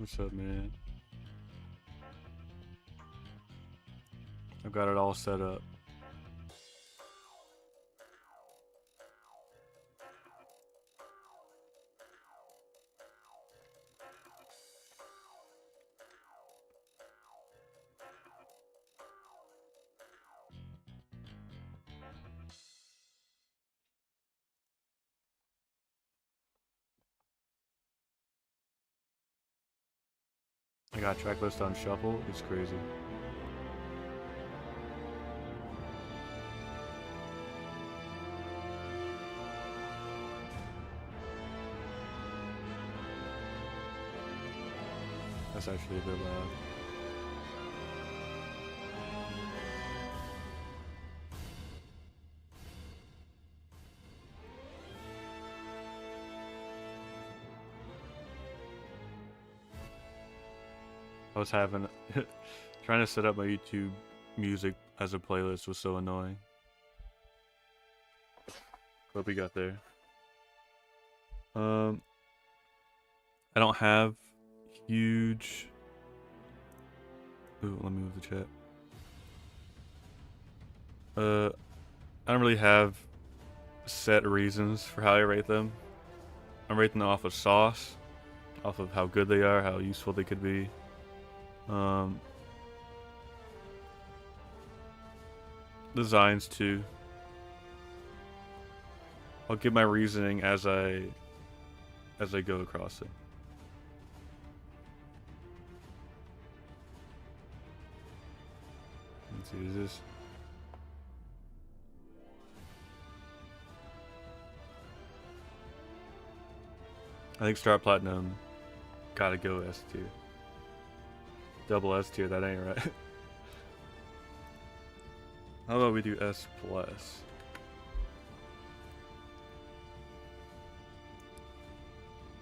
What's up, man? I've got it all set up. I got tracklist on shuffle. It's crazy. That's actually a bit loud. I was having trying to set up my YouTube music as a playlist was so annoying. Hope we got there. I don't have huge. Ooh, let me move the chat. I don't really have set reasons for how I rate them. I'm rating them off of sauce, off of how good they are, how useful they could be. Designs too. I'll give my reasoning as I go across it. Let's see, is this? I think Star Platinum gotta go S tier. Double S tier, that ain't right. How about we do S plus?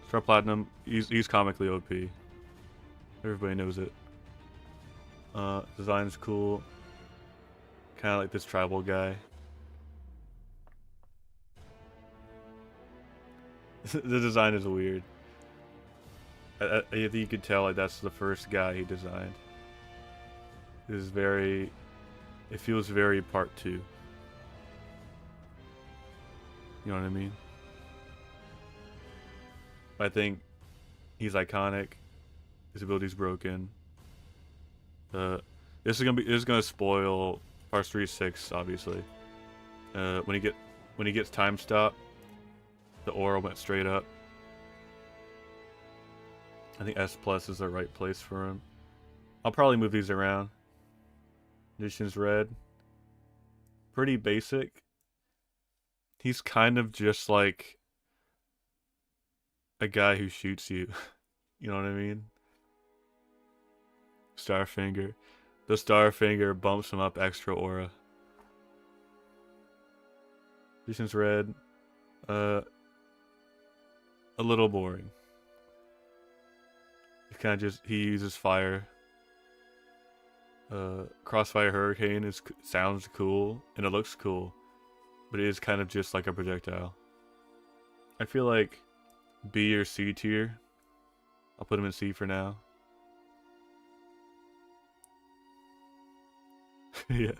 Star Platinum, he's comically OP. Everybody knows it. Design's cool. Kind of like this tribal guy. The design is weird. I think you could tell like that's the first guy he designed. It is very. It feels very part 2. You know what I mean? I think he's iconic. His ability's broken. This is gonna spoil parts 3, 6, obviously. When he gets time stop, the aura went straight up. I think S plus is the right place for him. I'll probably move these around. Magician's Red. Pretty basic. He's kind of just like a guy who shoots you. You know what I mean? Starfinger. The Starfinger bumps him up extra aura. Magician's Red. A little boring. He uses fire. Crossfire Hurricane sounds cool and it looks cool, but it is kind of just like a projectile. I feel like B or C tier. I'll put him in C for now. Yeah.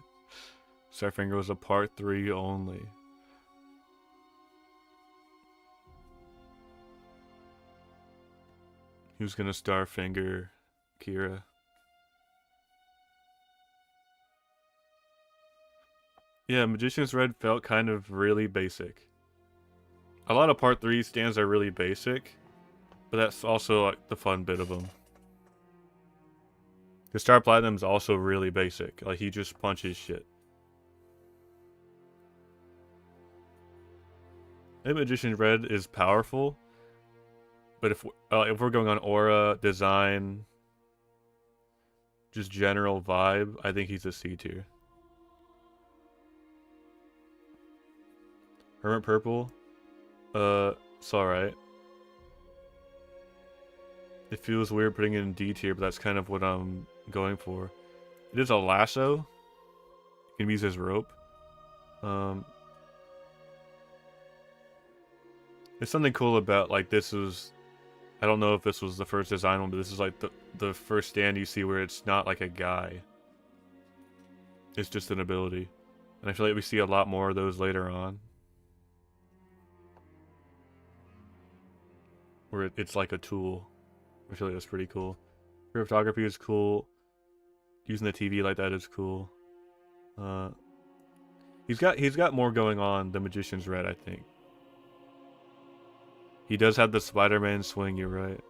Starfinger was a part 3 only. Who's gonna Starfinger Kira? Yeah, Magician's Red felt kind of really basic. A lot of part 3 stands are really basic, but that's also like the fun bit of them. The Star Platinum's also really basic. Like he just punches shit. I think Magician's Red is powerful, but if we're going on aura, design, just general vibe, I think he's a C tier. Hermit Purple, it's alright. It feels weird putting it in D tier, but that's kind of what I'm going for. It is a lasso. You can use as rope. There's something cool about like this is I don't know if this was the first design one, but this is like the first stand you see where it's not like a guy. It's just an ability. And I feel like we see a lot more of those later on. Where it's like a tool. I feel like that's pretty cool. Photography is cool. Using the TV like that is cool. He's got more going on than Magician's Red, I think. He does have the Spider-Man swing, you're right.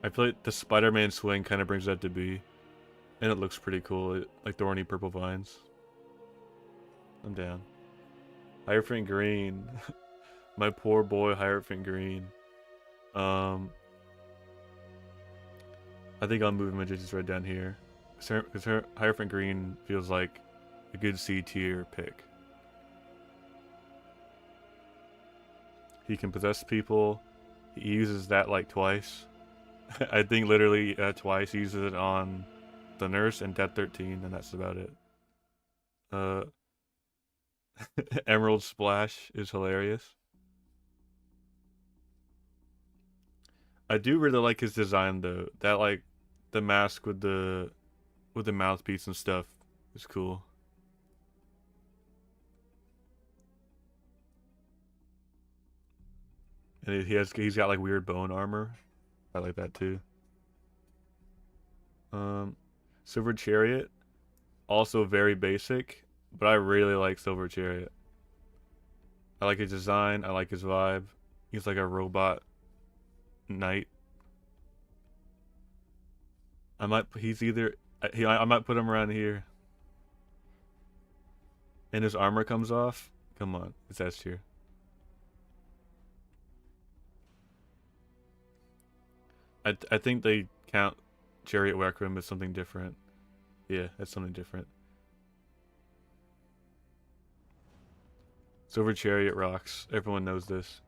I feel like the Spider-Man swing kind of brings that to be. And it looks pretty cool, like thorny purple vines. I'm down. Hierophant Green. My poor boy Hierophant Green. I think I'll move Magician's Red down here. Because Hierophant Green feels like a good C tier pick. He can possess people. He uses that like twice. I think literally twice. He uses it on the nurse and Death 13, and that's about it. Emerald Splash is hilarious. I do really like his design though. That like the mask with the mouthpiece and stuff is cool. And he's got like weird bone armor. I like that too. Silver Chariot, also very basic, but I really like Silver Chariot. I like his design. I like his vibe. He's like a robot knight. I might put him around here. And his armor comes off. Come on, it's S tier. I think they count Chariot Requiem as something different. Yeah, that's something different. Silver Chariot rocks. Everyone knows this.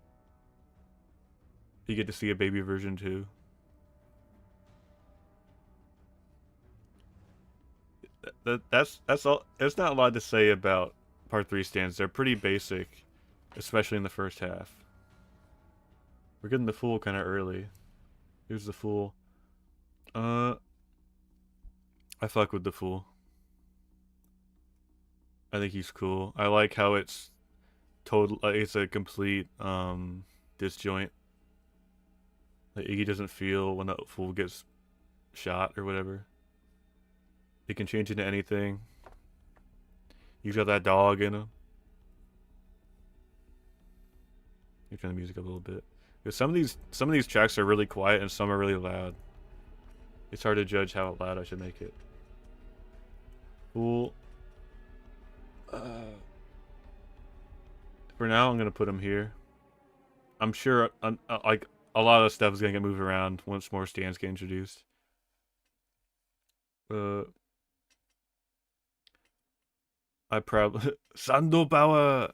You get to see a baby version too. That's all. There's not a lot to say about Part 3 stands. They're pretty basic, especially in the first half. We're getting the Fool kind of early. Here's the Fool. I fuck with the Fool. I think he's cool. I like how it's total. It's a complete disjoint. Like Iggy doesn't feel when the Fool gets shot or whatever. It can change into anything. He's got that dog in him. You turn the music up a little bit. Because some of these tracks are really quiet and some are really loud. It's hard to judge how loud I should make it. Cool. For now, I'm gonna put him here. I'm sure, like a lot of stuff is gonna get moved around once more stands get introduced. I probably Sando Power.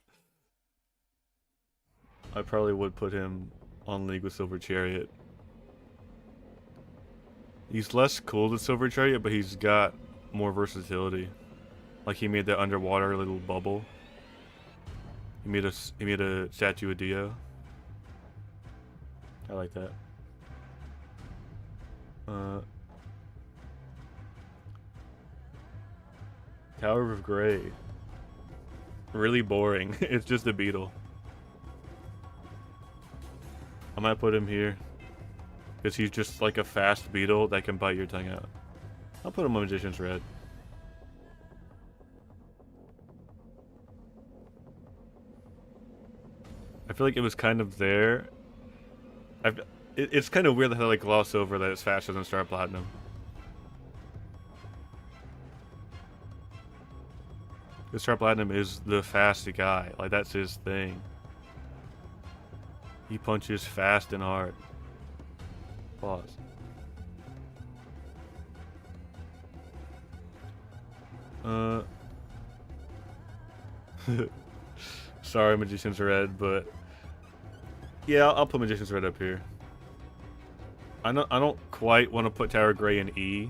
I probably would put him on League with Silver Chariot. He's less cool than Silver Chariot, but he's got more versatility. Like he made that underwater little bubble. He made a statue of Dio. I like that. Tower of Grey. Really boring. It's just a beetle. I might put him here. Because he's just like a fast beetle that can bite your tongue out. I'll put him on Magician's Red. I feel like it was kind of there. It's kind of weird that I like gloss over that it's faster than Star Platinum. Because Star Platinum is the fast guy. Like, that's his thing. He punches fast and hard. Pause. Sorry, Magician's Red, but yeah, I'll put Magician's Red up here. I don't quite want to put Tower Grey in E,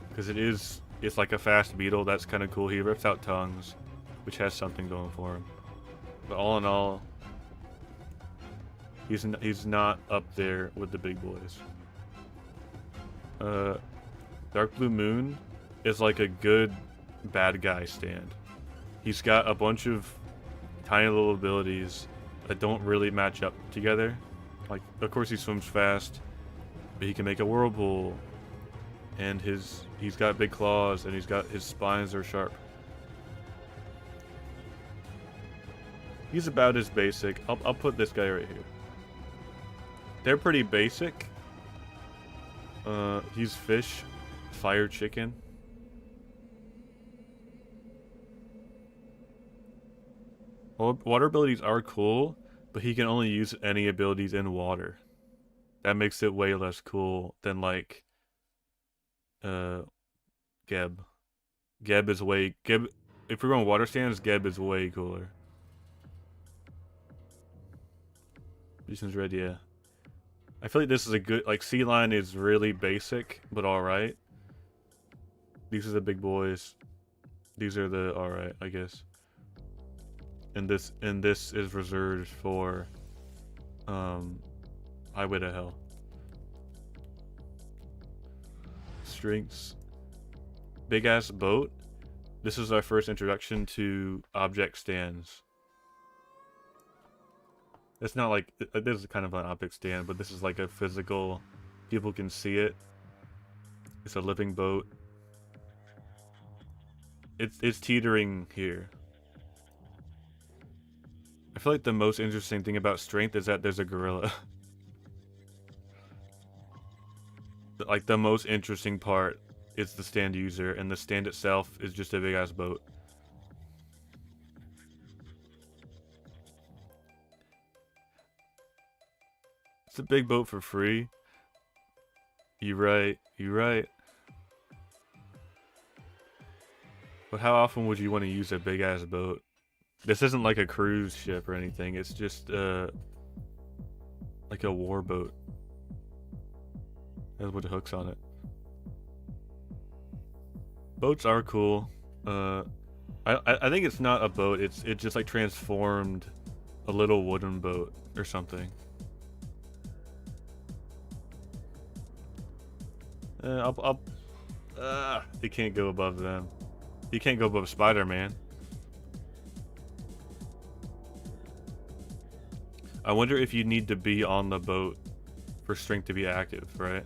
because it's like a fast beetle. That's kind of cool. He rips out tongues, which has something going for him. But all in all, He's not up there with the big boys. Dark Blue Moon is like a good bad guy stand. He's got a bunch of tiny little abilities that don't really match up together. Like, of course he swims fast, but he can make a whirlpool, and he's got big claws, and his spines are sharp. He's about as basic. I'll put this guy right here. They're pretty basic. He's fish, fire chicken. Well, water abilities are cool, but he can only use any abilities in water. That makes it way less cool than like Geb. Geb, if we're going water stands, Geb is way cooler. Jason's red, yeah. I feel like this is a good, like, Sea Lion is really basic, but alright. These are the big boys. These are the alright, I guess. And this is reserved for Highway to Hell. Strengths. Big ass boat. This is our first introduction to object stands. It's not like, this is kind of an object stand, but this is like a physical, people can see it. It's a living boat. It's teetering here. I feel like the most interesting thing about strength is that there's a gorilla. Like, the most interesting part is the stand user, and the stand itself is just a big ass boat. It's a big boat for free. You're right. You're right. But how often would you want to use a big ass boat? This isn't like a cruise ship or anything. It's just like a war boat. That's what the hook's on it. Boats are cool. I think it's not a boat. It just like transformed a little wooden boat or something. He can't go above them. He can't go above Spider-Man. I wonder if you need to be on the boat for strength to be active, right?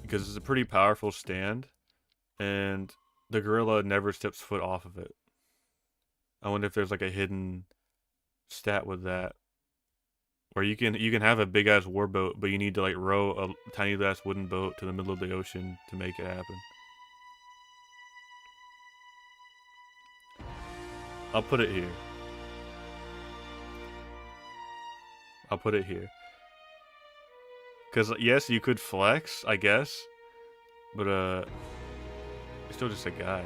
Because it's a pretty powerful stand, and the gorilla never steps foot off of it. I wonder if there's like a hidden stat with that. Or you can have a big ass warboat, but you need to like row a tiny ass wooden boat to the middle of the ocean to make it happen. I'll put it here. I'll put it here. Cause yes, you could flex, I guess, but you're still just a guy.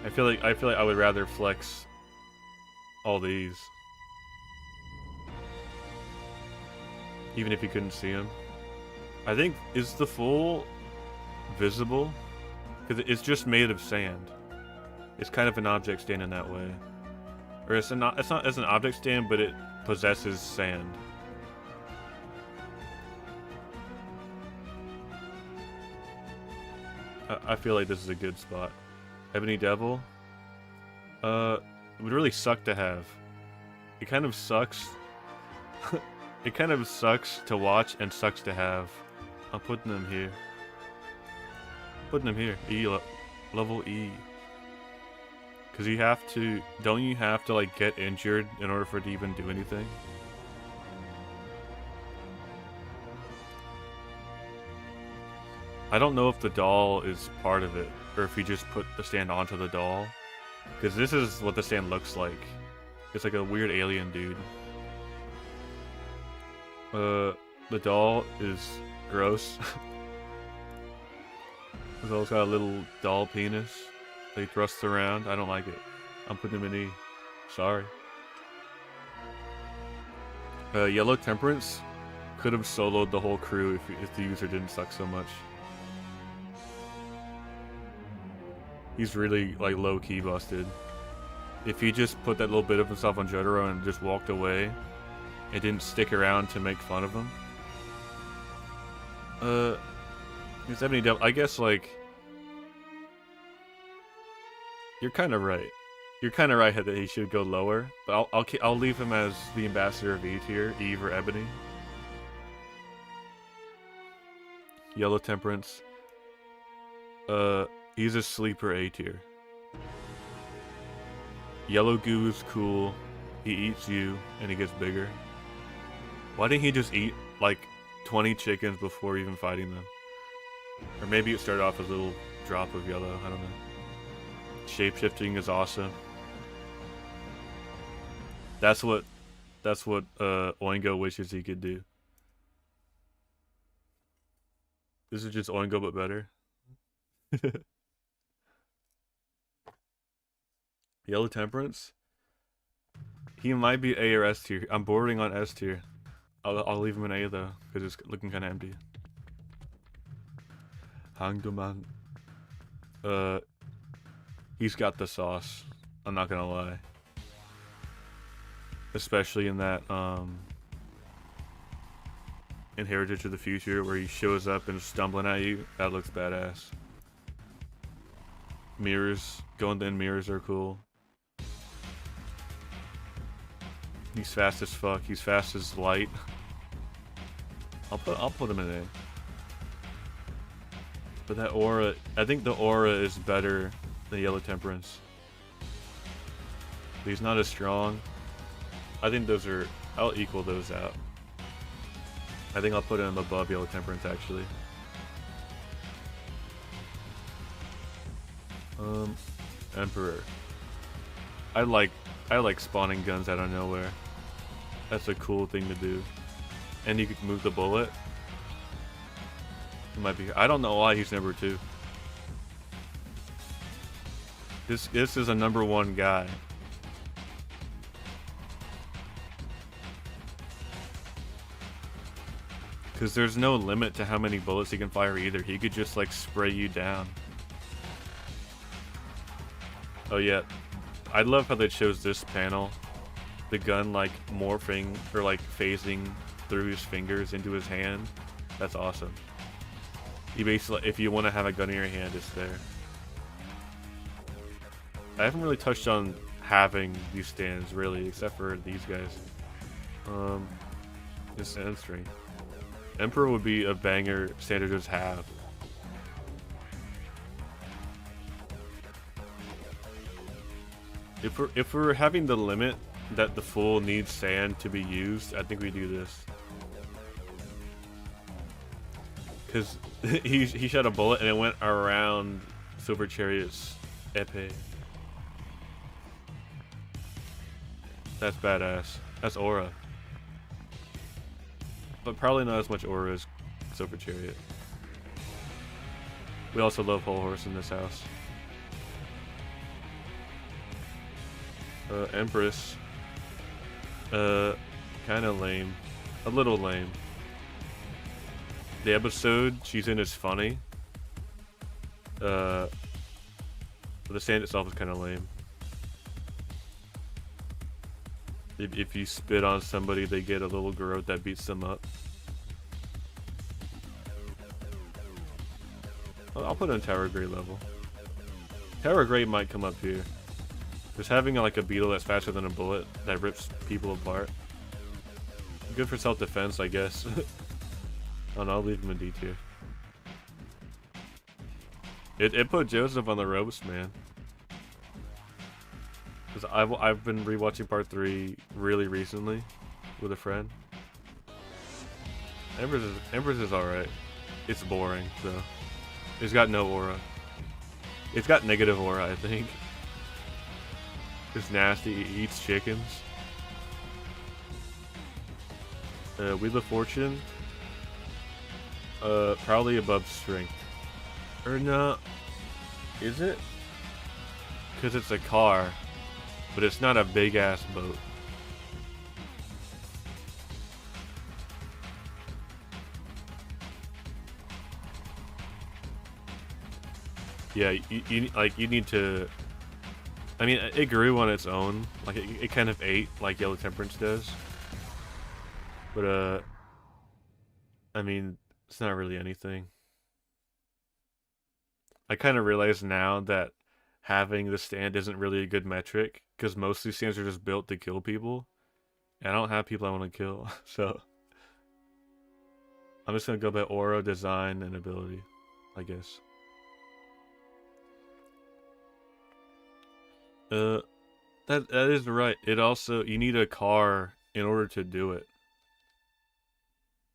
I feel like I would rather flex all these, even if you couldn't see them. I think, is the Fool visible? Because it's just made of sand. It's kind of an object stand in that way, or it's not as an object stand, but it possesses sand. I feel like this is a good spot. Ebony Devil. It would really suck to have. It kind of sucks. It kind of sucks to watch and sucks to have. I'm putting them here. Putting them here. Level E. Because you have to... Don't you have to, like, get injured in order for it to even do anything? I don't know if the doll is part of it, or if you just put the stand onto the doll. Because this is what the stand looks like. It's like a weird alien dude. The doll is gross. The doll's got a little doll penis that he thrusts around. I don't like it. I'm putting him in E. Sorry. Yellow Temperance could have soloed the whole crew if the user didn't suck so much. He's really, like, low-key busted. If he just put that little bit of himself on Jotaro and just walked away, and didn't stick around to make fun of him. Does that have any I guess, like, you're kind of right. You're kind of right that he should go lower, but I'll leave him as the ambassador of E tier, Eve or Ebony. Yellow Temperance. He's a sleeper A tier. Yellow Goo is cool. He eats you, and he gets bigger. Why didn't he just eat, like, 20 chickens before even fighting them? Or maybe it started off as a little drop of yellow, I don't know. Shapeshifting is awesome. That's what Oingo wishes he could do. This is just Oingo but better. Yellow Temperance? He might be A or S tier. I'm bordering on S tier. I'll leave him in A though, because it's looking kind of empty. Hangdoman. He's got the sauce. I'm not gonna lie. Especially in that in Heritage of the Future where he shows up and is stumbling at you. That looks badass. Mirrors, going in mirrors are cool. He's fast as fuck. He's fast as light. I'll put him in A. But that aura, I think the aura is better than Yellow Temperance. But he's not as strong. I think those are, I'll equal those out. I think I'll put him above Yellow Temperance actually. Emperor. I like spawning guns out of nowhere. That's a cool thing to do. And you can move the bullet. It might be. I don't know why he's number 2. This is a number 1 guy. Because there's no limit to how many bullets he can fire either. He could just like spray you down. Oh yeah. I love how they chose this panel. The gun like morphing or like phasing through his fingers into his hand. That's awesome. You basically, if you want to have a gun in your hand, it's there. I haven't really touched on having these stands really, except for these guys. This end string. Emperor would be a banger stand to just have. If we're having the limit that the full needs sand to be used, I think we do this. Because he shot a bullet and it went around Silver Chariot's epee. That's badass. That's aura. But probably not as much aura as Silver Chariot. We also love Whole Horse in this house. Empress. Kinda lame. A little lame. The episode she's in is funny. But the stand itself is kinda lame. If you spit on somebody, they get a little garrote that beats them up. I'll put it in Tower Grade level. Tower Grade might come up here. Just having like a beetle that's faster than a bullet that rips people apart. Good for self-defense, I guess. Oh no, I'll leave him in D tier. It put Joseph on the ropes, man. Cause I've been rewatching part 3 really recently with a friend. Empress is alright. It's boring though. It's got no aura. It's got negative aura, I think. It's nasty. It eats chickens. Wheel of Fortune. Probably above Strength. Or no. Is it? Because it's a car. But it's not a big ass boat. Yeah, you need to I mean, it grew on its own. Like, it kind of ate like Yellow Temperance does. But, I mean, it's not really anything. I kind of realize now that having the stand isn't really a good metric, because most of these stands are just built to kill people. And I don't have people I want to kill, so I'm just gonna go by aura, design, and ability, I guess. That is right. It also, you need a car in order to do it.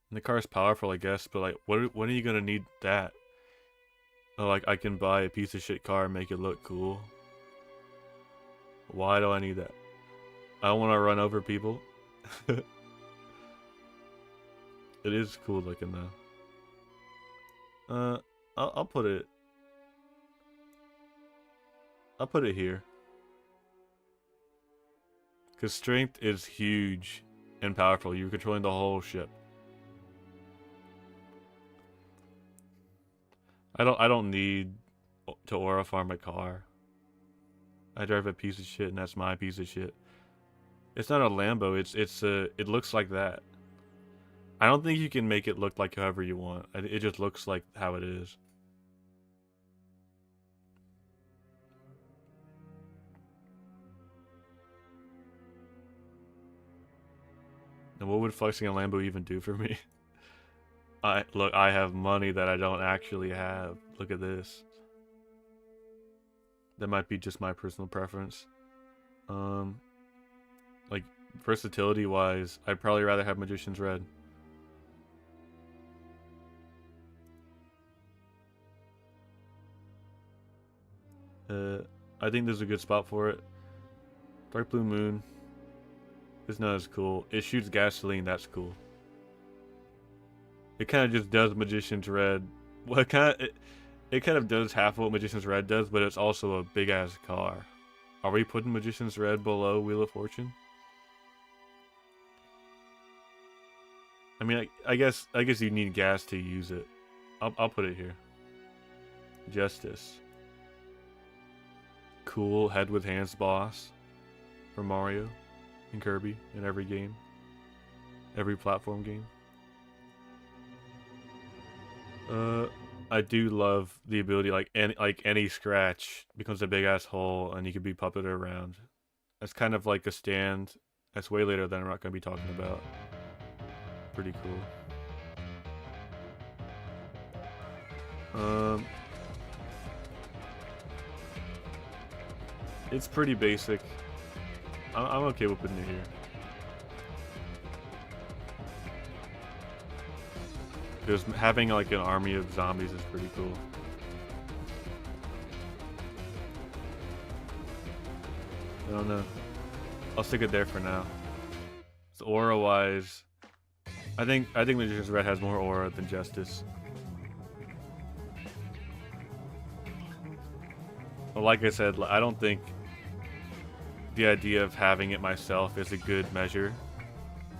And the car is powerful, I guess, but like, when are you gonna need that? Oh, like, I can buy a piece of shit car and make it look cool. Why do I need that? I don't want to run over people. It is cool looking though. I'll put it. I'll put it here. Cause strength is huge and powerful. You're controlling the whole ship. I don't need to aura farm a car. I drive a piece of shit, and that's my piece of shit. It's not a Lambo. It looks like that. I don't think you can make it look like however you want. It just looks like how it is. And what would flexing a Lambo even do for me? I have money that I don't actually have. Look at this. That might be just my personal preference. Like versatility wise, I'd probably rather have Magician's Red. I think this is a good spot for it. Dark Blue Moon is not as cool. It shoots gasoline, that's cool. It kind of just does Magician's Red. Well, it kind of does half of what Magician's Red does, but it's also a big ass car. Are we putting Magician's Red below Wheel of Fortune? I mean, I guess you need gas to use it. I'll put it here. Justice. Cool head with hands boss for Mario and Kirby in every game. Every platform game. I do love the ability, like any scratch becomes a big ass hole and you can be puppeted around. That's kind of like a stand. That's way later than I'm not gonna be talking about. Pretty cool. It's pretty basic. I'm okay with putting it here. Because having like an army of zombies is pretty cool. I don't know. I'll stick it there for now. So aura wise, I think Magician's Red has more aura than Justice. But like I said, I don't think the idea of having it myself is a good measure.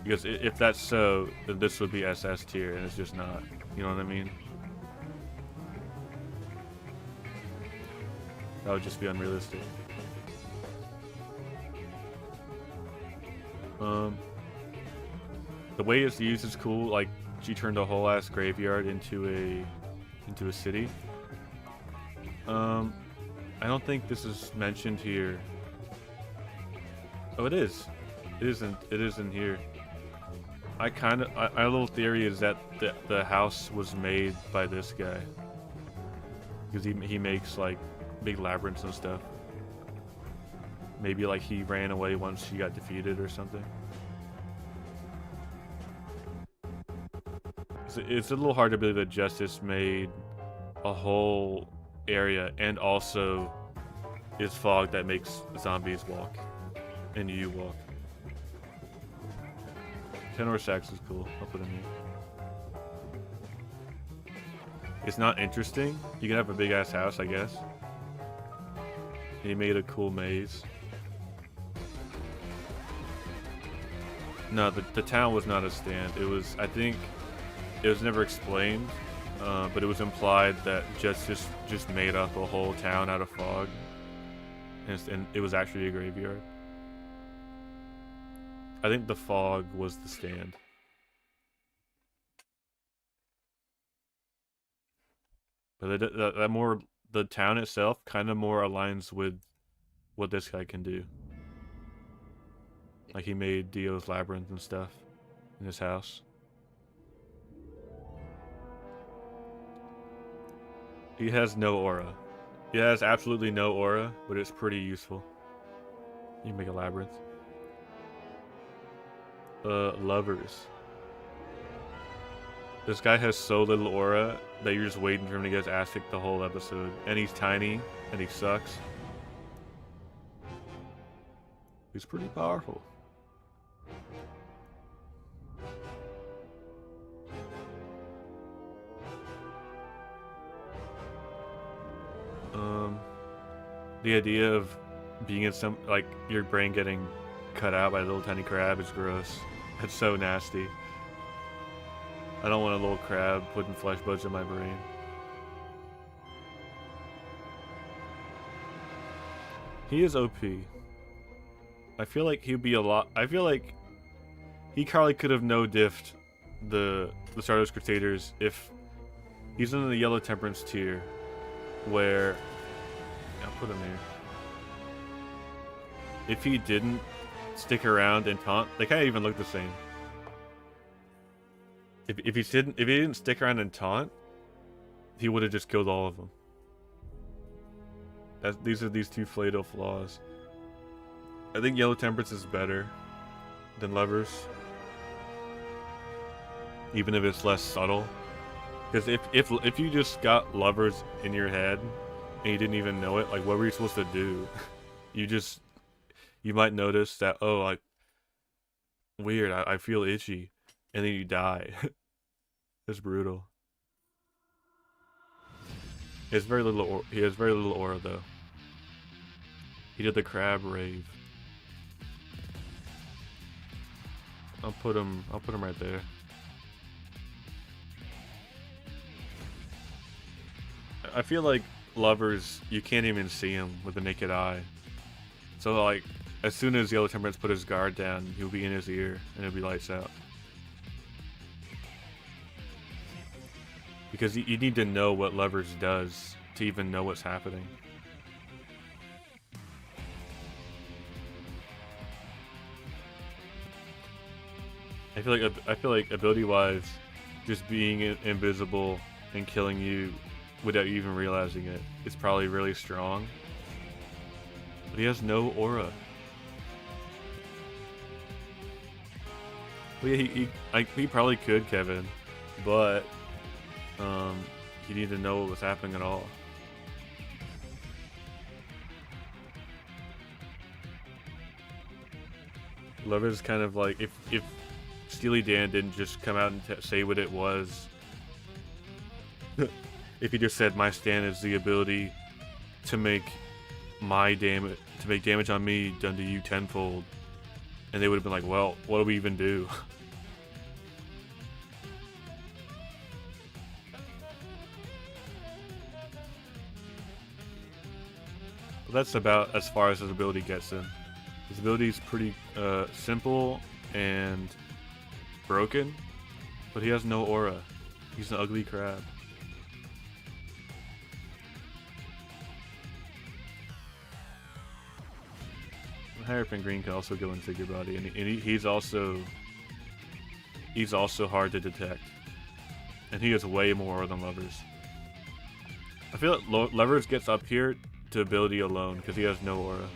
Because if that's so, then this would be SS tier, and it's just not. You know what I mean? That would just be unrealistic. The way it's used is cool. Like, she turned a whole ass graveyard into a city. I don't think this is mentioned here. Oh, it is. It isn't. It isn't here. My little theory is that the house was made by this guy. Because he makes like big labyrinths and stuff. Maybe like he ran away once he got defeated or something. It's a little hard to believe that Justice made a whole area and also is fog that makes zombies walk and you walk. Tenor sax is cool. I'll put him here. It's not interesting. You can have a big ass house, I guess. And he made a cool maze. No, the town was not a stand. It was, I think, it was never explained, but it was implied that Justice just made up a whole town out of fog. and it was actually a graveyard. I think the fog was the stand. But that more, the town itself kind of more aligns with what this guy can do. Like he made Dio's labyrinth and stuff in his house. He has no aura. He has absolutely no aura, but it's pretty useful. You can make a labyrinth. Lovers. This guy has so little aura that you're just waiting for him to get his ass kicked the whole episode. And he's tiny, and he sucks. He's pretty powerful. The idea of being in some, like, your brain getting cut out by a little tiny crab is gross. It's so nasty. I don't want a little crab putting flesh buds in my brain. He is OP. I feel like he'd be a lot. I feel like he probably could have no-diffed the Stardust Crusaders if he's in the Yellow Temperance tier, where I'll put him here. If he didn't stick around and taunt, they kind of even look the same. If he didn't stick around and taunt, he would have just killed all of them. These are these two fatal flaws. I think Yellow Temperance is better than Lovers, even if it's less subtle. Because if you just got Lovers in your head and you didn't even know it, like, what were you supposed to do? You might notice that, oh, like, weird, I feel itchy, and then you die. It's brutal. He has very little aura though. He did the crab rave. I'll put him right there. I feel like Lovers, you can't even see him with the naked eye. So, like, as soon as Yellow Temperance put his guard down, he'll be in his ear and it'll be lights out. Because you need to know what Lovers does to even know what's happening. I feel like ability-wise, just being invisible and killing you without you even realizing it is probably really strong. But he has no aura. Well, yeah, he probably could, Kevin, but you need to know what was happening at all. Lovers is kind of like if Steely Dan didn't just come out and say what it was. If he just said, my stand is the ability to make damage on me done to you tenfold, and they would have been like, well, what do we even do? But that's about as far as his ability gets him. His ability is pretty simple and broken, but he has no aura. He's an ugly crab. Hierophant Green can also go in Figure Body, and he's also hard to detect, and he has way more aura than Lovers. I feel like Lovers gets up here to ability alone because he has no aura.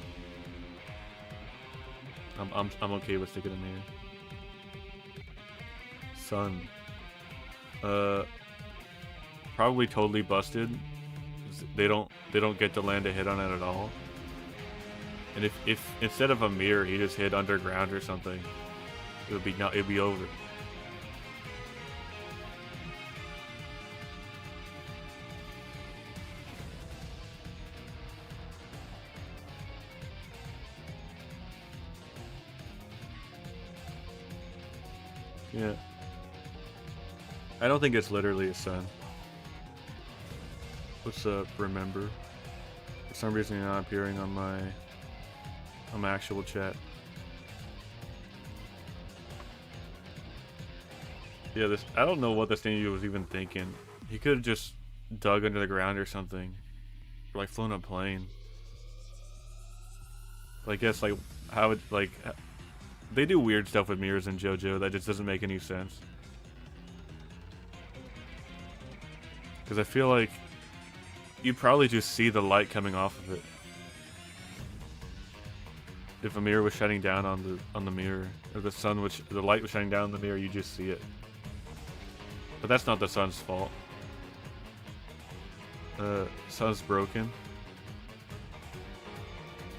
I'm okay with sticking him here. Sun. Probably totally busted. They don't get to land a hit on it at all. And if instead of a mirror he just hit underground or something, it'd be over. Yeah. I don't think it's literally a sun. What's up, remember? For some reason, you're not appearing on my actual chat. Yeah, this I don't know what the Stanley was even thinking. He could have just dug under the ground or something, or like flown a plane. But I guess like how it like they do weird stuff with mirrors in JoJo that just doesn't make any sense. Because I feel like you'd probably just see the light coming off of it. If a mirror was shining down on the mirror, or the light was shining down on the mirror, you just see it. But that's not the sun's fault. Sun's broken.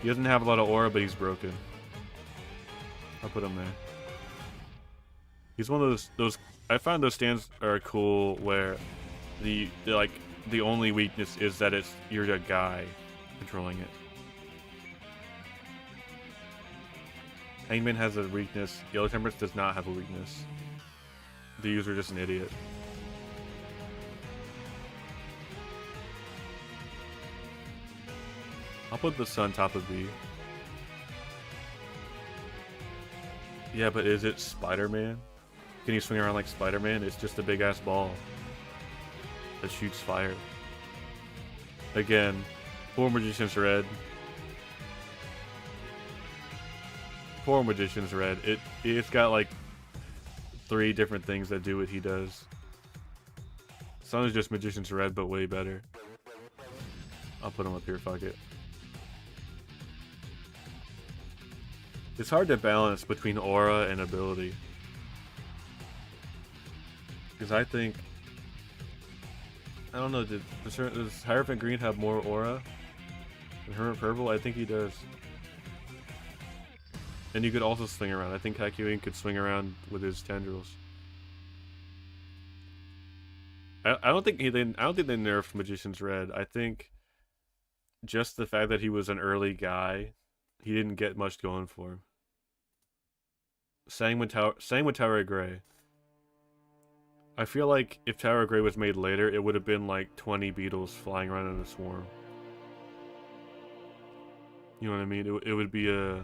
He doesn't have a lot of aura, but he's broken. I'll put him there. He's one of those. I find those stands are cool where the only weakness is that you're a guy controlling it. Hangman has a weakness. Yellow Temperance does not have a weakness. The user just an idiot. I'll put the sun top of B. Yeah, but is it Spider-Man? Can you swing around like Spider-Man? It's just a big-ass ball that shoots fire. Again, poor Magician's Red. Poor Magician's Red. It's got like 3 different things that do what he does. Sun is just Magician's Red, but way better. I'll put him up here, fuck it. It's hard to balance between aura and ability. Because I think... I don't know, does Hierophant Green have more aura than Hermit Purple? I think he does. And you could also swing around. I think Hakuin could swing around with his tendrils. I don't think they nerfed Magician's Red. I think just the fact that he was an early guy, he didn't get much going for him. Same with Tower of Grey. I feel like if Tower of Grey was made later, it would have been like 20 beetles flying around in a swarm. You know what I mean? It would be a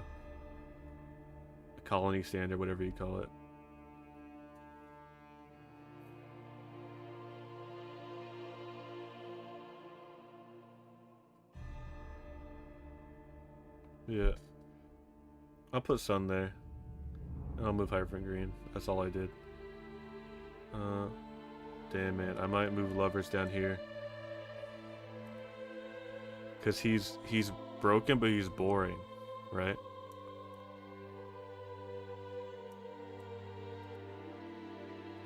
colony stand or whatever you call it. Yeah. I'll put Sun there. And I'll move Hierophant Green. That's all I did. Damn man, I might move Lovers down here. Cause he's broken, but he's boring, right?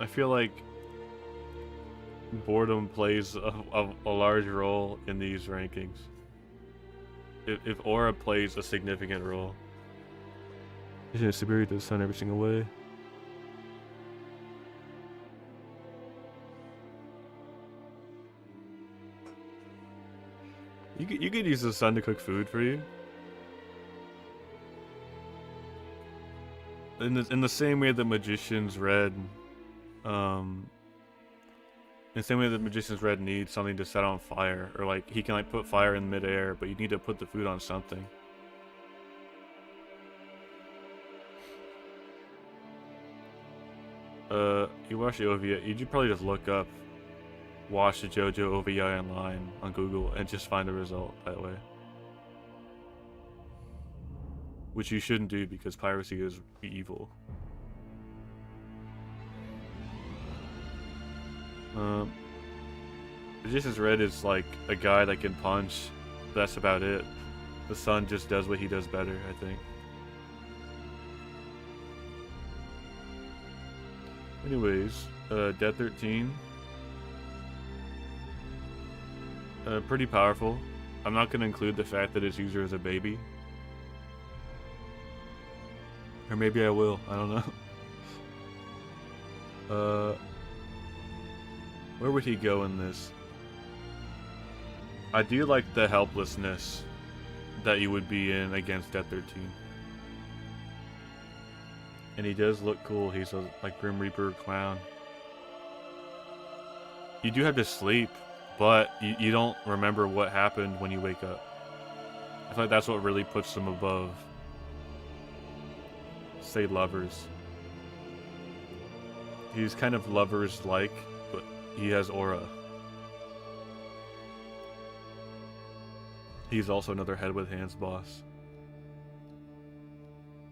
I feel like boredom plays a large role in these rankings. If aura plays a significant role. Yeah, superior to the sun every single way. You could use the sun to cook food for you. In the same way that Magician's Red, in the same way that Magician's Red needs something to set on fire, or like he can like put fire in midair, but you need to put the food on something. You watch the OVA, you'd probably just look up, watch the Jojo OVA online on Google, and just find a result that way. Which you shouldn't do because piracy is evil. Magician's Red is like a guy that can punch, but that's about it. The sun just does what he does better, I think. Anyways, Dead 13. Pretty powerful. I'm not going to include the fact that its user is a baby. Or maybe I will, I don't know. Where would he go in this? I do like the helplessness that you would be in against Death 13. And he does look cool. He's a like Grim Reaper clown. You do have to sleep, but you don't remember what happened when you wake up. I feel like that's what really puts them above, say, lovers. He's kind of lovers-like, but he has aura. He's also another head with hands boss.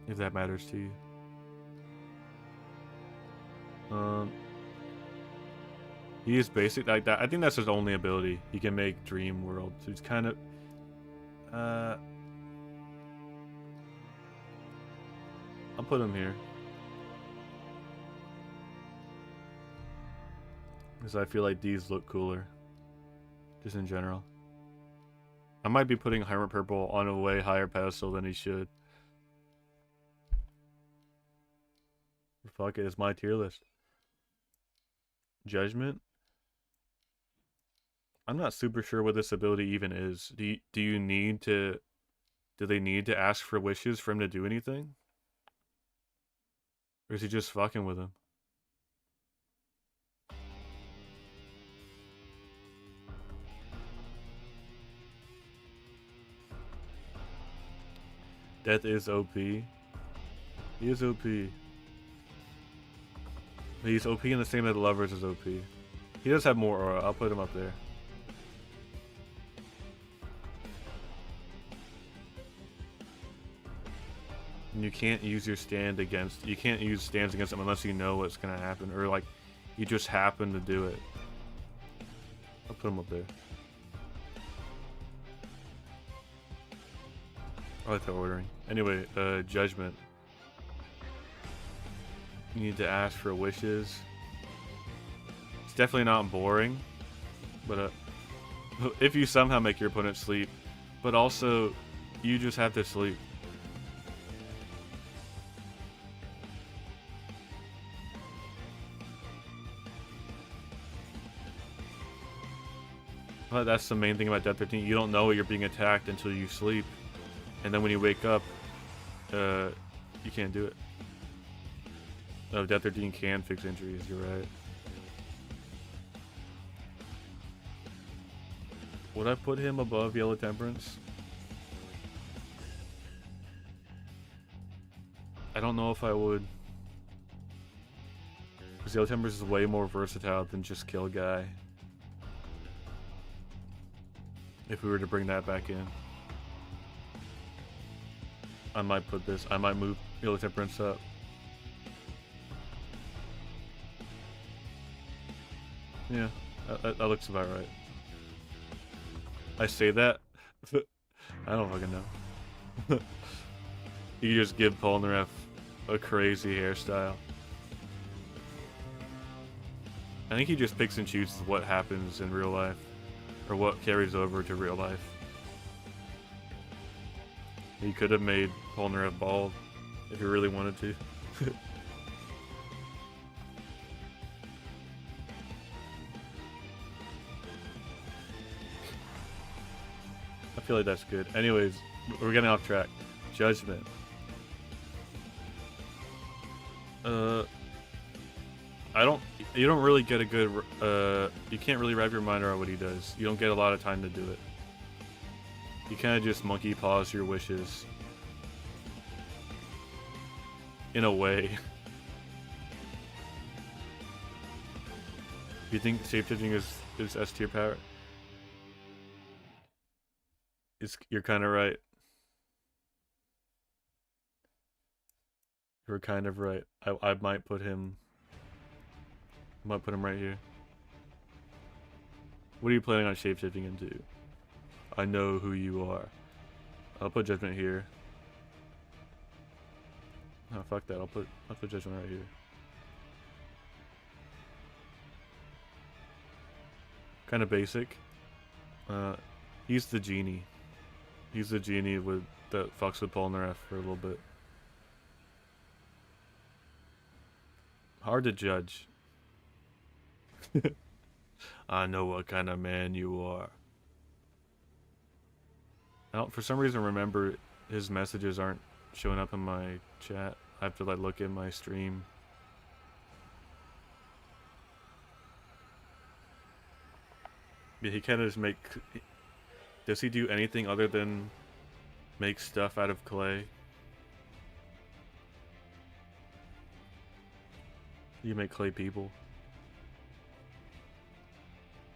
If that matters to you. He is basic like that. I think that's his only ability. He can make dream world. So he's kind of I'll put him here. Because I feel like these look cooler. Just in general. I might be putting Hermit Purple on a way higher pedestal than he should. Fuck it, it's my tier list. Judgment? I'm not super sure what this ability even is. Do they need to ask for wishes for him to do anything? Or is he just fucking with him? Death is OP. He is OP. He's OP in the same way the lovers is OP. He does have more aura. I'll put him up there. And you can't use your stand against... You can't use stands against him unless you know what's going to happen. Or, like, you just happen to do it. I'll put him up there. I like the ordering. Anyway, Judgment. You need to ask for wishes. It's definitely not boring. But, if you somehow make your opponent sleep. But also, you just have to sleep. But that's the main thing about Death 13. You don't know you're being attacked until you sleep. And then when you wake up, you can't do it. No, Death 13 can fix injuries, you're right. Would I put him above Yellow Temperance? I don't know if I would. Because Yellow Temperance is way more versatile than just kill guy. If we were to bring that back in. I might put this, I might move Yellow Temperance up. Yeah, that looks about right. I say that, I don't fucking know. You just give Polnareff a crazy hairstyle. I think he just picks and chooses what happens in real life. Or what carries over to real life. He could have made Polnareff bald if he really wanted to. I feel like that's good. Anyways, we're getting off track. Judgment. You don't really get a good, you can't really wrap your mind around what he does. You don't get a lot of time to do it. You kind of just monkey paws your wishes. In a way. You think shapeshifting is S tier power? You're kind of right. You're kind of right. I might put him... I might put him right here. What are you planning on shapeshifting into? I know who you are. I'll put Judgment here. Oh, fuck that. I'll put Judgment right here. Kind of basic. He's the genie. He's the genie that fucks with Polnareff for a little bit. Hard to judge. I know what kind of man you are. I don't, for some reason, remember his messages aren't showing up in my chat. I have to like look at my stream. Yeah, he kind of just does he do anything other than make stuff out of clay. You make clay people.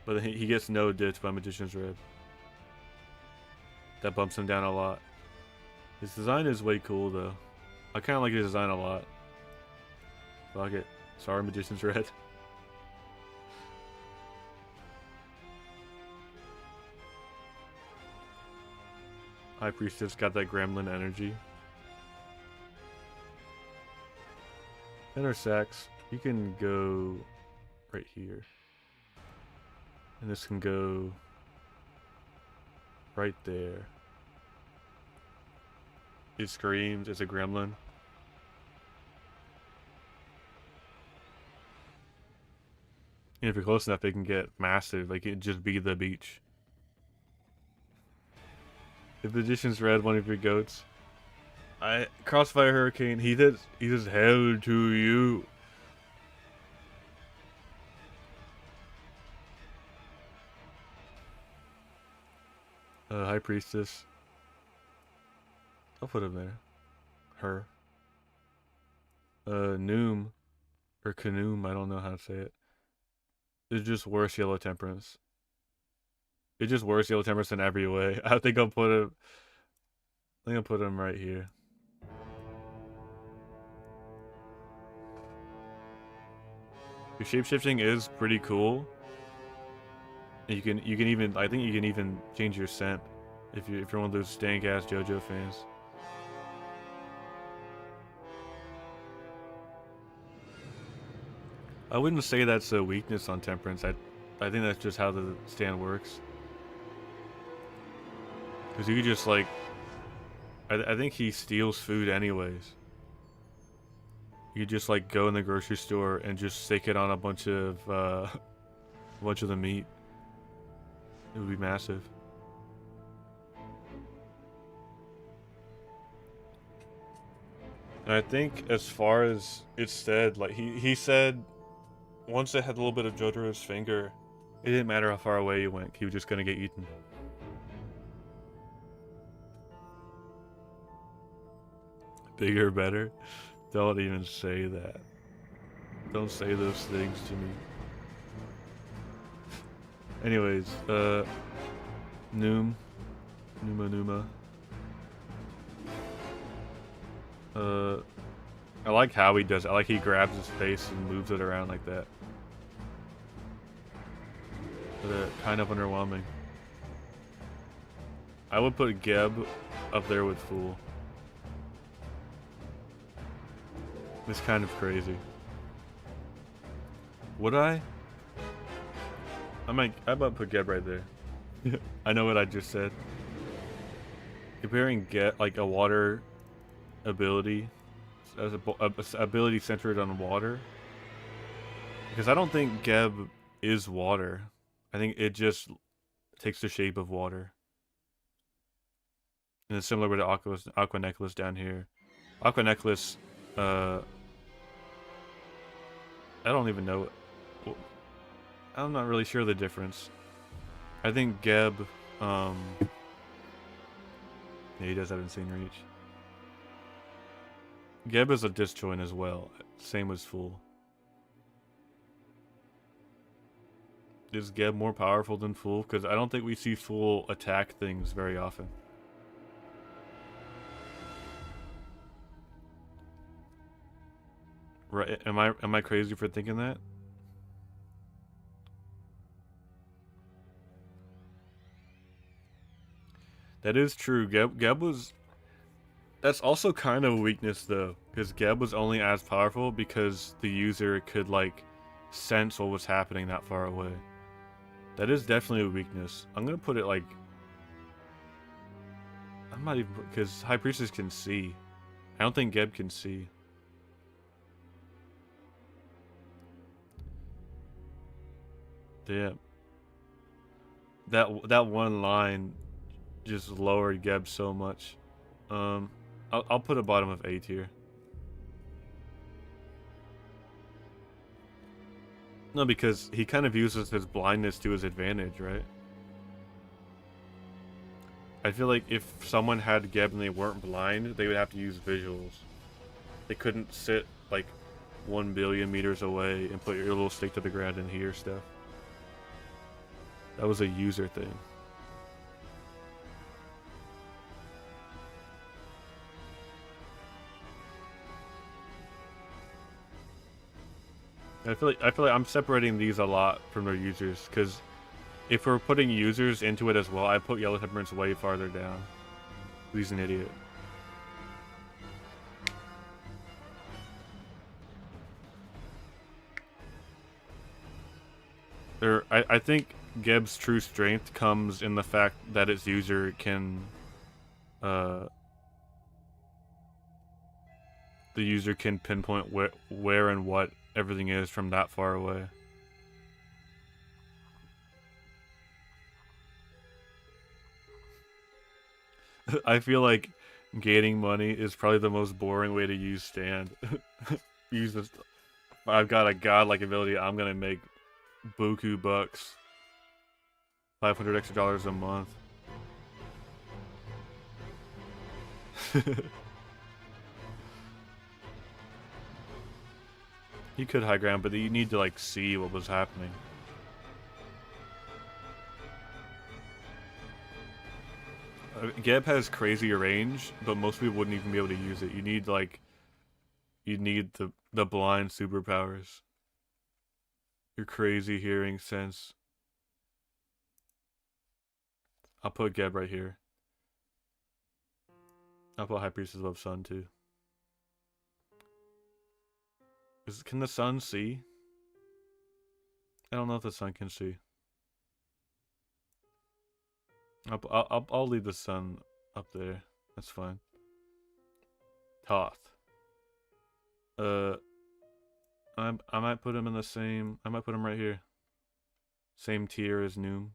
But then he gets no ditch by Magician's Red. That bumps him down a lot. His design is way cool though. I kind of like his design a lot. Fuck it. Sorry, Magician's Red. High Priestess got that gremlin energy. And our sacks, you can go right here. And this can go right there. It screams, it's a gremlin. And if you're close enough, it can get massive. Like, it'd just be the beach. If the Magician's Red, one of your goats. Crossfire Hurricane, he says hell to you. High Priestess. I'll put him there. Her. Noom. Or Canoom, I don't know how to say it. It's just worse Yellow Temperance. It's just worse Yellow Temperance in every way. I think I'll put him... I think I'll put him right here. Your shapeshifting is pretty cool. You can even, I think you can even change your scent if you're one of those stank ass Jojo fans. I wouldn't say that's a weakness on Temperance. I think that's just how the stand works. Because you could just like, I think he steals food anyways. You could just like go in the grocery store and just stick it on a bunch of the meat. It would be massive. And I think as far as it's said, like he said, once it had a little bit of Jojo's finger, it didn't matter how far away you went, he was just gonna get eaten. Bigger, better? Don't even say that. Don't say those things to me. Anyways, Numa. I like how he does it. I like he grabs his face and moves it around like that. But kind of underwhelming. I would put Geb up there with Fool. It's kind of crazy. Would I? I might put Geb right there. I know what I just said. Comparing like a water ability as a ability centered on water, because I don't think Geb is water. I think it just takes the shape of water. And it's similar with the Aqua Necklace down here. Aqua Necklace, I don't even know. I'm not really sure the difference. I think Geb, yeah, he does have Insane Reach. Geb is a disjoint as well, same as Fool. Is Geb more powerful than Fool? Because I don't think we see Fool attack things very often. Right? Am I crazy for thinking that? That is true. Geb was... That's also kind of a weakness though, because Geb was only as powerful because the user could like sense what was happening that far away. That is definitely a weakness. I'm gonna put it like... I'm not even... because High Priestess can see. I don't think Geb can see. Damn. That one line just lowered Geb so much. I'll put a bottom of A tier. No, because he kind of uses his blindness to his advantage, right? I feel like if someone had Geb and they weren't blind, they would have to use visuals. They couldn't sit like 1 billion meters away and put your little stick to the ground and hear stuff. That was a user thing. I feel like I'm separating these a lot from their users, because if we're putting users into it as well, I put Yellow Temperaments way farther down. He's an idiot. I think Geb's true strength comes in the fact that its user can, the user can pinpoint where and what everything is from that far away. I feel like gaining money is probably the most boring way to use stand. Use this. I've got a godlike ability. I'm gonna make buku bucks. $500 extra a month. He could high ground, but you need to like see what was happening. Geb has crazy range, but most people wouldn't even be able to use it. You need like, you need the blind superpowers. Your crazy hearing sense. I'll put Geb right here. I'll put High Priestess above Sun too. Can the sun see? I don't know if the sun can see. I'll leave the sun up there. That's fine. Toth. I might put him in the same. I might put him right here. Same tier as Noom.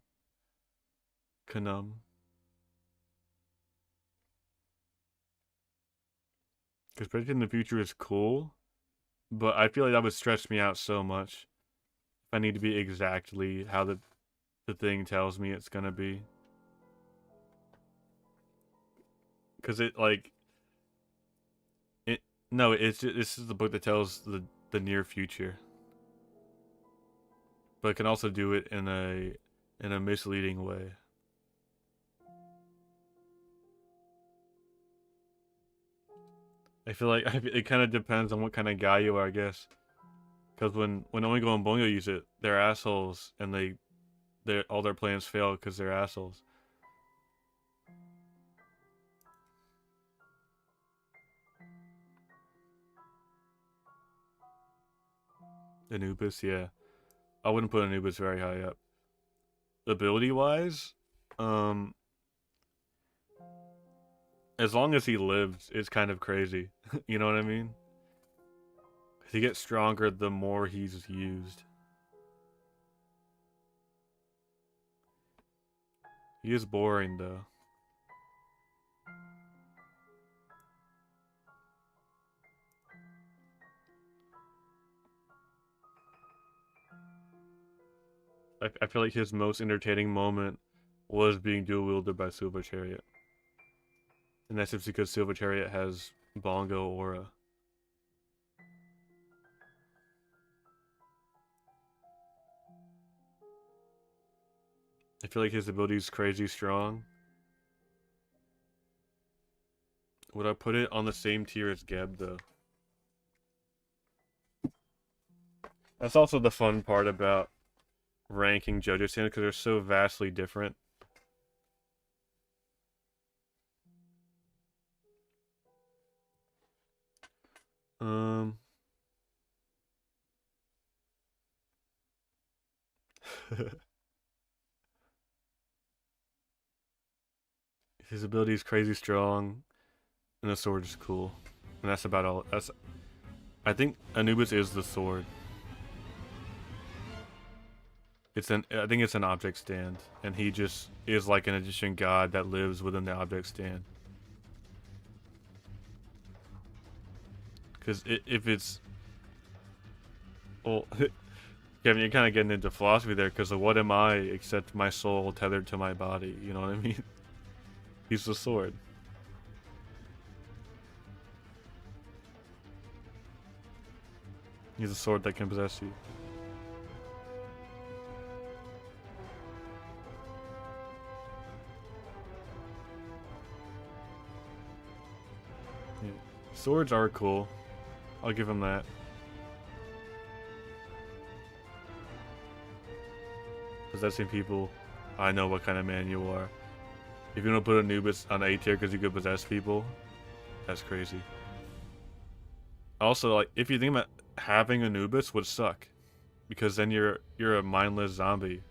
Kanum. Because predicting the future is cool, but I feel like that would stress me out so much. If I need to be exactly how the thing tells me it's gonna be. Because it like no, it's just, this is the book that tells the near future, but it can also do it in a misleading way. I feel like it kind of depends on what kind of guy you are, I guess. Because when Oingo and Boingo use it, they're assholes, and all their plans fail because they're assholes. Anubis, yeah. I wouldn't put Anubis very high up. Ability-wise, as long as he lives, it's kind of crazy. You know what I mean? He gets stronger the more he's used. He is boring, though. I feel like his most entertaining moment was being dual-wielded by Silver Chariot. And that's just because Silver Chariot has Bongo Aura. I feel like his ability is crazy strong. Would I put it on the same tier as Geb, though? That's also the fun part about ranking Jojo standards, because they're so vastly different. His ability is crazy strong, and the sword is cool, and that's about all. I think Anubis is the sword. I think it's an object stand, and he just is like an Egyptian god that lives within the object stand. Because if it's, well, Kevin, you're kind of getting into philosophy there. Because what am I except my soul tethered to my body? You know what I mean? He's the sword. He's a sword that can possess you. Yeah. Swords are cool. I'll give him that. Possessing people, I know what kind of man you are. If you don't put Anubis on A tier because you could possess people, that's crazy. Also, like, if you think about having Anubis would suck, because then you're a mindless zombie.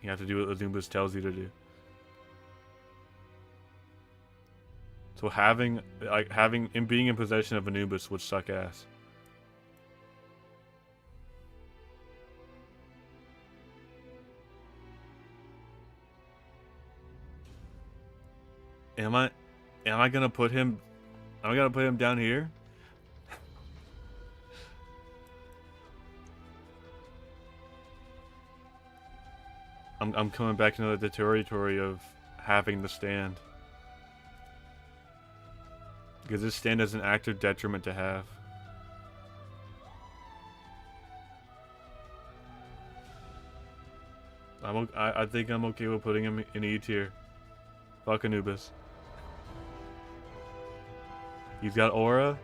You have to do what Anubis tells you to do. So having and being in possession of Anubis would suck ass. Am I gonna put him? Am I gonna put him down here? I'm coming back into the territory of having the stand. Because this stand is an active detriment to have. I think I'm okay with putting him in E tier. Fuck Anubis. He's got aura,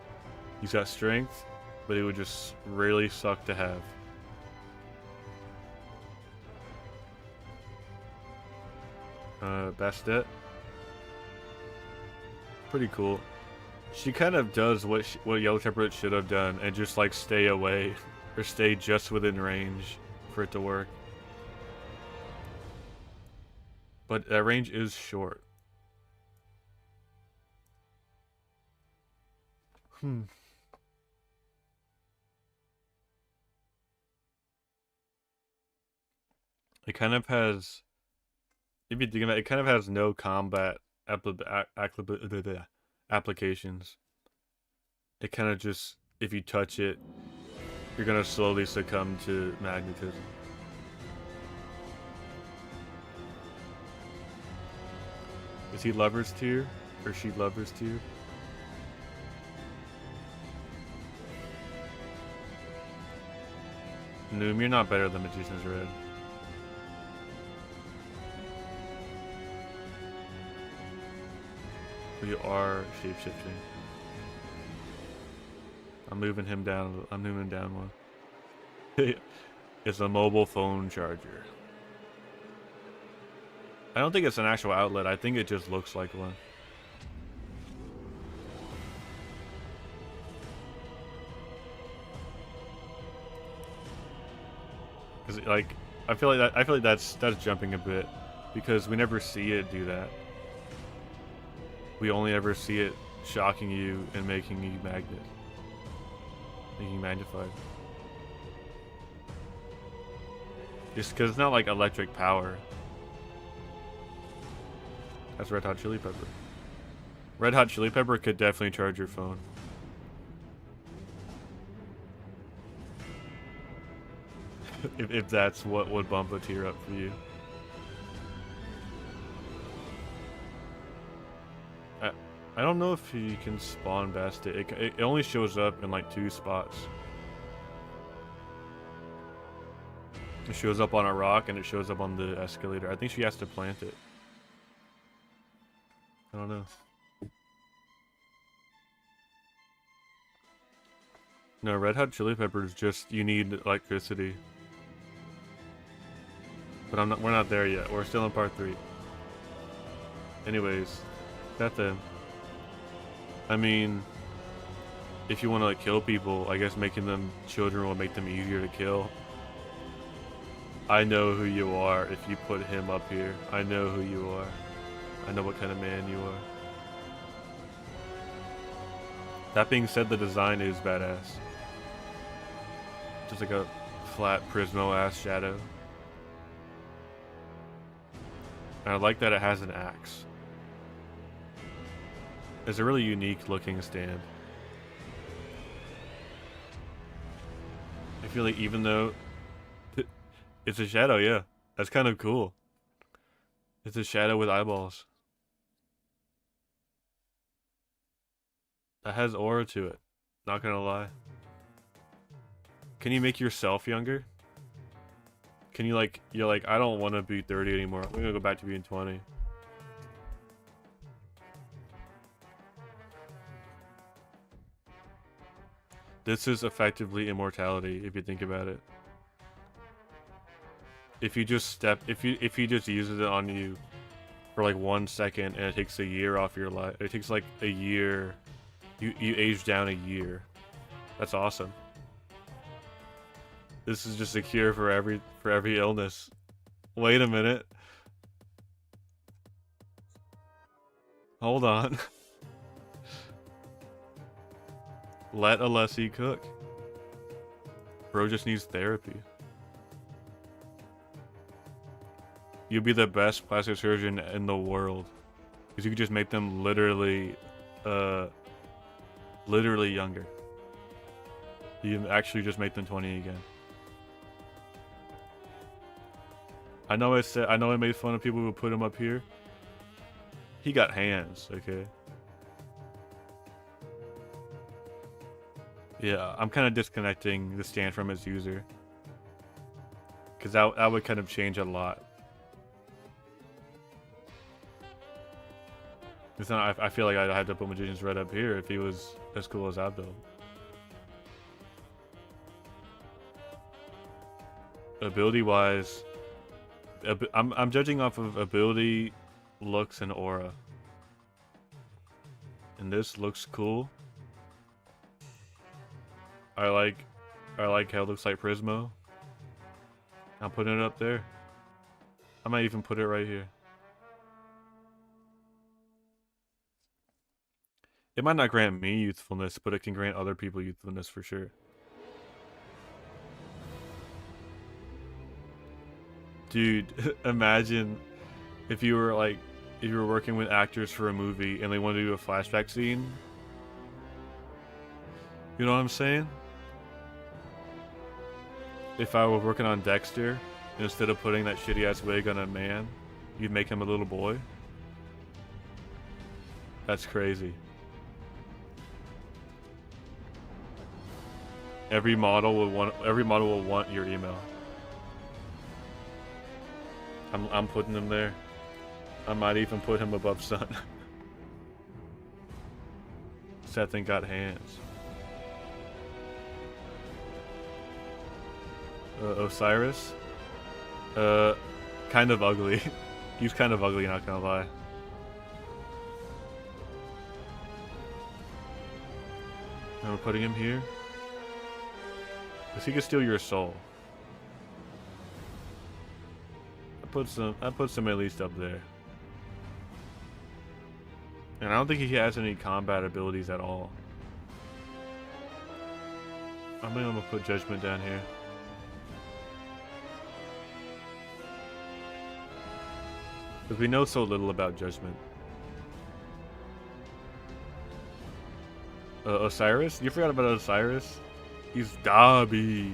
he's got strength, but it would just really suck to have. Bastet. Pretty cool. She kind of does what Yellow Temperate should have done and just like stay away or stay just within range for it to work. But that range is short. It kind of has, if you think about it, it kind of has no combat applications. It kind of just, if you touch it, you're gonna slowly succumb to magnetism. Is he Lover's tier? Or she Lover's tier? Noom, you're not better than Magician's Red. We are shape-shifting. I'm moving him down. I'm moving down one. It's a mobile phone charger. I don't think it's an actual outlet. I think it just looks like one. Cause like I feel like that's jumping a bit, because we never see it do that. We only ever see it shocking you and making you magnified. Just because it's not like electric power. That's Red Hot Chili Pepper. Red Hot Chili Pepper could definitely charge your phone. if that's what would bump a tier up for you. I don't know if you can spawn Bastet. It only shows up in like 2 spots. It shows up on a rock and it shows up on the escalator. I think she has to plant it. I don't know. No, Red Hot Chili Peppers just, you need electricity. But we're not there yet. We're still in part 3. Anyways, that then. I mean, if you want to like kill people, I guess making them children will make them easier to kill. I know who you are if you put him up here. I know who you are. I know what kind of man you are. That being said, the design is badass. Just like a flat Prismo-ass shadow. And I like that it has an axe. It's a really unique looking stand. I feel like even though it's a shadow, yeah, that's kind of cool. It's a shadow with eyeballs. That has aura to it. Not gonna lie. Can you make yourself younger? Can you like, you're like, I don't want to be 30 anymore. I'm gonna go back to being 20. This is effectively immortality if you think about it. If you just if you just use it on you for like 1 second and it takes a year off your life, it takes like a year. You age down a year. That's awesome. This is just a cure for every illness. Wait a minute. Hold on. Let Alessi cook. Bro just needs therapy. You'll be the best plastic surgeon in the world. Because you could just make them literally younger. You can actually just make them 20 again. I know I made fun of people who put him up here. He got hands, okay? Yeah, I'm kind of disconnecting the stand from its user. Because that would kind of change a lot. I feel like I'd have to put Magician's Red up here if he was as cool as Abdul. Ability-wise, I'm judging off of ability, looks, and aura. And this looks cool. I like how it looks like Prismo. I'm putting it up there. I might even put it right here. It might not grant me youthfulness, but it can grant other people youthfulness for sure. Dude, imagine if you were working with actors for a movie and they wanted to do a flashback scene. You know what I'm saying? If I were working on Dexter, instead of putting that shitty ass wig on a man, you'd make him a little boy. That's crazy. Every model will want your email. I'm putting him there. I might even put him above Sun. That thing got hands. Osiris? Kind of ugly. He's kind of ugly, not gonna lie. And we're putting him here. Because he can steal your soul. That puts him at least up there. And I don't think he has any combat abilities at all. I'm gonna put Judgment down here. Because we know so little about Judgment. Osiris? You forgot about Osiris? He's Dobby.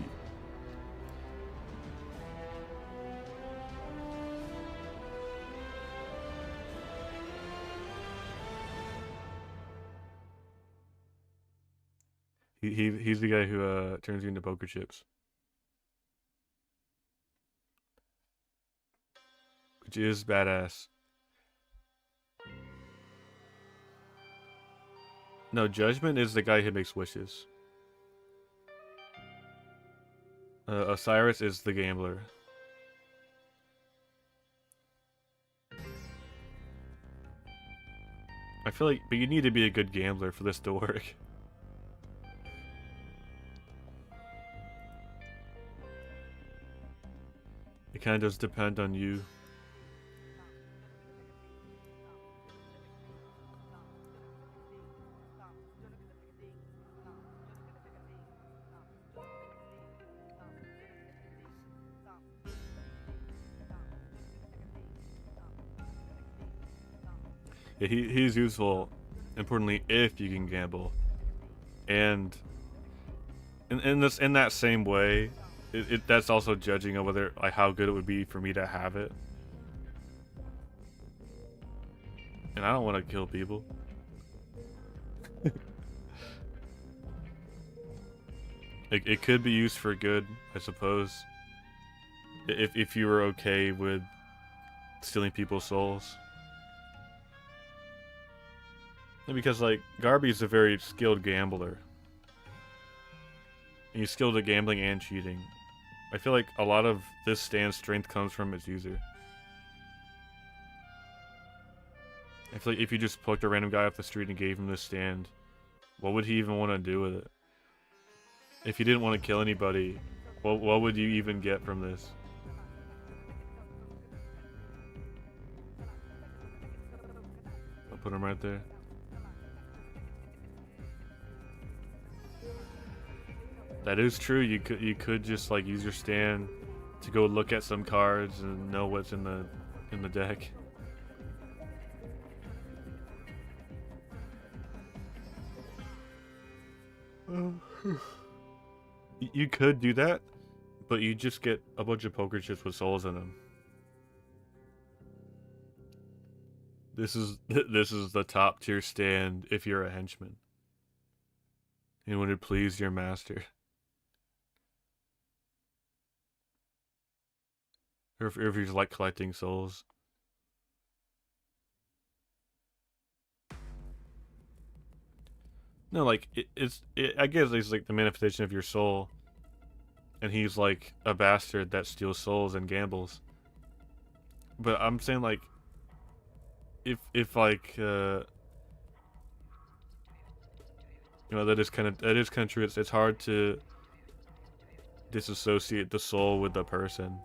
He's the guy who turns you into poker chips. Which is badass. No, Judgment is the guy who makes wishes. Osiris is the gambler. I feel like, but you need to be a good gambler for this to work. It kind of does depend on you. Yeah, he's useful, importantly, if you can gamble, and in that same way, that's also judging of whether like how good it would be for me to have it. And I don't want to kill people. It could be used for good, I suppose. If you were okay with stealing people's souls. Because, like, Garby's a very skilled gambler. And he's skilled at gambling and cheating. I feel like a lot of this stand's strength comes from its user. I feel like if you just plucked a random guy off the street and gave him this stand, what would he even want to do with it? If he didn't want to kill anybody, what would you even get from this? I'll put him right there. That is true. You could just like use your stand to go look at some cards and know what's in the deck. You could do that, but you just get a bunch of poker chips with souls in them. This is the top tier stand if you're a henchman and would it please your master. Or if you like collecting souls. No, like, I guess it's like the manifestation of your soul. And he's like a bastard that steals souls and gambles. But I'm saying, like, if like, you know, that is kind of true. It's hard to disassociate the soul with the person.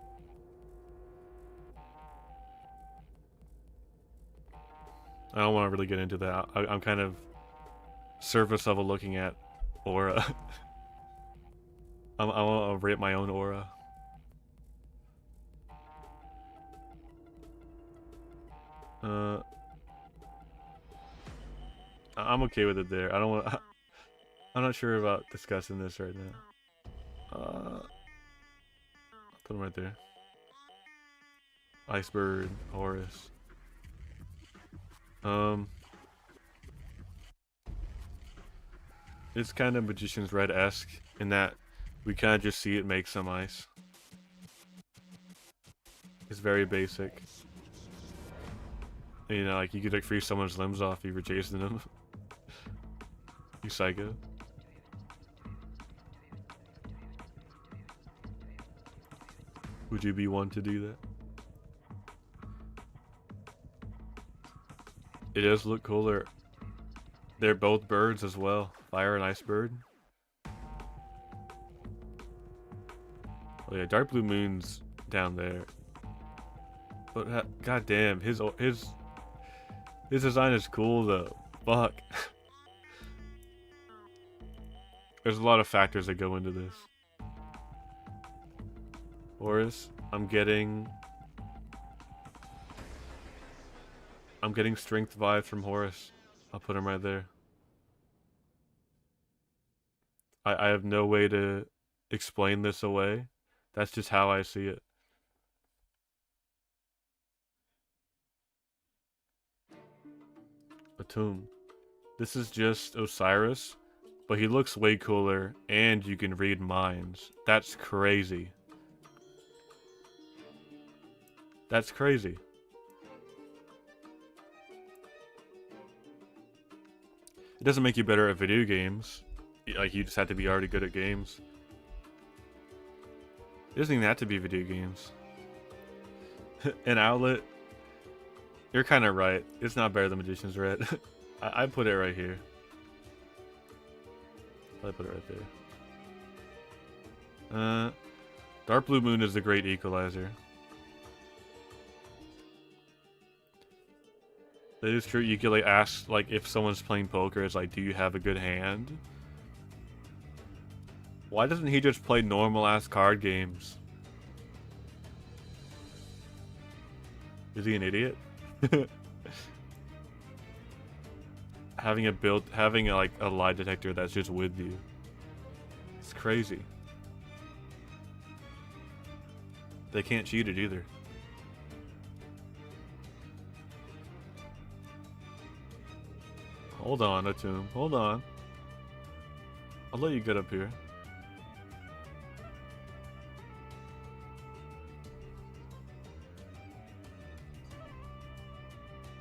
I don't want to really get into that. I'm kind of surface level looking at aura. I want to rate my own aura. I'm okay with it there. I don't want. I'm not sure about discussing this right now. I'll put him right there. Iceberg, Horus. It's kind of Magician's Red-esque in that we kind of just see it make some ice. It's very basic. You know, like you could like freeze someone's limbs off if you were chasing them. You psycho. Would you be one to do that? It does look cooler. They're both birds as well. Fire and ice bird. Oh yeah, Dark Blue Moon's down there. But goddamn, his design is cool though. Fuck. There's a lot of factors that go into this. Horus, I'm getting strength vibes from Horus. I'll put him right there. I have no way to explain this away. That's just how I see it. A tomb. This is just Osiris, but he looks way cooler, and you can read minds. That's crazy. That's crazy. It doesn't make you better at video games. Like, you just have to be already good at games. It doesn't even have to be video games. An outlet. You're kind of right. It's not better than Magician's Red. I put it right here. I put it right there. Dark Blue Moon is the great equalizer. That is true. You could like ask, like, if someone's playing poker, it's like, do you have a good hand? Why doesn't he just play normal ass card games? Is he an idiot? having like a lie detector that's just with you. It's crazy. They can't cheat it either. Hold on, Atum. Hold on. I'll let you get up here.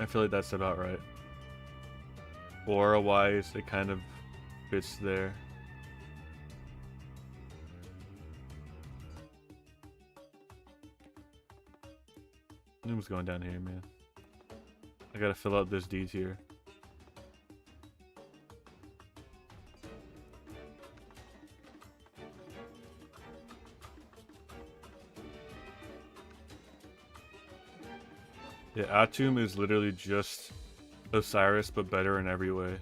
feel like that's about right. Aura wise, it kind of fits there. What's going down here, man? I gotta fill out this D tier. Yeah, Atum is literally just Osiris, but better in every way.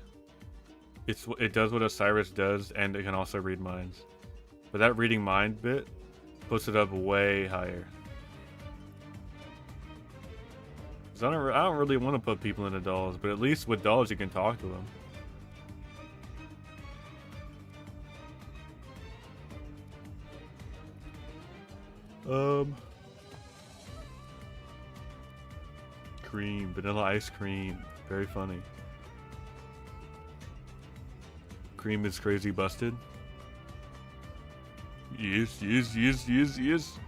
It does what Osiris does, and it can also read minds. But that reading mind bit puts it up way higher. 'Cause I don't really want to put people into dolls, but at least with dolls you can talk to them. Cream, vanilla ice cream, very funny. Cream is crazy busted. Yes, yes, yes, yes, yes.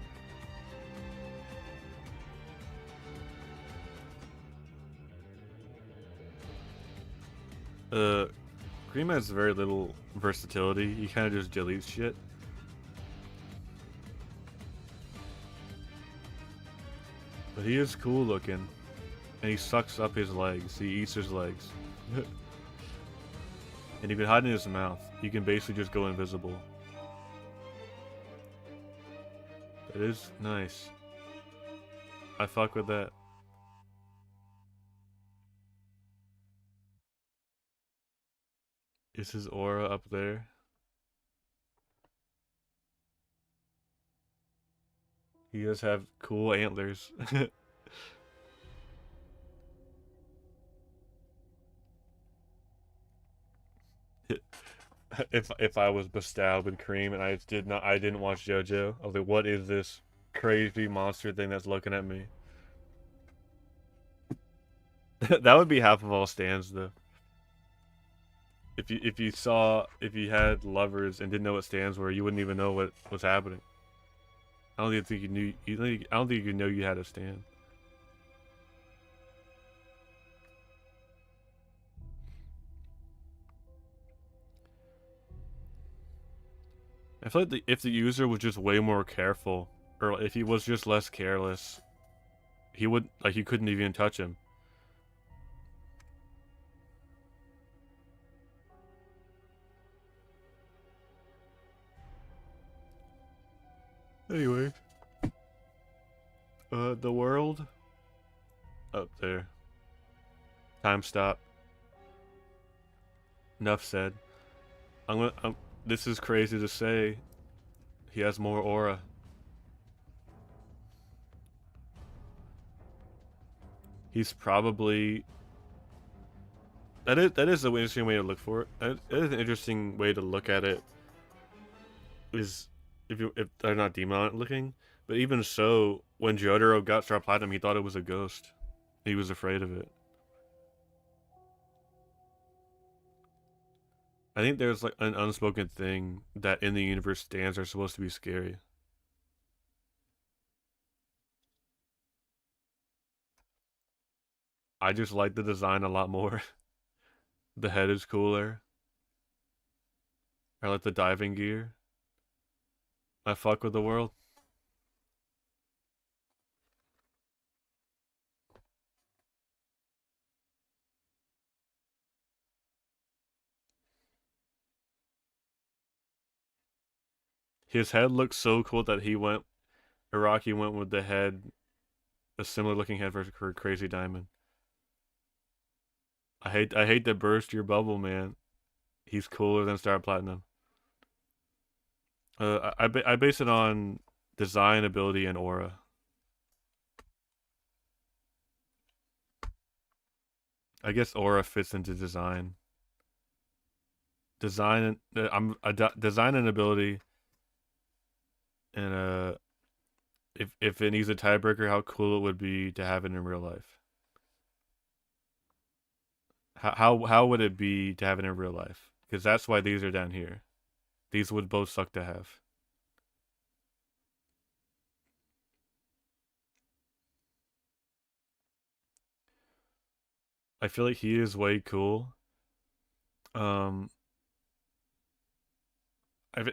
Cream has very little versatility. He kind of just deletes shit. But he is cool looking. And he sucks up his legs. He eats his legs. And he can hide in his mouth. He can basically just go invisible. That is nice. I fuck with that. Is his aura up there? He does have cool antlers. If I was bestowed with cream and I didn't watch Jojo, I was like, what is this crazy monster thing that's looking at me? That would be half of all stands though. If you had lovers and didn't know what stands were, you wouldn't even know what was happening. I don't even think you knew. I don't think you know you had a stand. I feel like if the user was just way more careful, or if he was just less careless, he would you couldn't even touch him. Anyway, the world up there. Time stop. Enough said. This is crazy to say. He has more aura. He's probably. That is an interesting way to look for it. That is an interesting way to look at it. Is if they're not demon looking, but even so, when Jotaro got Star Platinum, he thought it was a ghost. He was afraid of it. I think there's like an unspoken thing that in the universe stands are supposed to be scary. I just like the design a lot more. The head is cooler. I like the diving gear. I fuck with the world. His head looks so cool that Iraqi went with the head, a similar looking head for Crazy Diamond. I hate to burst your bubble, man. He's cooler than Star Platinum. I base it on design, ability, and aura. I guess aura fits into design. Design and ability, and if it needs a tiebreaker, how cool it would be to have it in real life. How would it be to have it in real life? Because that's why these are down here. These would both suck to have. I feel like he is way cool. Um,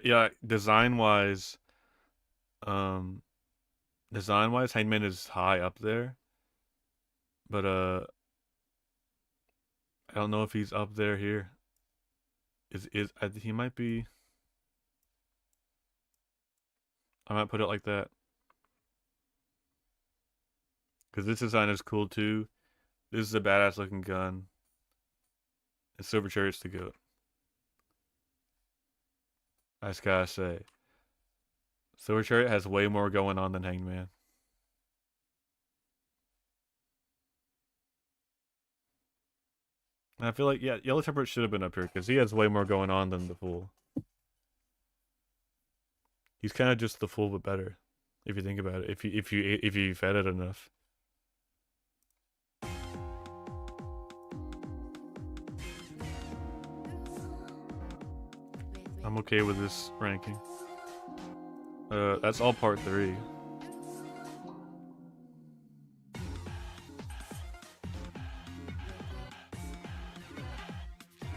yeah, um, design wise, Hangman is high up there, but I don't know if he's up there here. He might be. I might put it like that because this design is cool too. This is a badass looking gun. And Silver Chariot's the goat. I just gotta say, Silver Chariot has way more going on than Hangman. And I feel like yeah, Yellow Temperate should have been up here because he has way more going on than the Fool. He's kind of just the Fool but better, if you think about it. If you fed it enough. I'm okay with this ranking. That's all part 3.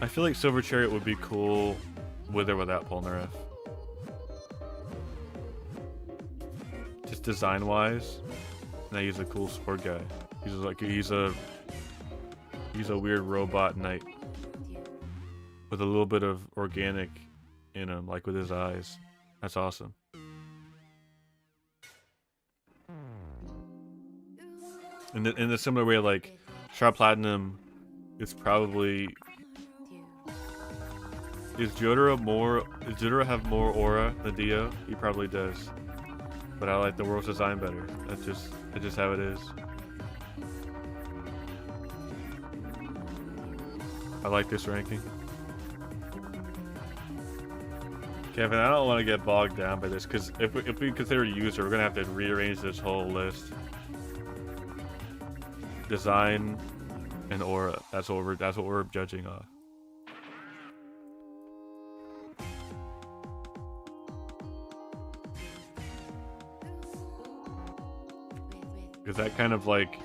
I feel like Silver Chariot would be cool with or without Polnareff. Just design wise, now he's a cool sport guy. He's a weird robot knight with a little bit of organic in him, like with his eyes. That's awesome. In the similar way, like Sharp Platinum is probably. Does Jotaro have more aura than Dio? He probably does. But I like the world's design better. That's just how it is. I like this ranking. Kevin, I don't want to get bogged down by this because if we consider user, we're gonna have to rearrange this whole list. Design and aura. That's what we're judging off. Because that kind of like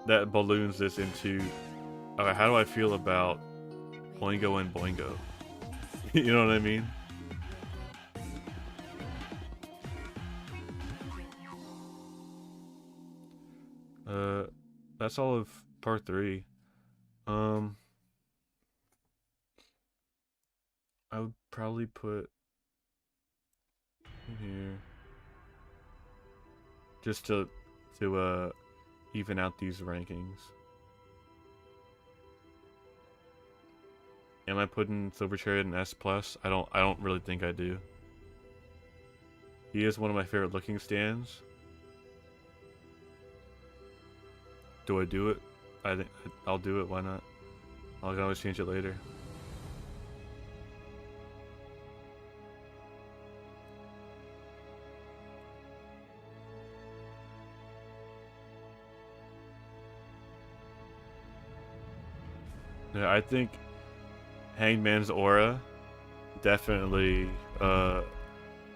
that balloons this into how do I feel about Boingo and Boingo? You know what I mean? That's all of part 3. I would probably put in here just to even out these rankings. Am I putting Silver Chariot in S+? I don't really think I do. He is one of my favorite looking stands. Do I do it? I think I'll do it, why not? I can always change it later. Yeah, I think Hangman's aura definitely I'm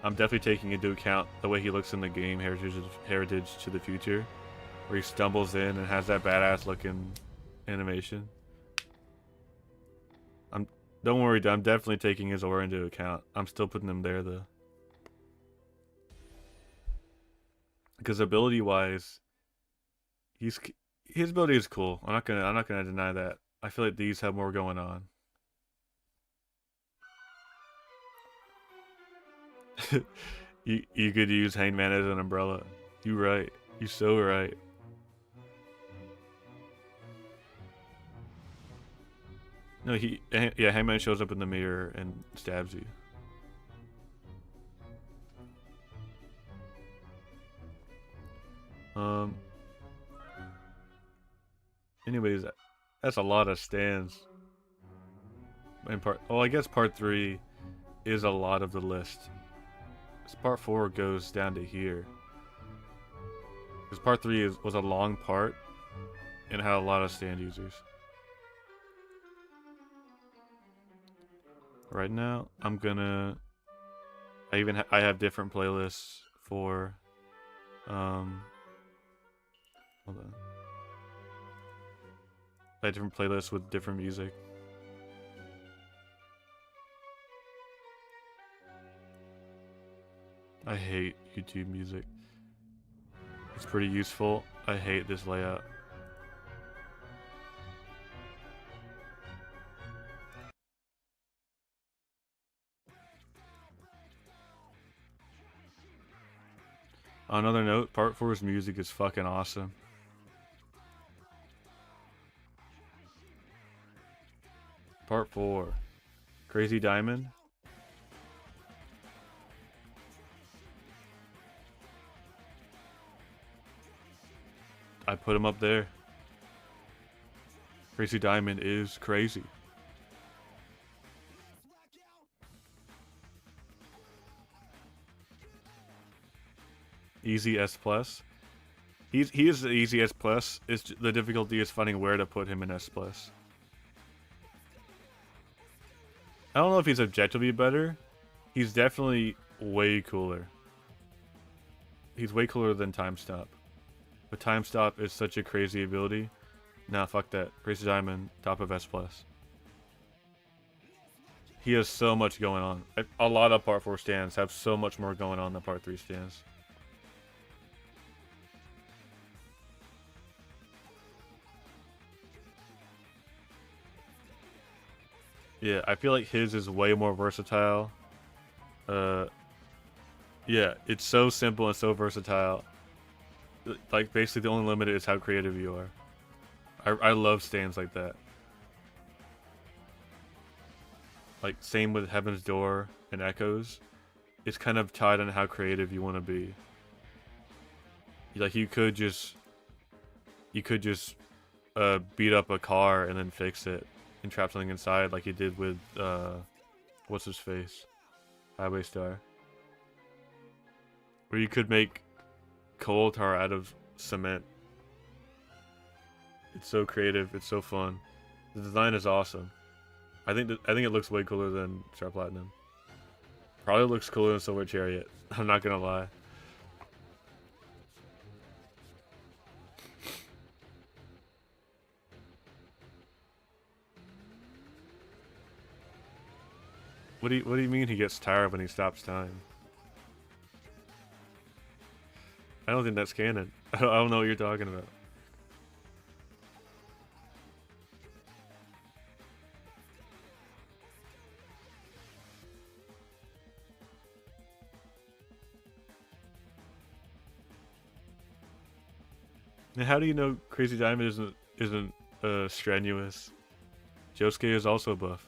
definitely taking into account the way he looks in the game, Heritage to the Future, where he stumbles in and has that badass looking animation. Don't worry, I'm definitely taking his aura into account. I'm still putting him there though. Because ability wise, his ability is cool. I'm not gonna deny that. I feel like these have more going on. you could use Hangman as an umbrella. You right. You so right. No, yeah, Hangman shows up in the mirror and stabs you. Anyways, that's a lot of stands. I guess part 3 is a lot of the list. This part 4 goes down to here. Because part 3 was a long part and had a lot of stand users. Right now, I'm gonna. I have different playlists for. Hold on. like different playlists with different music. I hate YouTube music. It's pretty useful. I hate this layout. On another note, Part 4's music is fucking awesome. Part 4. Crazy Diamond. I put him up there. Crazy Diamond is crazy. Easy S plus. He is the easy S plus. It's the difficulty is finding where to put him in S plus. I don't know if he's objectively better. He's definitely way cooler. He's way cooler than Time Stop. But Time Stop is such a crazy ability. Nah, fuck that. Crazy Diamond, top of S plus. He has so much going on. A lot of Part 4 stands have so much more going on than Part 3 stands. Yeah, I feel like his is way more versatile. Yeah, it's so simple and so versatile. Like, basically the only limit is how creative you are. I love stands like that. Like, same with Heaven's Door and Echoes. It's kind of tied on how creative you want to be. Like, you could just beat up a car and then fix it and trap something inside like you did with what's his face? Highway Star. Or you could make coal tar out of cement. It's so creative, it's so fun. The design is awesome. I think it looks way cooler than Star Platinum. Probably looks cooler than Silver Chariot. I'm not gonna lie. What do you mean he gets tired when he stops time? I don't think that's canon. I don't know what you're talking about. And how do you know Crazy Diamond isn't strenuous? Josuke is also buff.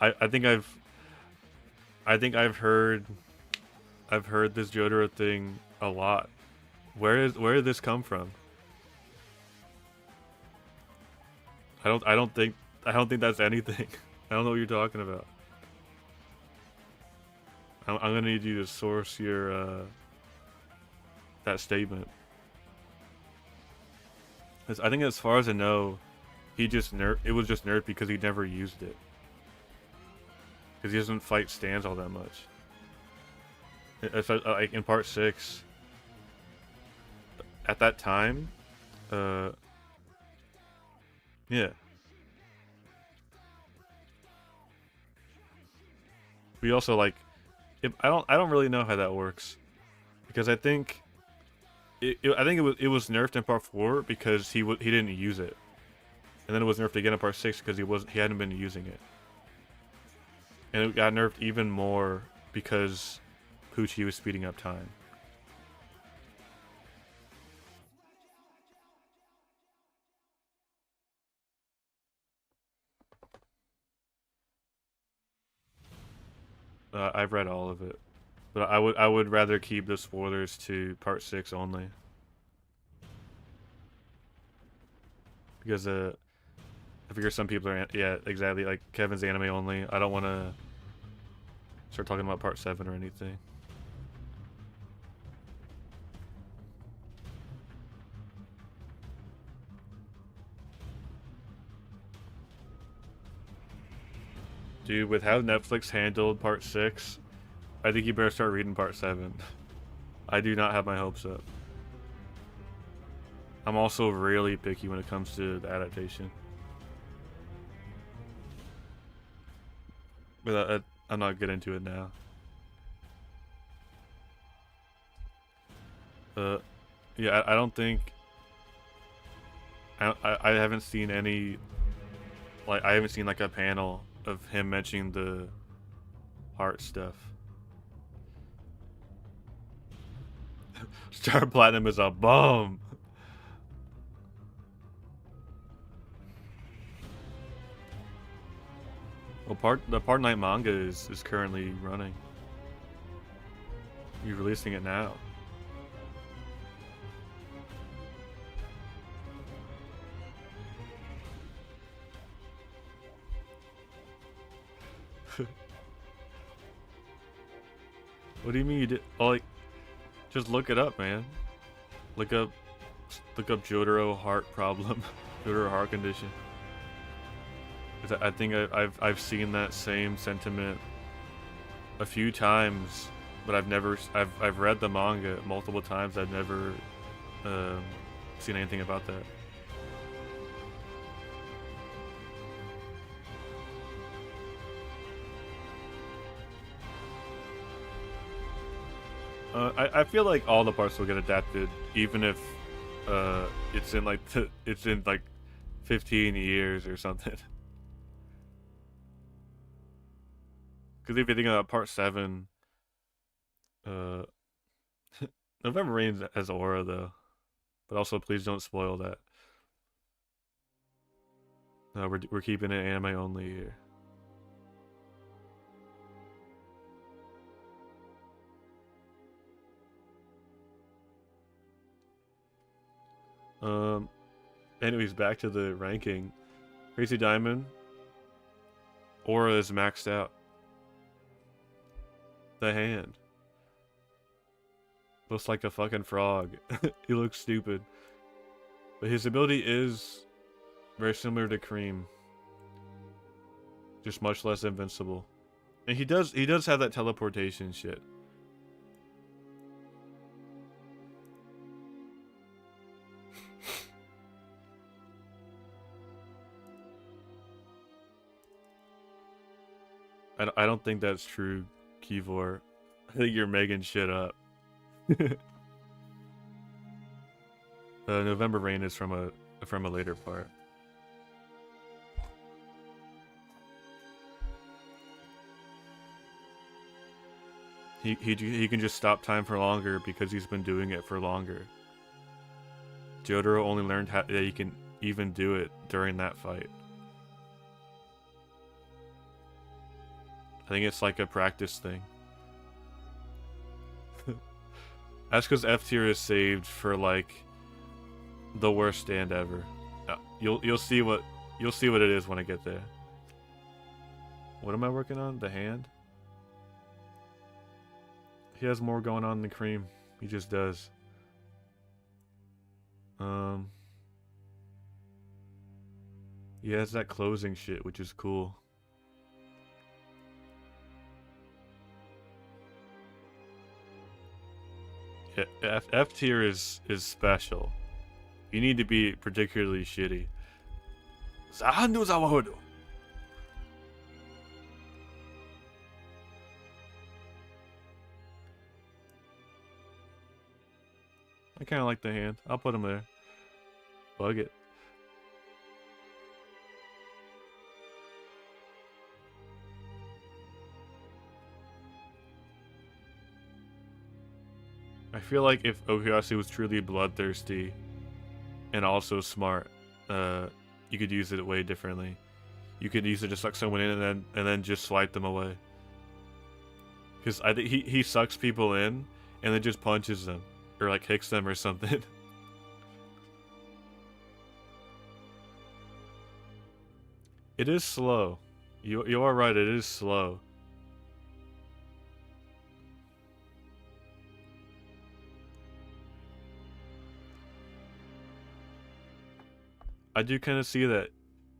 I think I've heard this Jojo thing a lot. Where did this come from? I don't think that's anything. I don't know what you're talking about. I'm gonna need you to source your that statement. 'Cause I think as far as I know, it was just nerfed because he never used it. Because he doesn't fight stands all that much. Like in Part 6, at that time, yeah. We also like, I don't really know how that works, because I think it was nerfed in Part 4 because he didn't use it, and then it was nerfed again in Part 6 because he hadn't been using it. And it got nerfed even more because Poochie was speeding up time. I've read all of it, but I would rather keep the spoilers to Part 6 only, because I figure some people are, yeah, exactly, like Kevin's anime only. I don't want to start talking about Part 7 or anything. Dude, with how Netflix handled Part 6, I think you better start reading Part 7. I do not have my hopes up. I'm also really picky when it comes to the adaptation. But I'm not getting into it now. Yeah, I don't think... I haven't seen any... Like, I haven't seen, like, a panel of him mentioning the heart stuff. Star Platinum is a bum! Well, the Part 9 manga is currently running. You're releasing it now. What do you mean you did? Oh, like, just look it up, man. Look up Jotaro heart problem, Jotaro heart condition. I think I've seen that same sentiment a few times, but I've read the manga multiple times. I've never seen anything about that. I feel like all the parts will get adapted, even if it's in like 15 years or something. Because if you think about Part 7, uh, November Rain has aura though, but also please don't spoil that. No, we're keeping it anime only here. Anyways, back to the ranking. Crazy Diamond, aura is maxed out. The hand looks like a fucking frog. He looks stupid, but his ability is very similar to Cream, just much less invincible. And he does have that teleportation shit. I don't think that's true, Kivor. I think you're making shit up. November Rain is from a later part. He can just stop time for longer because he's been doing it for longer. Jotaro only learned that he can even do it during that fight. I think it's like a practice thing. That's because F tier is saved for like the worst stand ever. You'll see what it is when I get there. What am I working on? The hand? He has more going on than Cream. He just does. He has that closing shit, which is cool. Yeah, F tier is special. You need to be particularly shitty. Zahandu Zawahodo. I kind of like the hand. I'll put him there. Bug it. I feel like if Okuyasu was truly bloodthirsty and also smart, you could use it way differently. You could use it to suck someone in and then just swipe them away. Because I think he sucks people in and then just punches them or like kicks them or something. It is slow. You are right. It is slow. I do kind of see that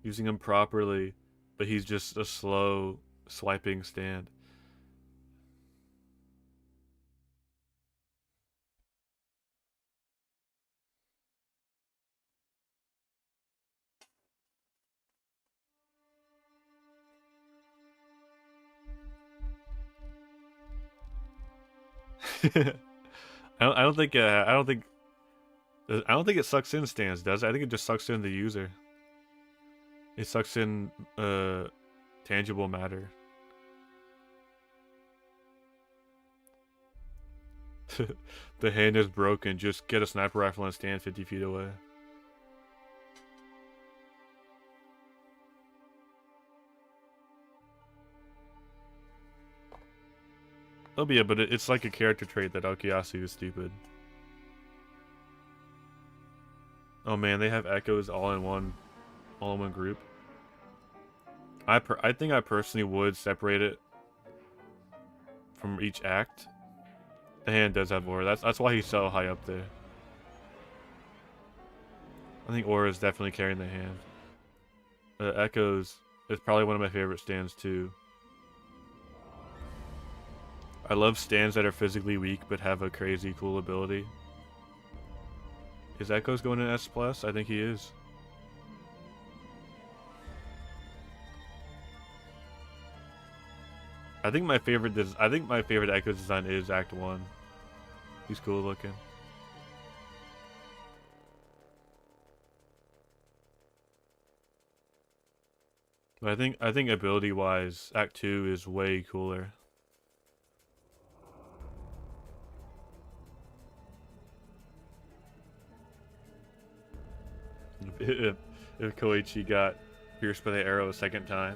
using him properly, but he's just a slow swiping stand. I don't think I don't think it sucks in stands, does it? I think it just sucks in the user. It sucks in tangible matter. The hand is broken. Just get a sniper rifle and stand 50 feet away. Oh yeah, but it's like a character trait that Aokiyasu is stupid. Oh man, they have echoes all in one group. I think I personally would separate it from each act. The hand does have aura. That's why he's so high up there. I think aura is definitely carrying the hand. Echoes is probably one of my favorite stands too. I love stands that are physically weak but have a crazy cool ability. Is Echoes going in S+? I think he is. I think my favorite Echoes design is Act 1. He's cool looking. But I think ability wise, Act 2 is way cooler. If Koichi got pierced by the arrow a second time.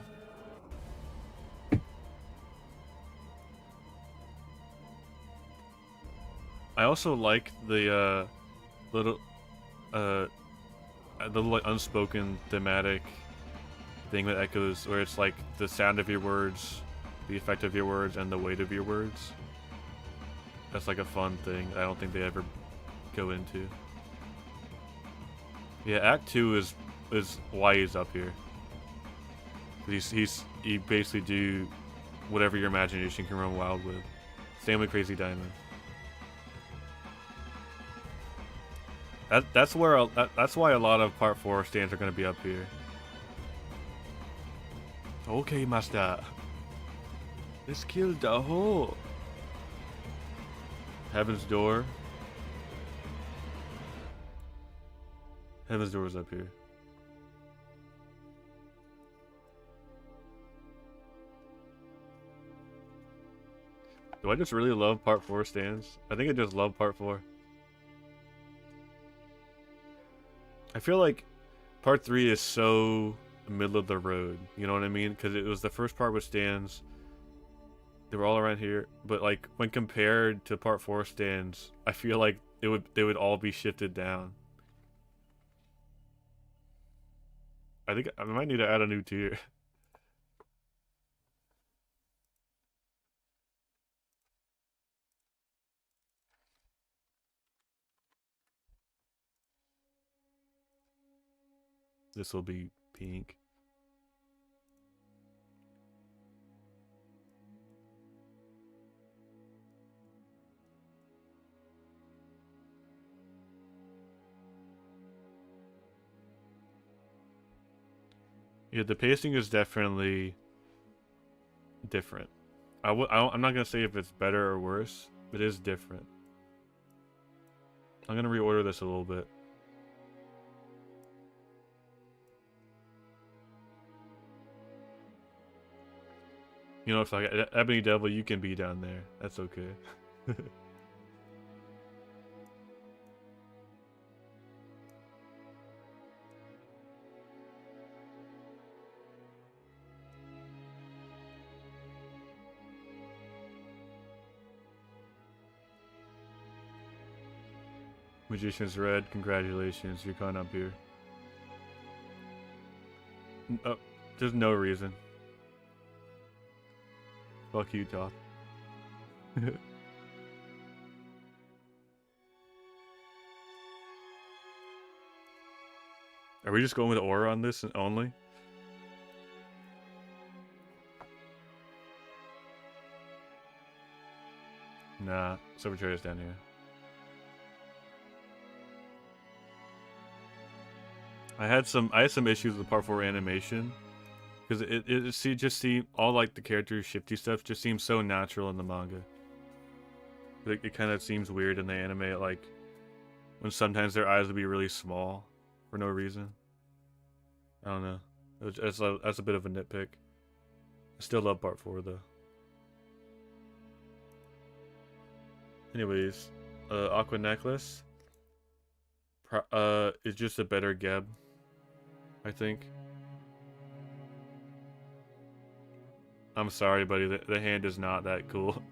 I also like the little like unspoken thematic thing that echoes, where it's like the sound of your words, the effect of your words, and the weight of your words. That's like a fun thing I don't think they ever go into. Yeah, Act 2 is why he's up here. He basically do whatever your imagination can run wild with. Same with Crazy Diamond. That's why a lot of Part 4 stands are going to be up here. Okay, master. Let's kill the whole. Heaven's Door. Heaven's Door is up here. Do I just really love Part 4 stands? I think I just love Part 4. I feel like Part 3 is so middle of the road, you know what I mean? Because it was the first part with stands. They were all around here, but like when compared to Part 4 stands, I feel like they would all be shifted down. I think I might need to add a new tier. This will be pink. Yeah, the pacing is definitely different. I'm not gonna say if it's better or worse, but it is different. I'm gonna reorder this a little bit. You know, it's like Ebony Devil, you can be down there. That's okay. Magician's Red, congratulations, you're coming up here. Oh, there's no reason. Fuck you, Toth. Are we just going with aura on this and only? Nah, Silver Trader's down here. I had some issues with Part 4 animation. Because it just seemed all like the character shifty stuff just seems so natural in the manga. It kind of seems weird in the anime, like when sometimes their eyes would be really small for no reason. I don't know. That's a bit of a nitpick. I still love part 4 though. Anyways, Aqua Necklace is just a better Geb, I think. I'm sorry, buddy. The hand is not that cool.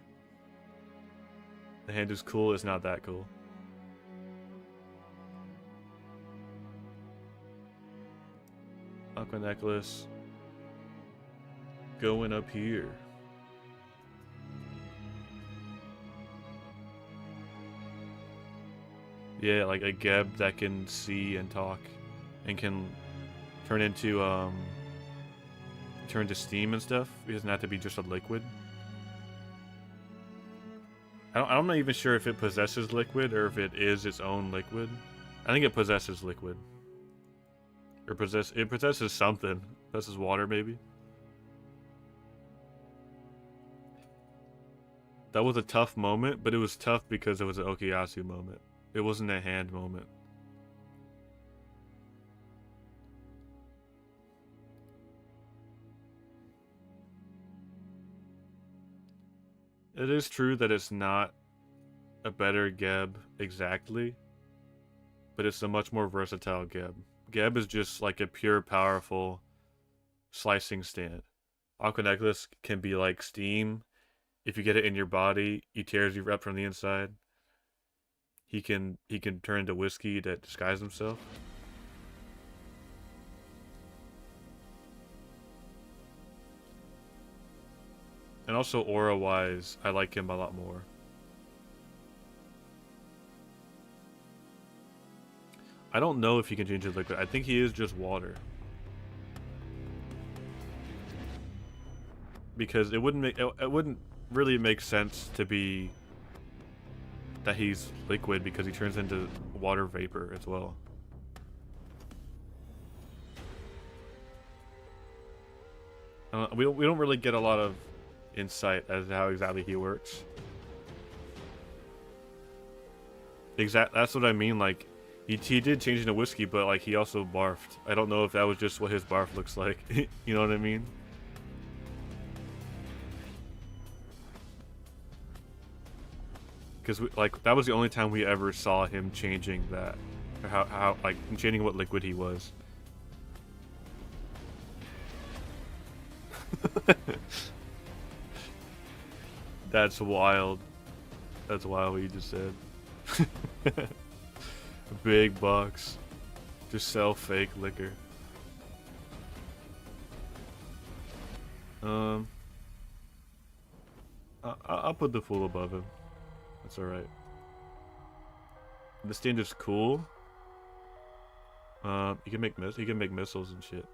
The hand is cool. It's not that cool. Aqua Necklace. Going up here. Yeah, like a Geb that can see and talk, and can turn into steam and stuff. It doesn't have to be just a liquid. I'm not even sure if it possesses liquid or if it is its own liquid. I think it possesses liquid. Or it possesses something. Possesses water, maybe. That was a tough moment, but it was tough because it was an Okuyasu moment. It wasn't a hand moment. It is true that it's not a better Geb exactly, but it's a much more versatile Geb. Geb is just like a pure, powerful slicing stand. Aqua Necklace can be like steam. If you get it in your body, he tears you up from the inside. He can turn into whiskey to disguise himself. And also aura-wise, I like him a lot more. I don't know if he can change his liquid. I think he is just water. Because it wouldn't really make sense to be that he's liquid because he turns into water vapor as well. We don't really get a lot of insight as to how exactly he works. That's what I mean. Like he did change into whiskey, but like he also barfed. I don't know if that was just what his barf looks like. You know what I mean? Because like that was the only time we ever saw him changing that, or how like changing what liquid he was. That's wild. That's wild what you just said. Big bucks. Just sell fake liquor. I'll put the fool above him. That's alright. The stand is cool. He can make missiles and shit.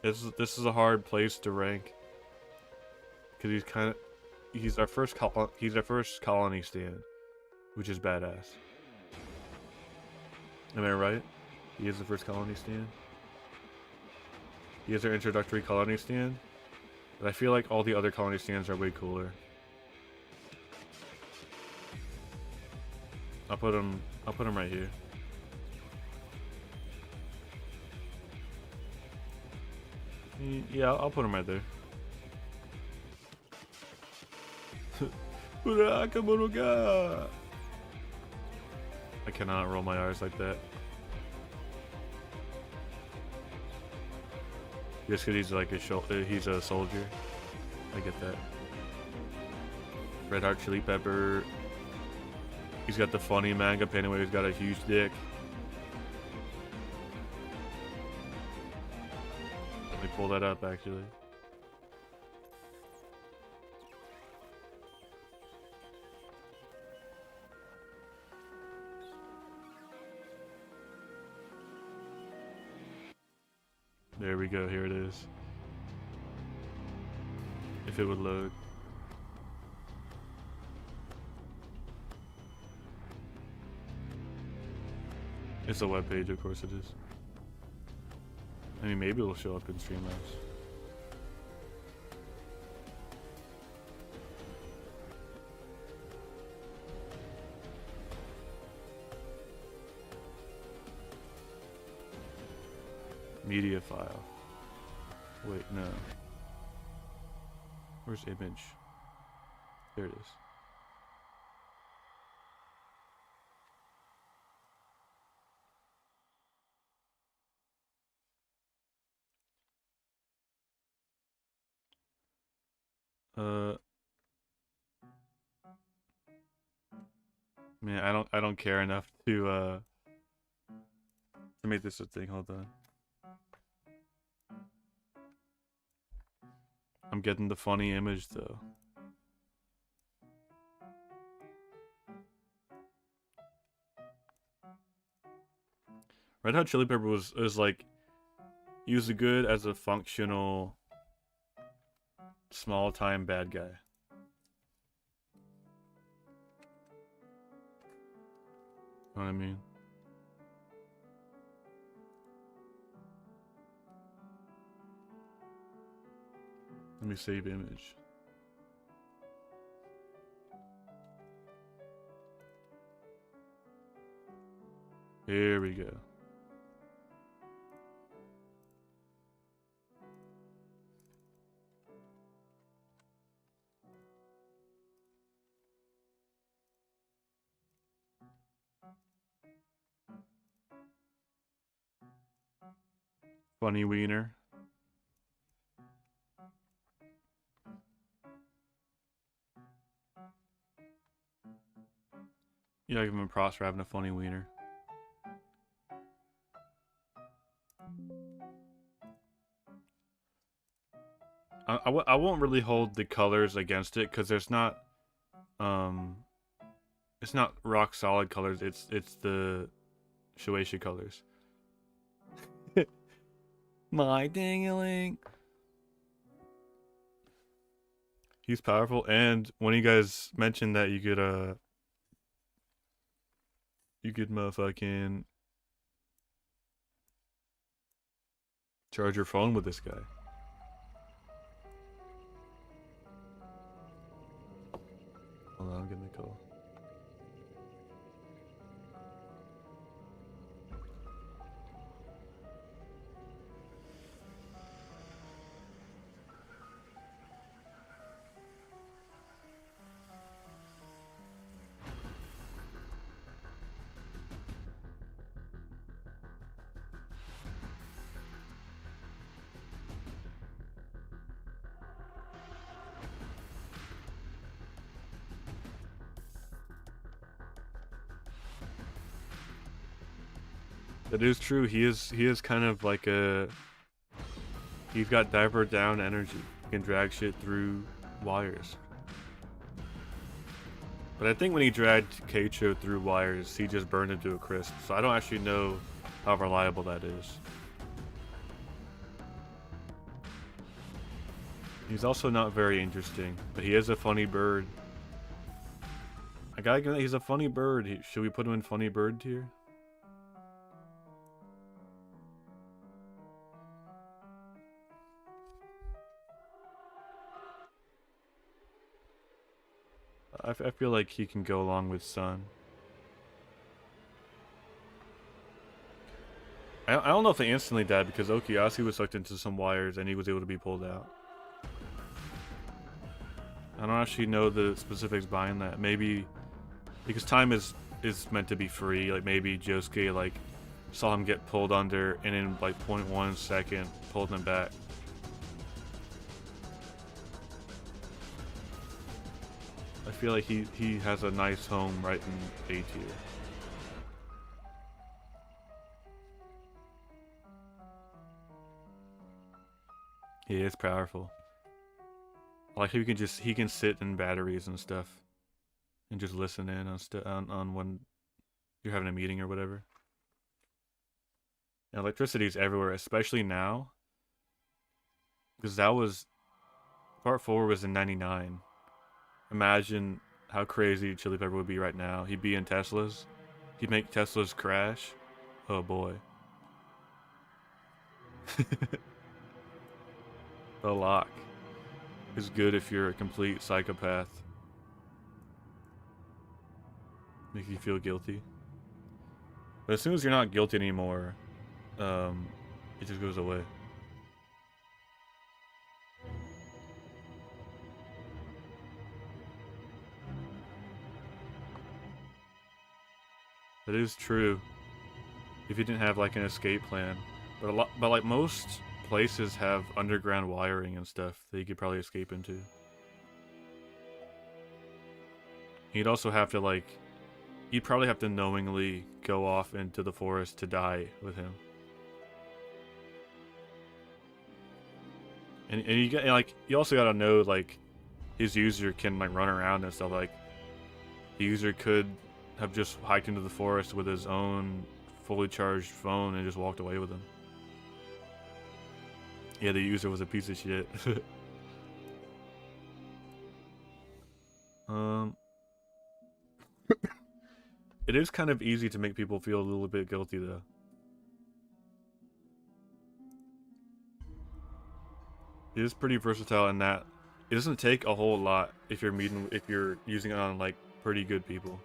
This is a hard place to rank. Cause he's our first colony stand, which is badass. Am I right? He is the first colony stand. He is our introductory colony stand. But I feel like all the other colony stands are way cooler. I'll put him right here. Yeah, I'll put him right there. I cannot roll my R's like that. Just because he's like he's a soldier. I get that. Red Hot Chili Pepper. He's got the funny manga painting where he's got a huge dick. Let me pull that up actually. There we go, here it is. If it would load. It's a web page, of course it is. I mean, maybe it'll show up in Streamlabs. Media file. Wait, no. Where's image? There it is. Man, I don't care enough to make this a thing. Hold on. I'm getting the funny image though. Red Hot Chili Pepper was like, he was good as a functional small time bad guy. Know what I mean? Let me save image. Here we go. Funny wiener. Yeah, give him props for having a funny wiener. I won't really hold the colors against it because there's not it's not rock solid colors. It's the Shueisha colors. My ding-a-ling. He's powerful, and when you guys mentioned that you could motherfucking charge your phone with this guy. Hold on, I'm getting a call. That is true. He is kind of like he's got diver down energy. He can drag shit through wires. But I think when he dragged Keicho through wires, he just burned into a crisp. So I don't actually know how reliable that is. He's also not very interesting, but he is a funny bird. I gotta give him, he's a funny bird. Should we put him in funny bird tier? I feel like he can go along with Sun. I don't know if they instantly died because Okuyasu was sucked into some wires and he was able to be pulled out. I don't actually know the specifics behind that. Maybe because time is meant to be free. Like maybe Josuke like saw him get pulled under and in like 0.1 second pulled him back. I feel like he has a nice home right in A tier. He is powerful. Like he can sit in batteries and stuff, and just listen in on when you're having a meeting or whatever. And electricity is everywhere, especially now, because that was part 4 was in '99. Imagine how crazy Chili Pepper would be right now. He'd be in Teslas. He'd make Teslas crash. Oh boy. The lock is good if you're a complete psychopath. Make you feel guilty. But as soon as you're not guilty anymore, it just goes away. That is true. If you didn't have like an escape plan, but like most places have underground wiring and stuff that you could probably escape into. You'd also have to like, you'd probably have to knowingly go off into the forest to die with him. And you get like, you also gotta know like, his user can like run around and stuff. Like, the user could have just hiked into the forest with his own fully charged phone and just walked away with him. Yeah, the user was a piece of shit. It is kind of easy to make people feel a little bit guilty though. It is pretty versatile in that it doesn't take a whole lot if you're using it on like pretty good people.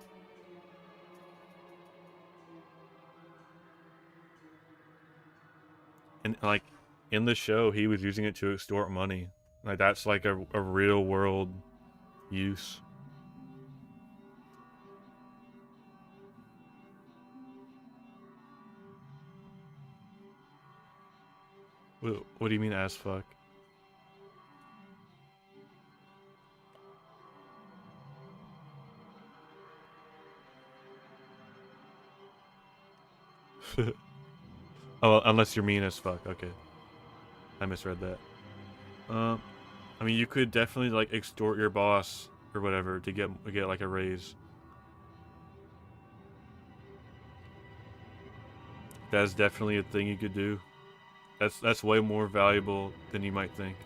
And like in the show, he was using it to extort money. Like that's like a real world use. What do you mean as fuck? Oh, unless you're mean as fuck. Okay, I misread that. I mean, you could definitely like extort your boss or whatever to get like a raise. That's definitely a thing you could do. That's way more valuable than you might think.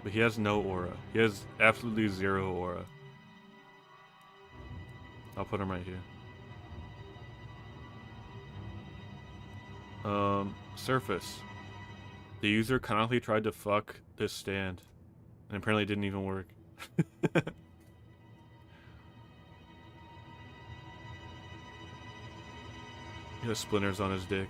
But he has no aura. He has absolutely zero aura. I'll put him right here. Surface. The user canonically tried to fuck this stand, and apparently it didn't even work. He has splinters on his dick.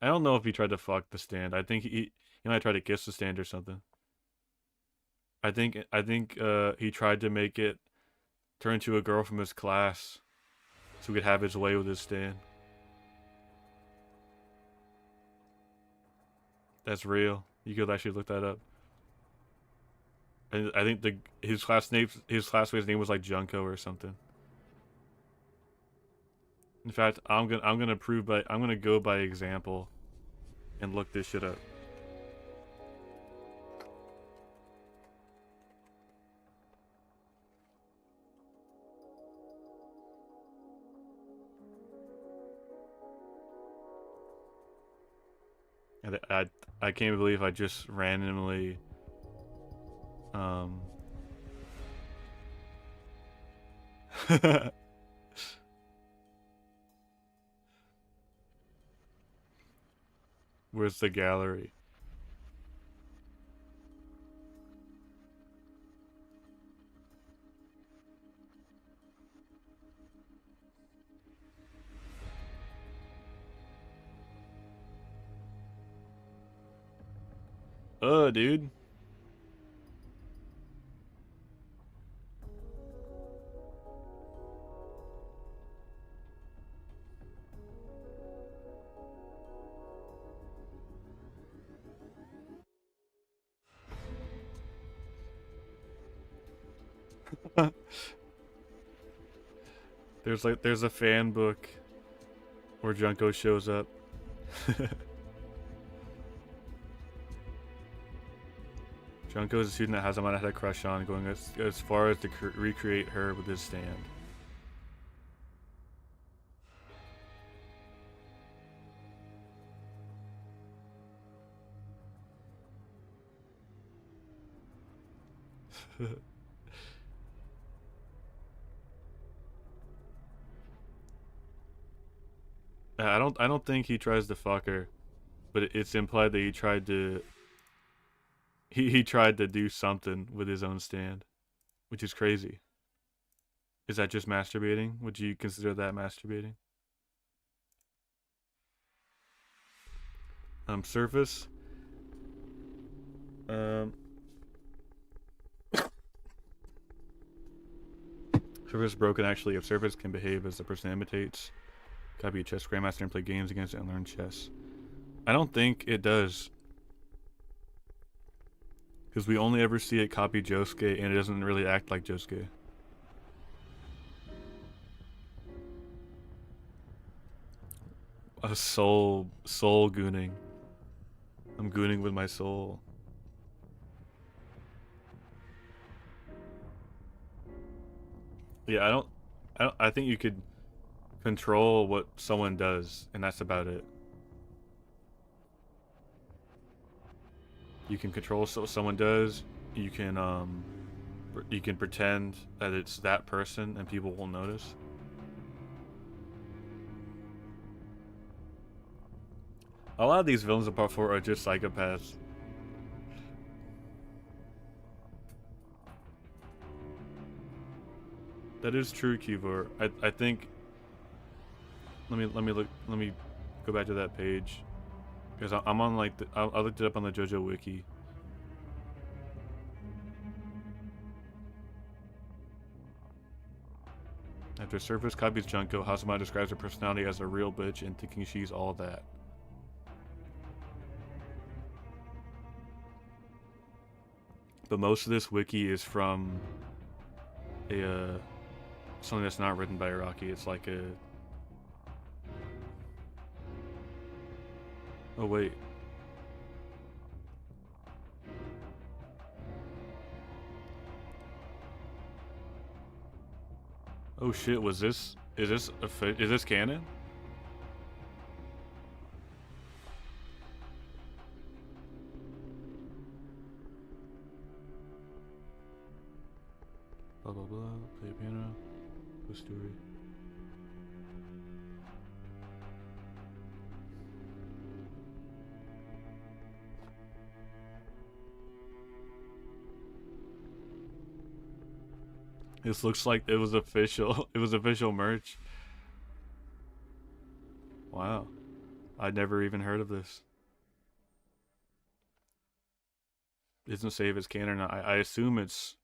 I don't know if he tried to fuck the stand. I think he might try to kiss the stand or something. I think he tried to make it turn into a girl from his class so he could have his way with his stand. That's real. You could actually look that up. And I think his classmate's name was like Junko or something. In fact, I'm gonna go by example and look this shit up. I can't believe I just randomly where's the gallery? Dude. There's a fan book where Junko shows up. Junko is a student that has a man had a crush on, going as far as to recreate her with his stand. I don't think he tries to fuck her, but it's implied that he tried to. He tried to do something with his own stand, which is crazy. Is that just masturbating? Would you consider that masturbating? Surface. Surface broken. Actually, if surface can behave as the person imitates, copy a chess grandmaster and play games against it and learn chess. I don't think it does, because we only ever see it copy Josuke, and it doesn't really act like Josuke. A soul gooning. I'm gooning with my soul. Yeah, I think you could control what someone does, and that's about it. You can control what someone does. You can pretend that it's that person, and people will notice. A lot of these villains in Part 4 are just psychopaths. That is true, Kivor. I think. Let me go back to that page, because I'm on like I looked it up on the Jojo wiki. After Surface copies Junko, Hasama describes her personality as a real bitch and thinking she's all that. But most of this wiki is from a something that's not written by Iraqi. It's like a... Oh wait. Oh shit, was this... Is this canon? Blah blah blah, play piano, go story. This looks like it was official. It was official merch. Wow. I'd never even heard of this. It doesn't say if it's canon or not. I assume it's...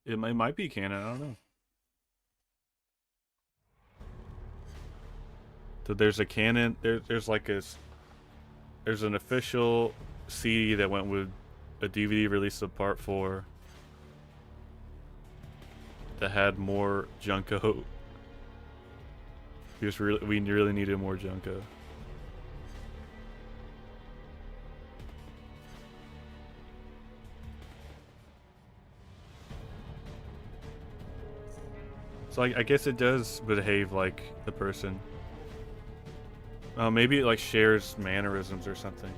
It might be canon, I don't know. So there's a canon... There's like a... There's an official CD that went with a DVD release of Part 4 that had more Junko. We really needed more Junko. So I guess it does behave like the person. Maybe it like shares mannerisms or something.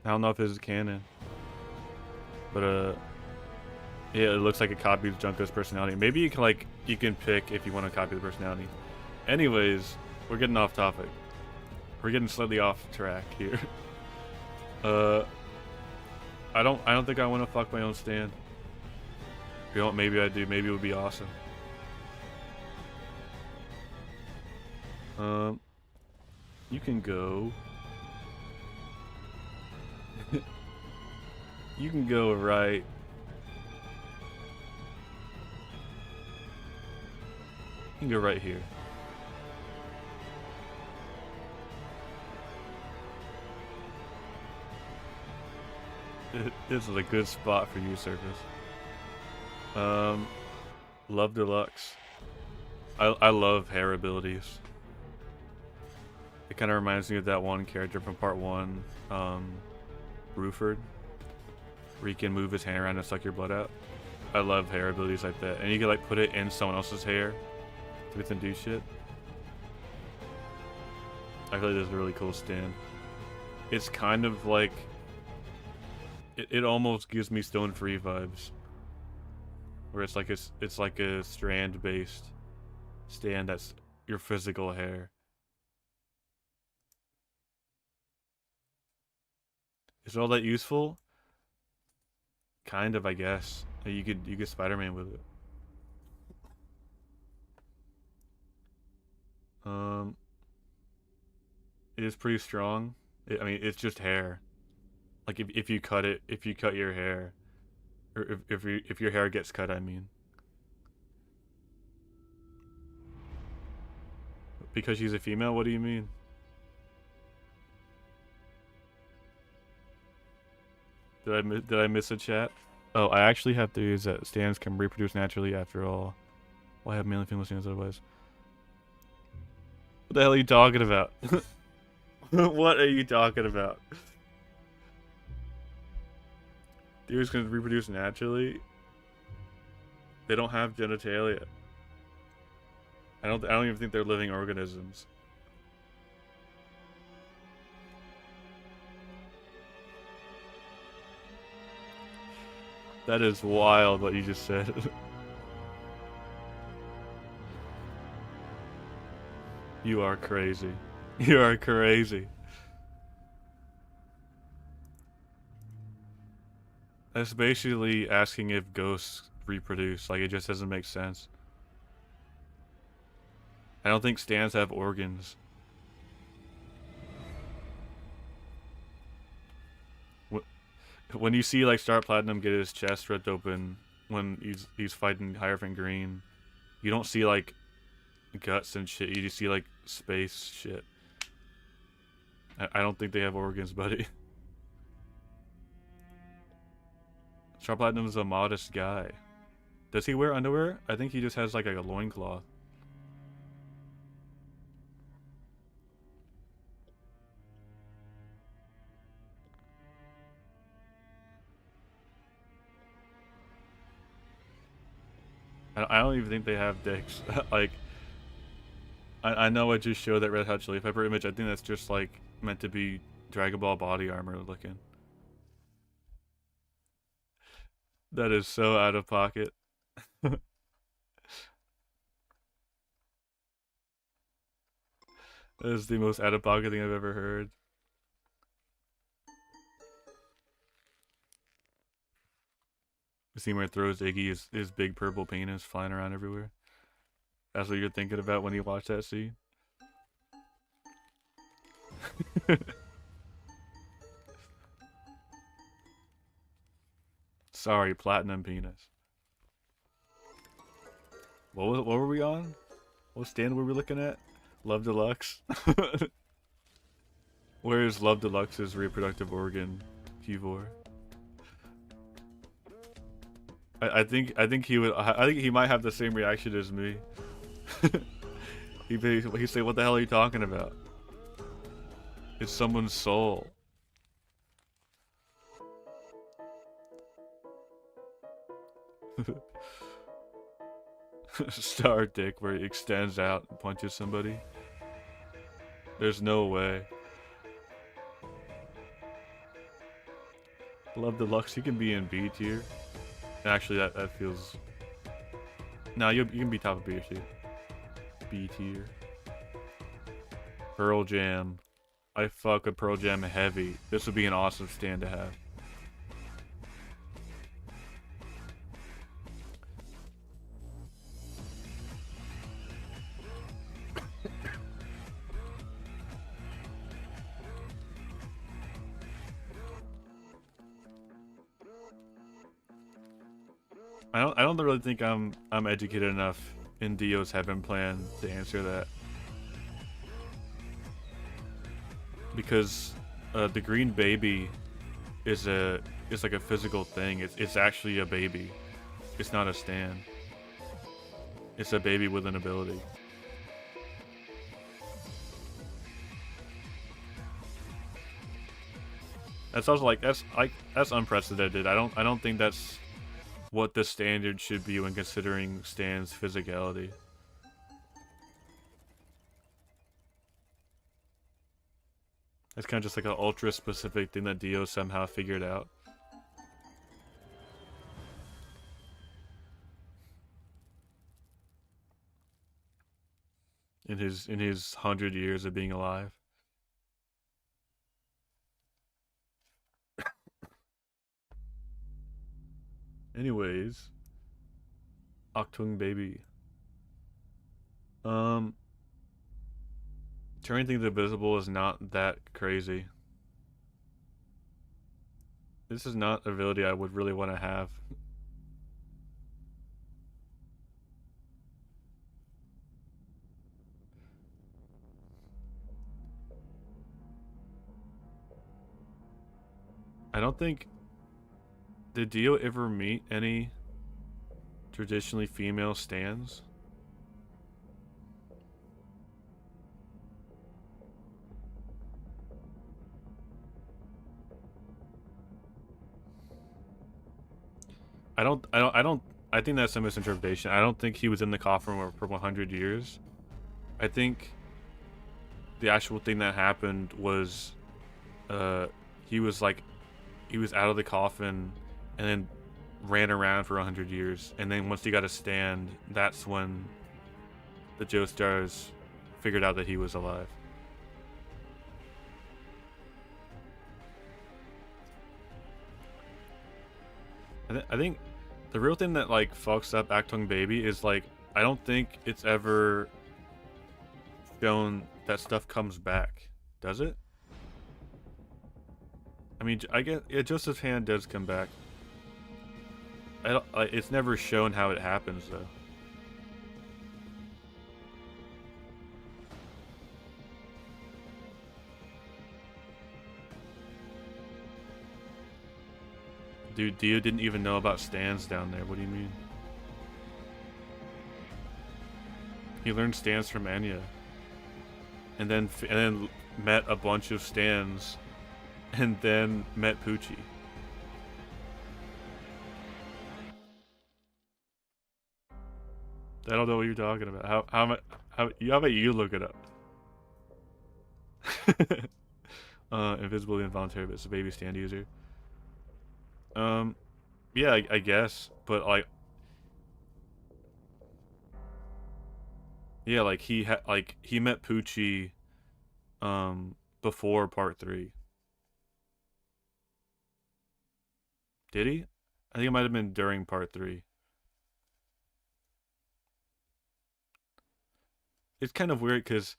I don't know if this is canon, but yeah, it looks like it copies Junko's personality. Maybe you can pick if you want to copy the personality. Anyways, we're getting off topic. We're getting slightly off track here. I don't think I want to fuck my own stand. You know what? Maybe I do. Maybe it would be awesome. You can go. You can go right. You can go right here. This is a good spot for you, Surface. Love Deluxe. I love hair abilities. It kind of reminds me of that one character from Part 1, Bruford, where you can move his hand around and suck your blood out. I love hair abilities like that. And you can like put it in someone else's hair to make them do shit. I feel like this is a really cool stand. It's kind of like it almost gives me Stone Free vibes, where it's like a strand based stand that's your physical hair. Is it all that useful? Kind of, I guess. You could Spider-Man with it. Um, it is pretty strong. I mean, it's just hair. Like if you cut it, if you cut your hair, or if your hair gets cut, I mean. Because she's a female, what do you mean? Did I miss a chat? Oh, I actually have theories that stands can reproduce naturally after all. Why have male and female stands otherwise? What the hell are you talking about? What are you talking about? Deers can reproduce naturally. They don't have genitalia. I don't even think they're living organisms. That is wild what you just said. You are crazy. You are crazy. That's basically asking if ghosts reproduce. Like, it just doesn't make sense. I don't think stands have organs. When you see, like, Star Platinum get his chest ripped open when he's fighting Hierophant Green, you don't see, like, guts and shit. You just see, like, space shit. I don't think they have organs, buddy. Star Platinum is a modest guy. Does he wear underwear? I think he just has like a loincloth. I don't even think they have dicks. Like, I know I just showed that Red Hot Chili Pepper image. I think that's just like meant to be Dragon Ball body armor looking. That is so out of pocket. That is the most out of pocket thing I've ever heard. You see where it throws Iggy his big purple penis flying around everywhere. That's what you're thinking about when you watch that scene. Sorry, platinum penis. What were we on? What stand were we looking at? Love Deluxe. Where is Love Deluxe's reproductive organ, Q4? I think he would. I think he might have the same reaction as me. He'd say, "What the hell are you talking about? It's someone's soul." Star dick where it extends out and punches somebody. There's no way. Love Deluxe, he can be in B tier. Actually, that feels... No, you can be top of B tier. B tier. Pearl Jam. I fuck with Pearl Jam heavy. This would be an awesome stand to have. I don't really think I'm educated enough in Dio's Heaven Plan to answer that. Because the green baby is like a physical thing. It's actually a baby. It's not a stand. It's a baby with an ability. That's also like that's unprecedented. I don't think that's what the standard should be when considering stands physicality. It's kind of just like an ultra specific thing that Dio somehow figured out. In his 100 years of being alive. Anyways, Octung baby. Turning things invisible is not that crazy. This is not an ability I would really want to have. I don't think... Did Dio ever meet any traditionally female stands? I think that's a misinterpretation. I don't think he was in the coffin for 100 years. I think the actual thing that happened was, he was out of the coffin and then ran around for 100 years. And then once he got a stand, that's when the Joestars figured out that he was alive. I think the real thing that like fucks up Actung Baby is like I don't think it's ever shown that stuff comes back. Does it? I mean, I guess yeah, Joseph's hand does come back. I don't. It's never shown how it happens though. Dude, Dio didn't even know about stands down there. What do you mean? He learned stands from Anya. And then met a bunch of stands. And then met Poochie. I don't know what you're talking about. How about you look it up? Invisible involuntary, but it's a baby stand user. Yeah, I guess, but like, yeah, like he met Poochie, before part 3. Did he? I think it might have been during part 3. It's kind of weird because,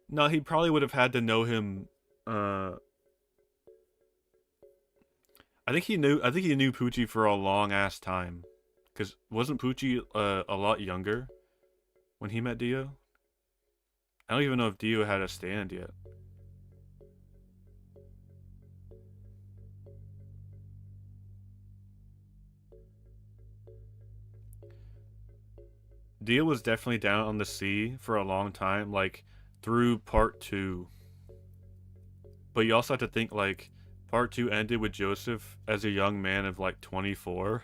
no, he probably would have had to know him. I think he knew Poochie for a long ass time, because wasn't Poochie a lot younger when he met Dio? I don't even know if Dio had a stand yet. Dio was definitely down on the sea for a long time, like through part 2. But you also have to think like part 2 ended with Joseph as a young man of like 24.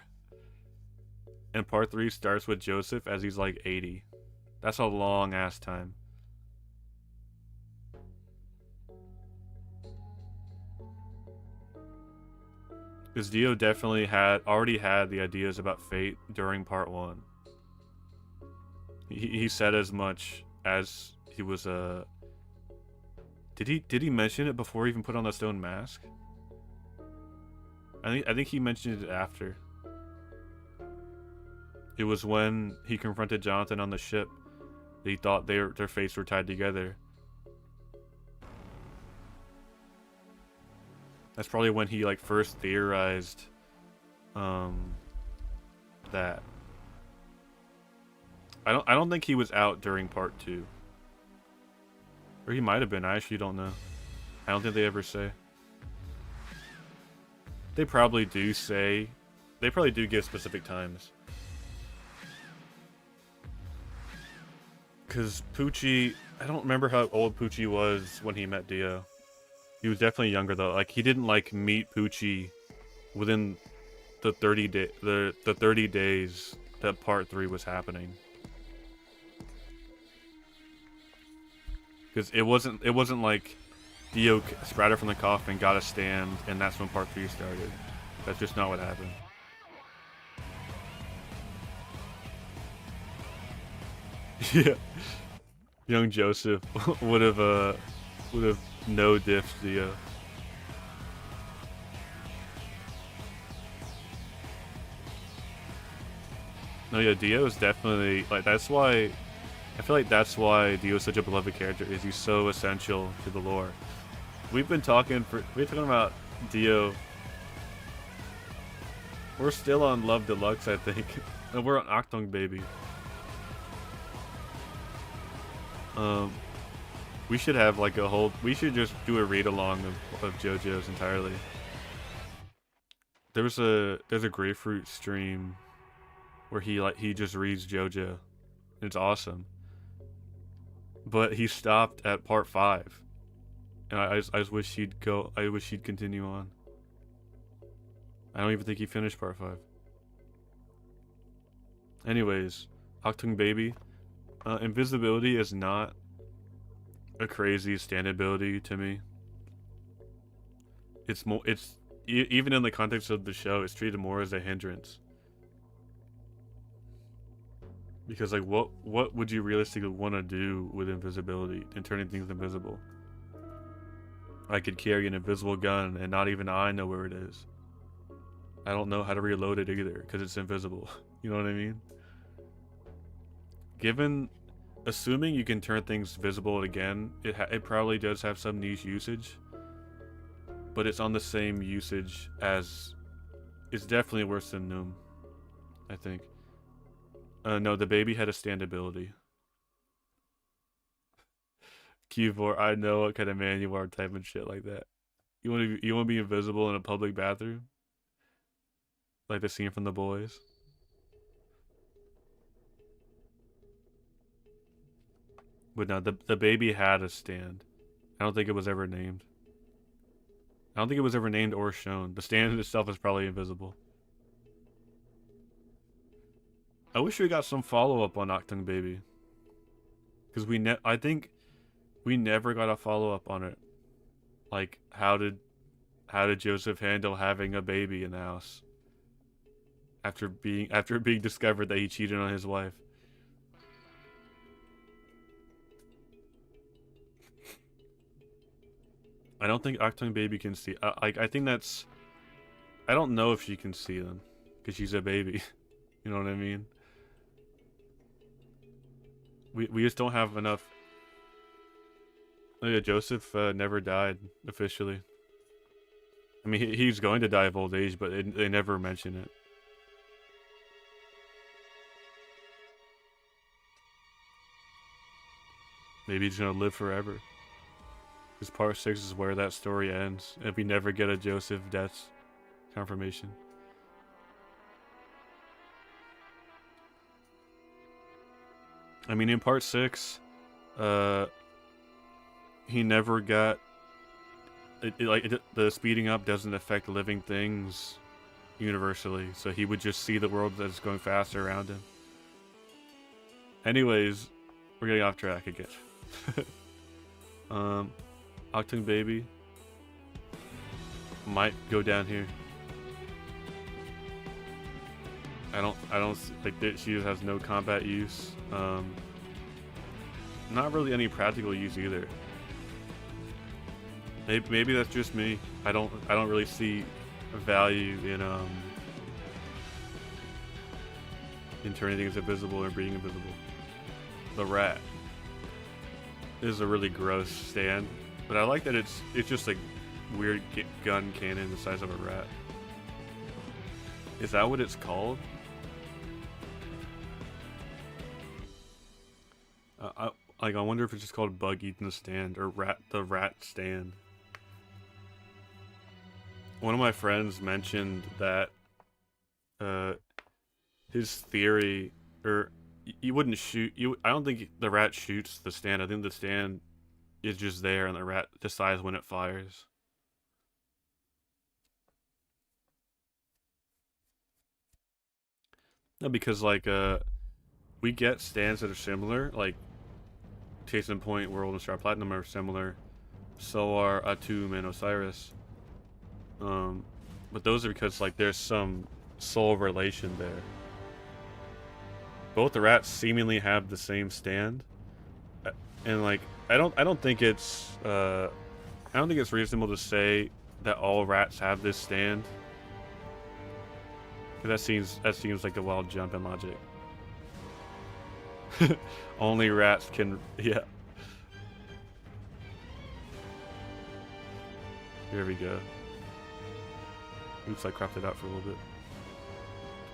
And part 3 starts with Joseph as he's like 80. That's a long ass time. Because Dio definitely already had the ideas about fate during part 1. He said as much as he was Did he mention it before he even put on the stone mask? I think he mentioned it after. It was when he confronted Jonathan on the ship that he thought their fates were tied together. That's probably when he like first theorized that. I don't think he was out during part 2. Or he might have been, I actually don't know. I don't think they ever say. They probably do say. They probably do give specific times. Because Poochie, I don't remember how old Poochie was when he met Dio. He was definitely younger though. Like he didn't like meet Poochie within the 30 days that part 3 was happening. Because it wasn't like Dio sprouted from the coffin, got a stand, and that's when part 3 started. That's just not what happened. Yeah, young Joseph would have no diffed Dio. No, yeah, Dio is definitely like that's why I feel like that's why Dio is such a beloved character. Is he's so essential to the lore. We've been talking about Dio. We're still on Love Deluxe, I think. No, we're on Octung Baby. We should have like a whole. We should just do a read along of JoJo's entirely. There's a Grapefruit stream where he just reads JoJo. It's awesome. But he stopped at part 5, and I just wish he'd go. I wish he'd continue on. I don't even think he finished part 5. Anyways, Octung Baby. Invisibility is not a crazy stand ability to me. It's more. It's even in the context of the show, it's treated more as a hindrance. Because like, what would you realistically want to do with invisibility and turning things invisible? I could carry an invisible gun and not even I know where it is. I don't know how to reload it either because it's invisible. You know what I mean? Assuming you can turn things visible again, it probably does have some niche usage, but it's on the same usage as. It's definitely worse than Noom, I think. No, the baby had a stand ability. Q4, I know what kind of man you are, typing shit like that. You want to be invisible in a public bathroom, like the scene from The Boys. But no, the baby had a stand. I don't think it was ever named. I don't think it was ever named or shown. The stand itself is probably invisible. I wish we got some follow-up on Octung Baby. Because I think we never got a follow-up on it. Like, how did Joseph handle having a baby in the house? After being discovered that he cheated on his wife. I don't think Octung Baby can see. I think that's. I don't know if she can see them, because she's a baby. You know what I mean? We just don't have enough. Oh yeah, Joseph never died officially. I mean, he's going to die of old age, but they never mention it. Maybe he's gonna live forever. Because part 6 is where that story ends, if we never get a Joseph death confirmation. I mean, in part 6, he never got... the speeding up doesn't affect living things universally, so he would just see the world that's going faster around him. Anyways, we're getting off track again. Octung Baby might go down here. I don't like that. She has no combat use. Not really any practical use either. Maybe that's just me. I don't really see value in turning things invisible or being invisible. The rat is a really gross stand, but I like that it's just like weird gun cannon the size of a rat. Is that what it's called? I wonder if it's just called Bug Eating the Stand or the Rat Stand. One of my friends mentioned that his theory, or you wouldn't shoot I don't think the rat shoots the stand. I think the stand is just there and the rat decides when it fires. No, because like we get stands that are similar, like Case in Point, World and Star Platinum are similar. So are Atum and Osiris. But those are because like there's some soul relation there. Both the rats seemingly have the same stand, and like I don't think it's reasonable to say that all rats have this stand. That seems like a wild jump in logic. Only rats can, yeah. Here we go. Oops, I cropped it out for a little bit.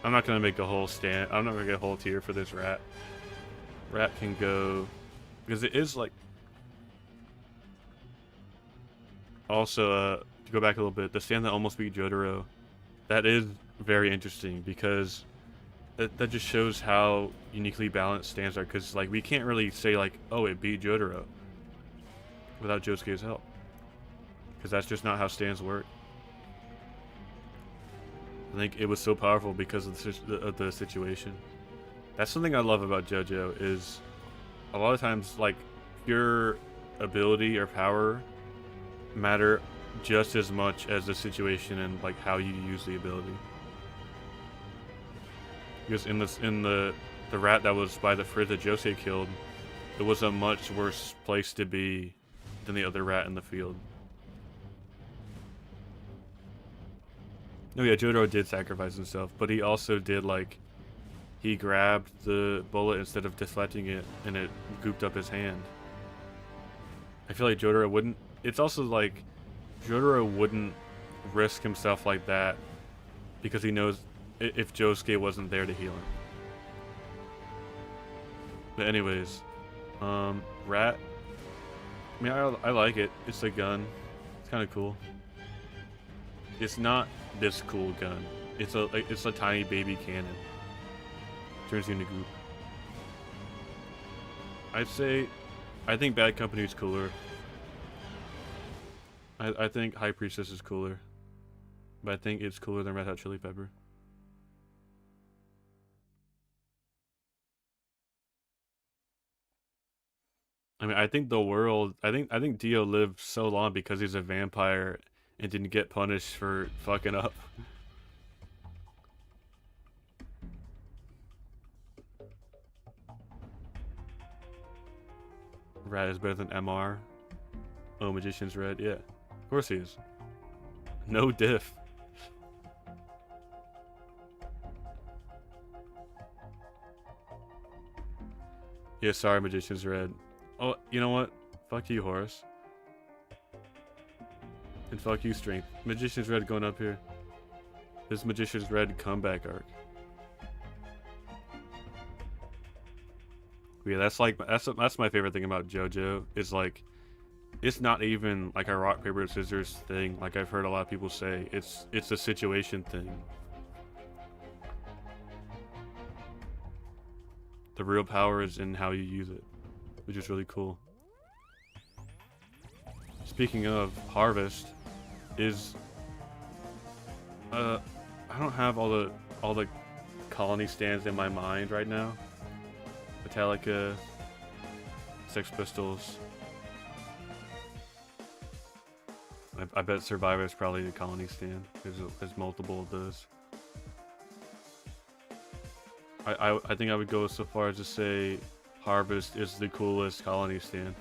I'm not gonna make a whole stand. I'm not gonna get a whole tier for this rat. Rat can go because it is like. Also, to go back a little bit, the stand that almost beat Jotaro, that is very interesting because that just shows how uniquely balanced stands are. Because like we can't really say like, oh, it beat Jotaro without Josuke's help, because that's just not how stands work. I think it was so powerful because of the situation. That's something I love about JoJo is a lot of times like your ability or power matter just as much as the situation and like how you use the ability. Because in the rat that was by the fridge that Jose killed, it was a much worse place to be than the other rat in the field. No, yeah, Jotaro did sacrifice himself, but he also did like he grabbed the bullet instead of deflecting it, and it gooped up his hand. I feel like Jotaro wouldn't. It's also like Jotaro wouldn't risk himself like that because he knows if Josuke wasn't there to heal him. But anyways, rat. I mean, I like it. It's a gun. It's kind of cool. It's not this cool gun. It's a tiny baby cannon. Turns you into goop. I think Bad Company is cooler. I think High Priestess is cooler. But I think it's cooler than Red Hot Chili Pepper. I mean, I think Dio lived so long because he's a vampire and didn't get punished for fucking up. Rat is better than MR. Oh, Magician's Red, yeah. Of course he is. No diff. Yeah, sorry, Magician's Red. Oh, you know what? Fuck you, Horace. And fuck you, Strength. Magician's Red going up here. This Magician's Red comeback arc. Yeah, that's my favorite thing about JoJo. Is like, it's not even like a rock paper scissors thing. Like I've heard a lot of people say, it's a situation thing. The real power is in how you use it, which is really cool. Speaking of Harvest, is I don't have all the colony stands in my mind right now. Metallica, Sex Pistols. I bet Survivor is probably the colony stand. There's multiple of those. I think I would go so far as to say Harvest is the coolest colony stand.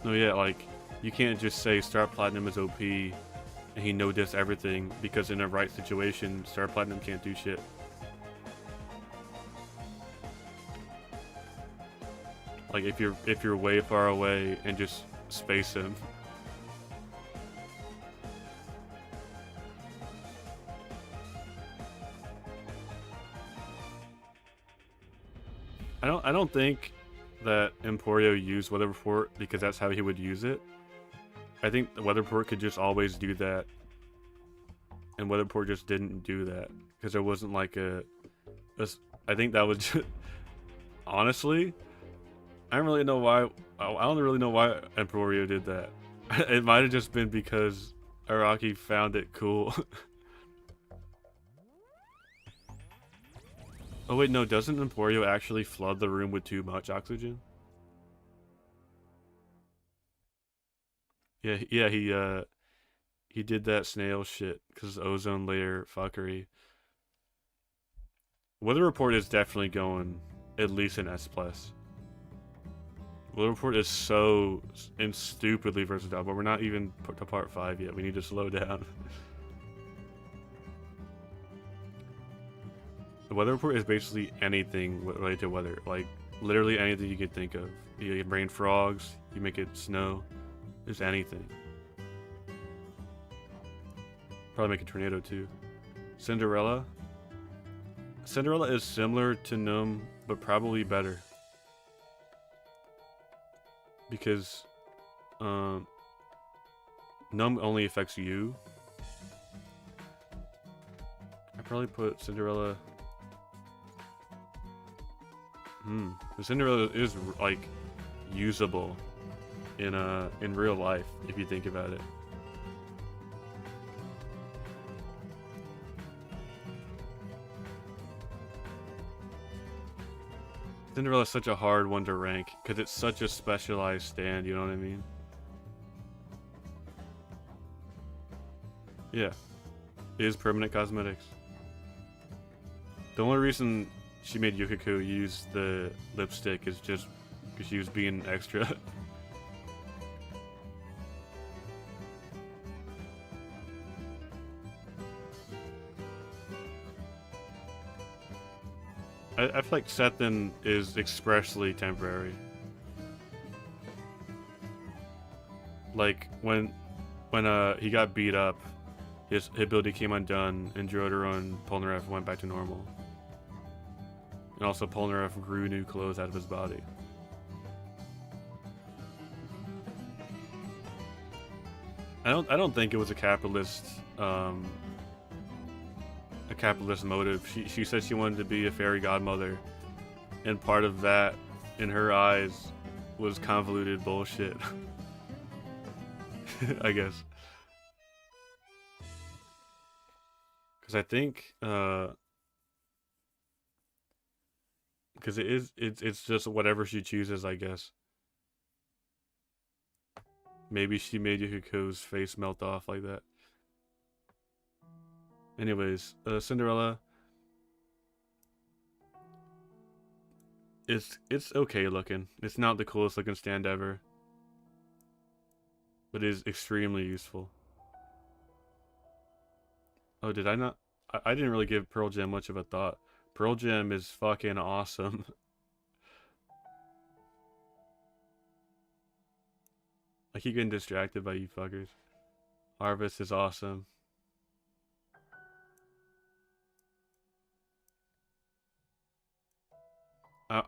No, yeah, like, you can't just say Star Platinum is OP and he no-diss everything, because in a right situation, Star Platinum can't do shit. Like, if you're way far away and just space him. I don't think that Emporio used Weather Report because that's how he would use it. I think the Weather Report could just always do that, and Weather Report just didn't do that because there wasn't like I think that was just, honestly, I don't really know why. I don't really know why Emporio did that. It might have just been because Araki found it cool. Oh wait, no, doesn't Emporio actually flood the room with too much oxygen? Yeah, yeah, he did that snail shit because ozone layer fuckery. Weather report is definitely going at least an S plus. Weather report is so and stupidly versatile, but we're not even to part 5 yet. We need to slow down. The weather report is basically anything related to weather, like literally anything you could think of. You get rain frogs, you make it snow, there's anything. Probably make a tornado too. Cinderella. Cinderella is similar to Gnome, but probably better. Because Gnome only affects you. I probably put Cinderella. The Cinderella is like usable in real life if you think about it. Cinderella is such a hard one to rank because it's such a specialized stand, you know what I mean? Yeah, it is permanent cosmetics. The only reason she made Yukiko use the lipstick is just because she was being extra. I feel like Sethin is expressly temporary. Like when he got beat up, his ability came undone, and Jotaro and Polnareff went back to normal. And also Polnareff grew new clothes out of his body. I don't think it was a capitalist motive. She said she wanted to be a fairy godmother, and part of that, in her eyes, was convoluted bullshit. I guess. Because I think, because it's just whatever she chooses, I guess. Maybe she made Yukiko's face melt off like that. Anyways, Cinderella. It's okay looking. It's not the coolest looking stand ever, but it is extremely useful. Oh, did I not? I didn't really give Pearl Gem much of a thought. Pearl Gem is fucking awesome. I keep getting distracted by you fuckers. Harvest is awesome.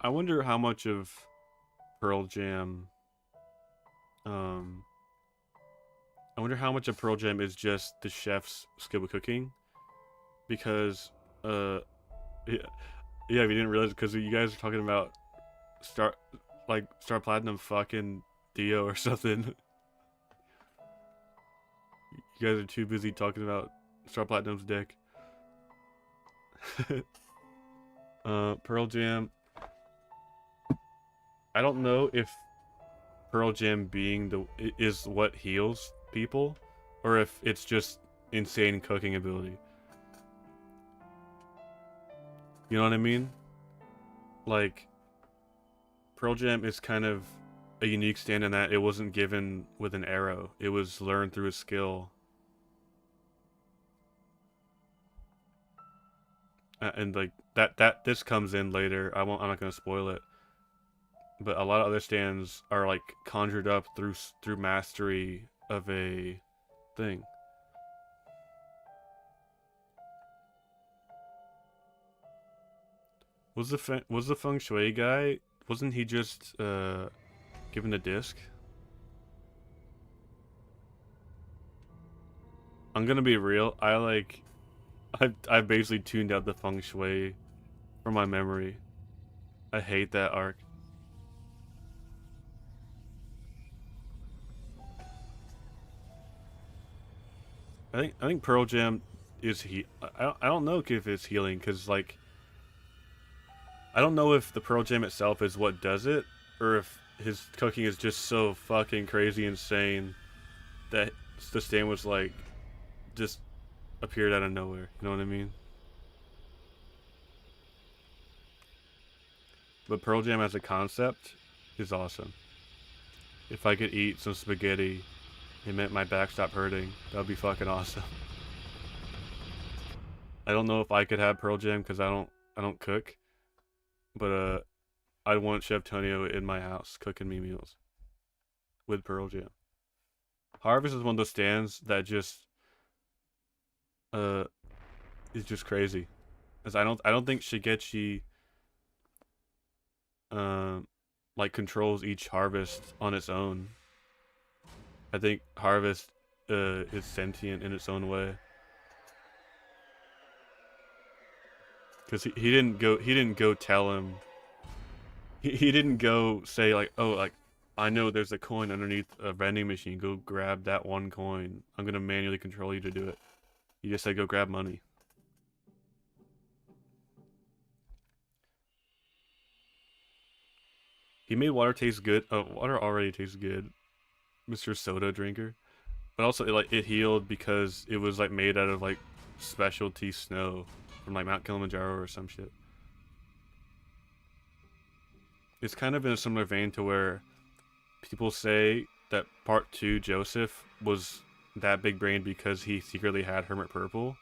I wonder how much of Pearl Jam, um, I wonder how much of Pearl Jam is just the chef's skill with cooking, because, yeah, yeah, we didn't realize because you guys are talking about Star Platinum fucking Dio or something. You guys are too busy talking about Star Platinum's dick. Pearl Jam. I don't know if Pearl Jam being is what heals people, or if it's just insane cooking ability. You know what I mean? Like, Pearl Jam is kind of a unique stand in that it wasn't given with an arrow. It was learned through a skill. And like that this comes in later. I'm not gonna spoil it. But a lot of other stands are like conjured up through mastery of a thing. Was the feng shui guy? Wasn't he just given a disc? I'm gonna be real. I've basically tuned out the feng shui from my memory. I hate that arc. I think Pearl Jam is I don't know if it's healing because like I don't know if the Pearl Jam itself is what does it, or if his cooking is just so fucking crazy insane that the stand was like just appeared out of nowhere. You know what I mean? But Pearl Jam as a concept is awesome. If I could eat some spaghetti, it meant my back stopped hurting. That would be fucking awesome. I don't know if I could have Pearl Jam because I don't cook, but I want Chef Tonio in my house cooking me meals with Pearl Jam. Harvest is one of those stands that just uh is just crazy. Cause I don't think Shigechi um like controls each harvest on its own. I think Harvest is sentient in its own way. Cause he didn't go tell him he didn't go say like, oh, like I know there's a coin underneath a vending machine. Go grab that one coin. I'm gonna manually control you to do it. He just said go grab money. He made water taste good. Water already tastes good, Mr. Soda Drinker. But also, it healed because it was like made out of like specialty snow from like Mount Kilimanjaro or some shit. It's kind of in a similar vein to where people say that Part 2 Joseph was that big brain because he secretly had Hermit Purple.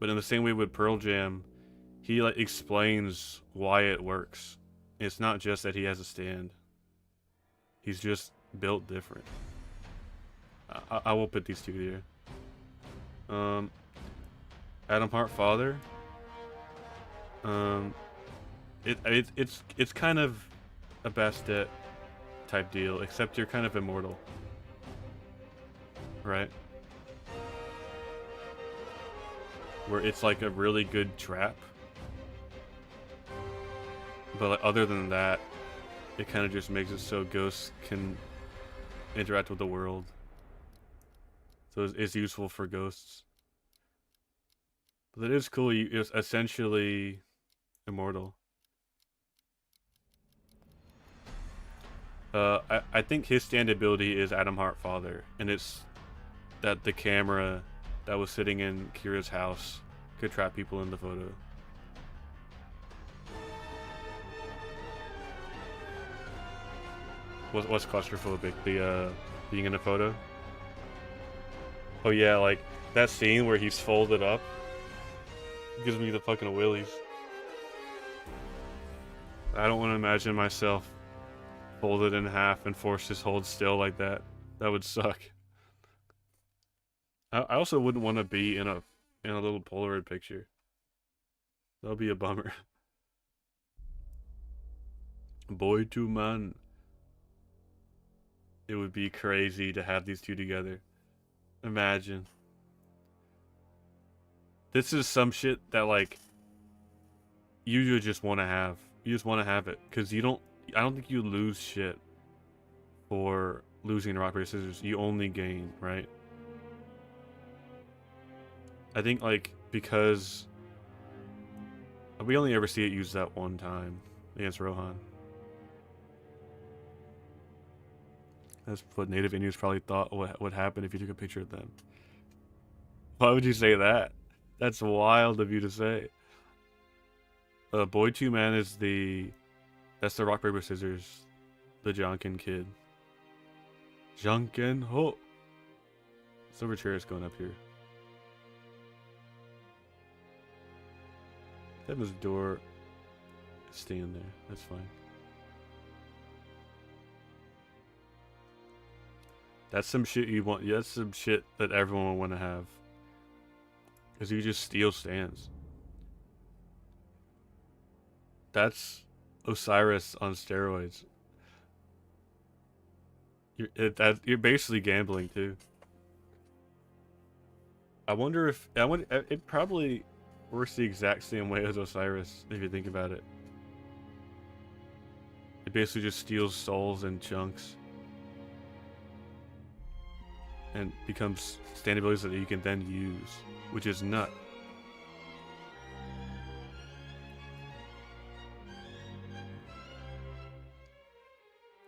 But in the same way with Pearl Jam, he like explains why it works. It's not just that he has a stand. He's just built different. I will put these two here. Adam Hart Father. It's kind of a Bastet type deal, except you're kind of immortal, right? Where it's like a really good trap, but like, other than that, it kind of just makes it so ghosts can interact with the world. So it's useful for ghosts. But it is cool. It's essentially immortal. I think his stand ability is Adam Hart Father, and it's that the camera that was sitting in Kira's house could trap people in the photo. What's claustrophobic? The being in a photo? Oh yeah, like that scene where he's folded up gives me the fucking willies. I don't want to imagine myself folded in half and forced to hold still like that. That would suck. I also wouldn't want to be in a little Polaroid picture. That would be a bummer. Boy to man. It would be crazy to have these two together. Imagine. This is some shit that like you just want to have. You just want to have it because you don't. I don't think you lose shit for losing rock paper scissors. You only gain, right? I think like because we only ever see it used that one time against Rohan. That's what native Indians probably thought would happen if you took a picture of them. Why would you say that? That's wild of you to say. Boy Two Man is that's the rock paper scissors, the Jonkin kid. Jonkin ho. Silver chair is going up here. Heaven's door is staying there. That's fine. That's some shit you want. Yeah, that's some shit that everyone will want to have. Because you just steal stands. That's Osiris on steroids. You're basically gambling too. I wonder if it probably works the exact same way as Osiris if you think about it. It basically just steals souls in chunks and becomes stand abilities that you can then use, which is nut.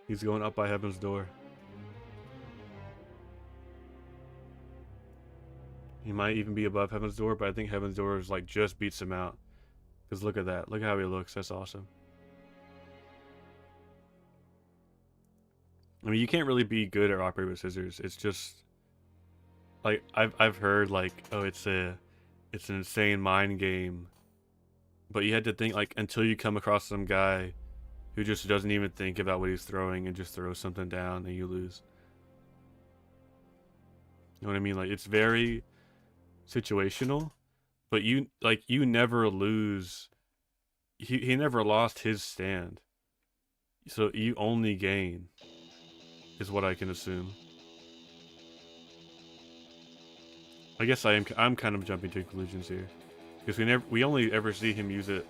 He's going up by Heaven's Door. He might even be above Heaven's Door, but I think Heaven's Door is like just beats him out. Because look at that. Look how he looks. That's awesome. I mean, you can't really be good at rock paper scissors. It's just like I've heard like, oh, it's an insane mind game. But you had to think like until you come across some guy who just doesn't even think about what he's throwing and just throws something down and you lose. You know what I mean? Like it's very situational, but you never lose. He never lost his stand. So you only gain is what I can assume. I guess I'm kind of jumping to conclusions here. Because we only ever see him use it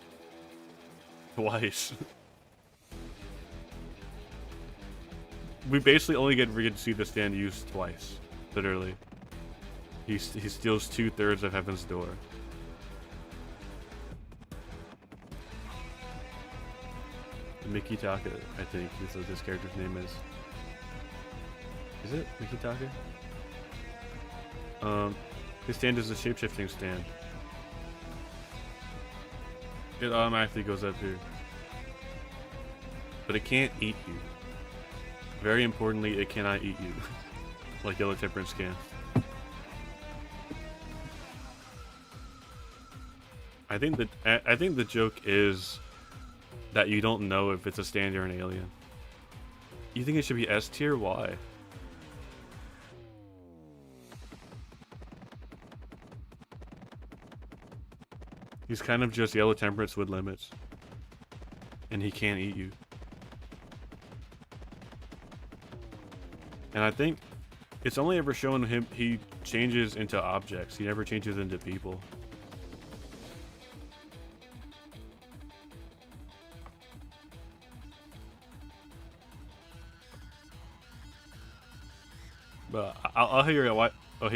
twice. We basically only get to see the stand used twice. Literally. He steals 2/3 of Heaven's Door. Mickey Taka, I think, is what this character's name is. Is it Mickey Taka? His stand is a shape-shifting stand. It automatically goes up here. But it can't eat you. Very importantly, it cannot eat you. Like Yellow Temperance can. I think the joke is that you don't know if it's a stand or an alien. You think it should be S tier? Why? He's kind of just Yellow Temperance with limits. And he can't eat you. And I think it's only ever shown him he changes into objects. He never changes into people. But I'll hear it. Why? Oh,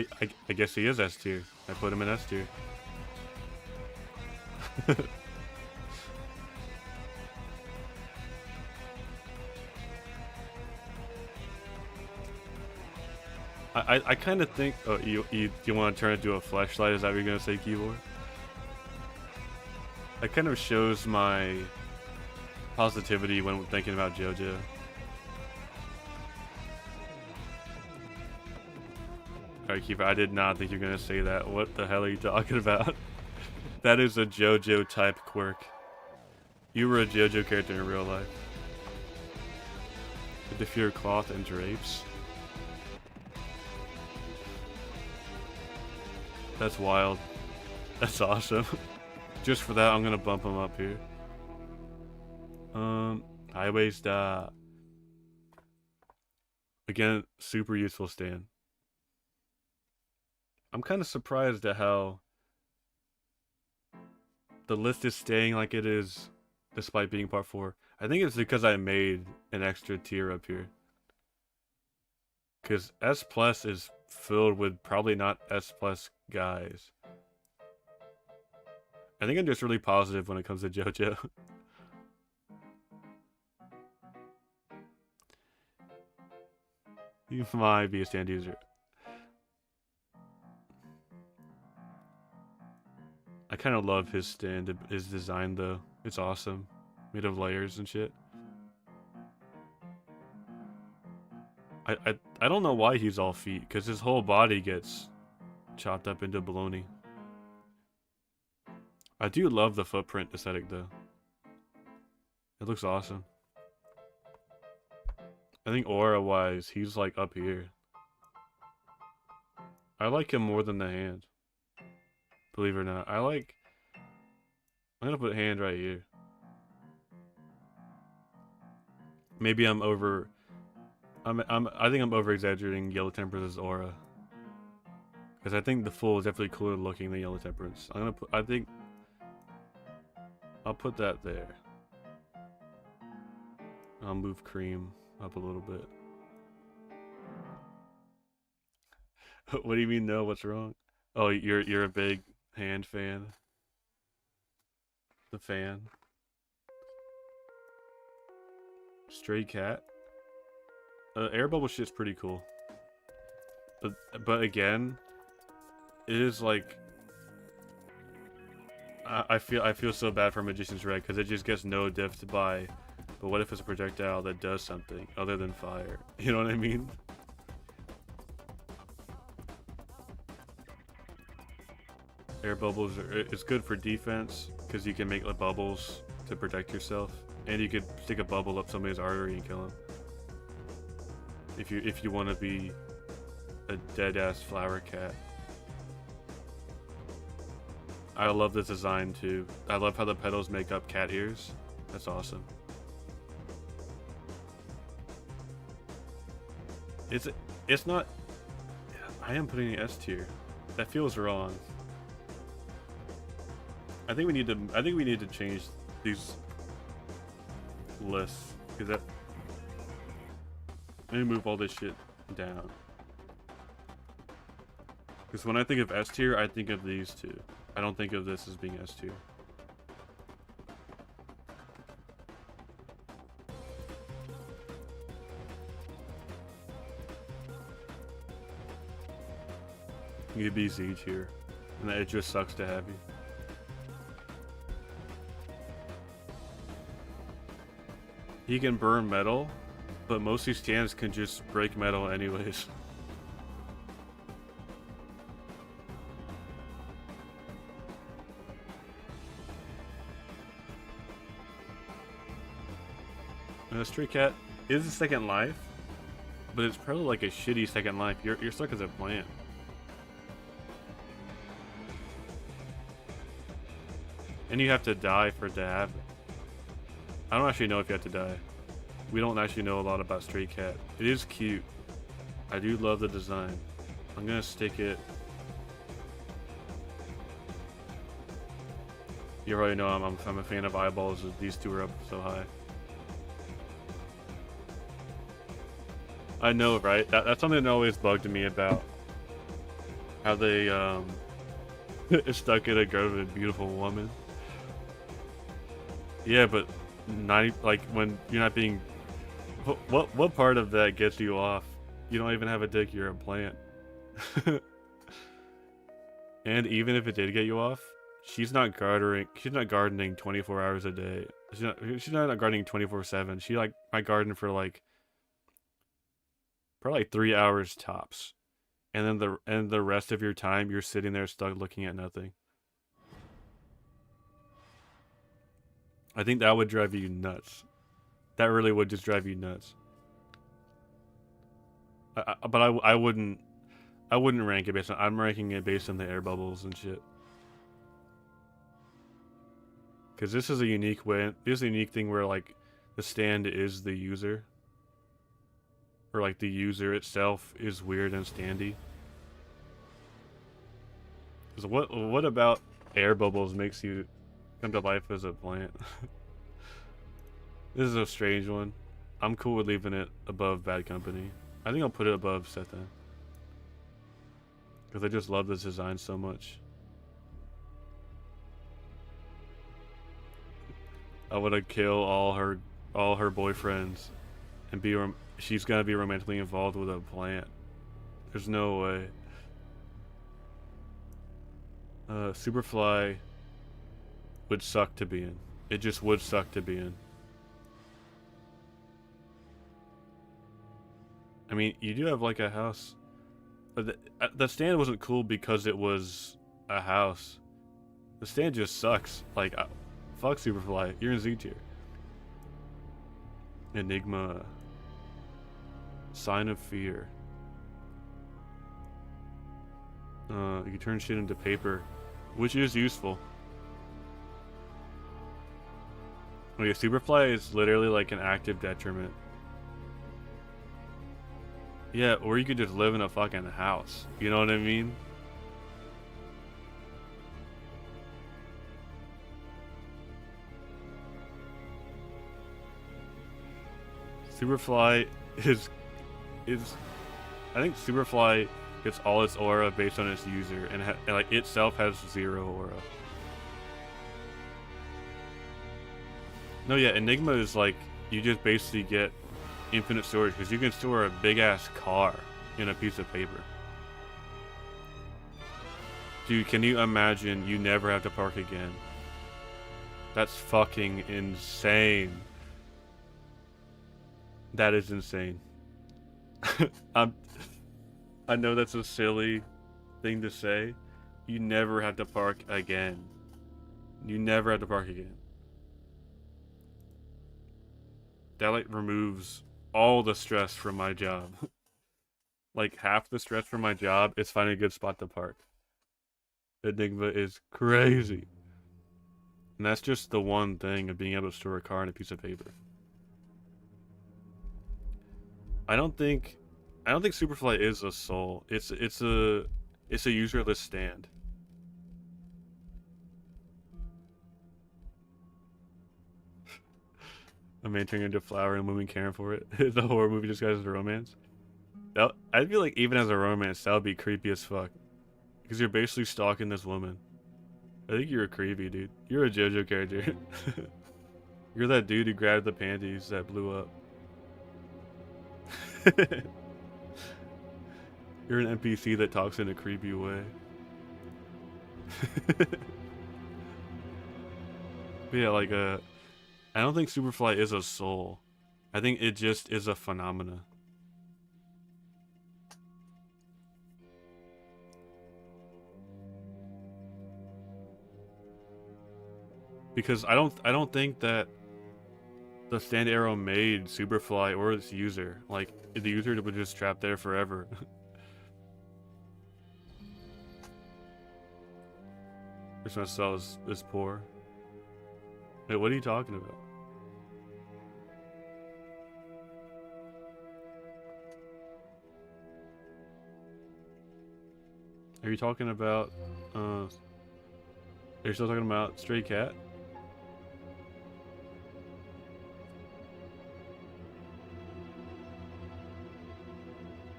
I guess he is S tier. I put him in S tier. I kind of think. Oh, you want to turn it to a flashlight? Is that what you're gonna say, keyboard? That kind of shows my positivity when thinking about Jojo. Alright, Keeper, I did not think you were gonna say that. What the hell are you talking about? That is a Jojo type quirk. You were a Jojo character in real life. The fear cloth and drapes. That's wild. That's awesome. Just for that, I'm gonna bump him up here. Highways da. Again, super useful stand. I'm kind of surprised at how the list is staying like it is, despite being part 4. I think it's because I made an extra tier up here. Because S plus is filled with probably not S plus guys. I think I'm just really positive when it comes to Jojo. You might be a stand user. I kind of love his stand, his design though. It's awesome. Made of layers and shit. I don't know why he's all feet, because his whole body gets chopped up into bologna. I do love the footprint aesthetic though. It looks awesome. I think aura-wise, he's like up here. I like him more than the hand. Believe it or not. I'm gonna put hand right here. Maybe I think I'm over exaggerating Yellow Temperance's aura. Because I think the full is definitely cooler looking than Yellow Temperance. I'll put that there. I'll move Cream up a little bit. What do you mean no? What's wrong? Oh, you're a big hand fan. The fan. Stray cat. Air bubble shit's pretty cool. But again, it is like I feel so bad for Magician's Red because it just gets no diff by. But what if it's a projectile that does something other than fire? You know what I mean? Air bubbles it's good for defense because you can make like bubbles to protect yourself, and you could stick a bubble up somebody's artery and kill him. If you want to be a dead ass flower cat. I love this design too. I love how the petals make up cat ears. That's awesome. It's not. I am putting an S tier. That feels wrong. I think we need to change these lists because that. Let me move all this shit down. Because when I think of S tier, I think of these two. I don't think of this as being S tier. You'd be Z tier, and it just sucks to have you. He can burn metal, but most of these stands can just break metal anyways. And the stray cat is a second life, but it's probably like a shitty second life. You're stuck as a plant. And you have to die for it to have it. I don't actually know if you have to die. We don't actually know a lot about Stray Cat. It is cute. I do love the design. I'm gonna stick it. You already know I'm a fan of eyeballs. These two are up so high. I know, right? That's something that always bugged me about how they stuck in a grove of a beautiful woman. Yeah, but 90 like when you're not being. What part of that gets you off? You don't even have a dick. You're a plant. And even if it did get you off, she's not gardening 24 hours a day. She's not gardening 24/7. She like might garden for like probably like 3 hours tops, and then the rest of your time you're sitting there stuck looking at nothing. I think that would drive you nuts. That really would just drive you nuts. But I wouldn't rank it based on. I'm ranking it based on the air bubbles and shit. Because this is a unique way. This is a unique thing where like the stand is the user, or like the user itself is weird and standy. Because what about air bubbles makes you come to life as a plant? This is a strange one. I'm cool with leaving it above Bad Company. I think I'll put it above Sethan. Because I just love this design so much. I want to kill all her boyfriends and she's gonna be romantically involved with a plant. There's no way. Superfly would suck to be in. It just would suck to be in. I mean, you do have like a house, but the stand wasn't cool because it was a house. The stand just sucks. Like, fuck Superfly. You're in Z tier. Enigma. Sign of Fear. You can turn shit into paper, which is useful. Okay, Superfly is literally like an active detriment. Yeah, or you could just live in a fucking house. You know what I mean? Superfly is I think Superfly gets all its aura based on its user, and like itself has 0 aura. No, yeah, Enigma is like you just basically get infinite storage because you can store a big ass car in a piece of paper. Dude, can you imagine you never have to park again? That's fucking insane. That is insane. I know that's a silly thing to say. You never have to park again. You never have to park again. That like removes all the stress from my job. Like half the stress from my job is finding a good spot to park. Enigma is crazy. And that's just the one thing of being able to store a car in a piece of paper. I don't think Superfly is a soul. It's a userless stand. A man turning into a flower and a woman caring for it. It's a horror movie disguised as a romance. I feel like even as a romance, that would be creepy as fuck. Because you're basically stalking this woman. I think you're creepy, dude. You're a Jojo character. You're that dude who grabbed the panties that blew up. You're an NPC that talks in a creepy way. But yeah, like I don't think Superfly is a soul. I think it just is a phenomena. Because I don't think that the stand arrow made Superfly or its user. Like the user was just trapped there forever. This one cell is poor. Wait, what are you talking about? Are you talking about are you still talking about Stray Cat?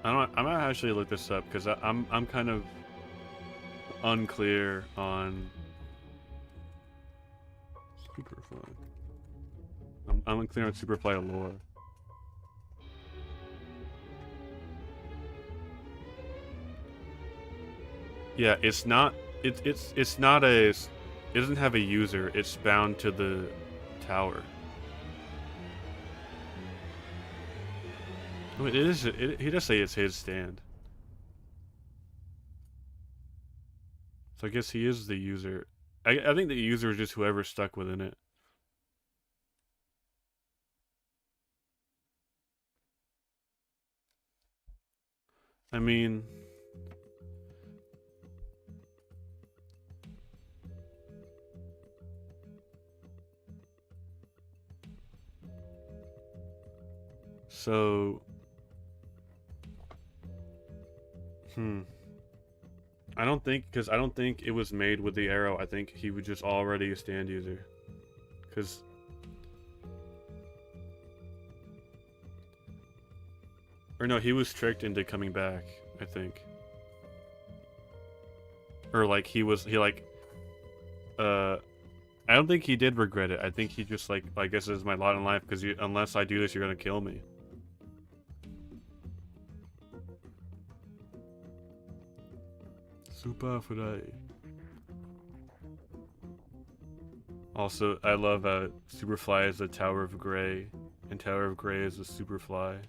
I'm gonna actually look this up because I'm kind of unclear on Superfly. I'm unclear on Superfly lore. Yeah, it's not a it doesn't have a user. It's bound to the tower. I mean, he does say it's his stand. So I guess he is the user. I think the user is just whoever's stuck within it. I mean, so I don't think it was made with the arrow. I think he was just already a stand user. Or no, he was tricked into coming back, I think. Or like I don't think he did regret it. I think he just like, I guess this is my lot in life because unless I do this, you're gonna kill me. Superfly. Also, I love Superfly is the Tower of Grey, and Tower of Grey is a Superfly.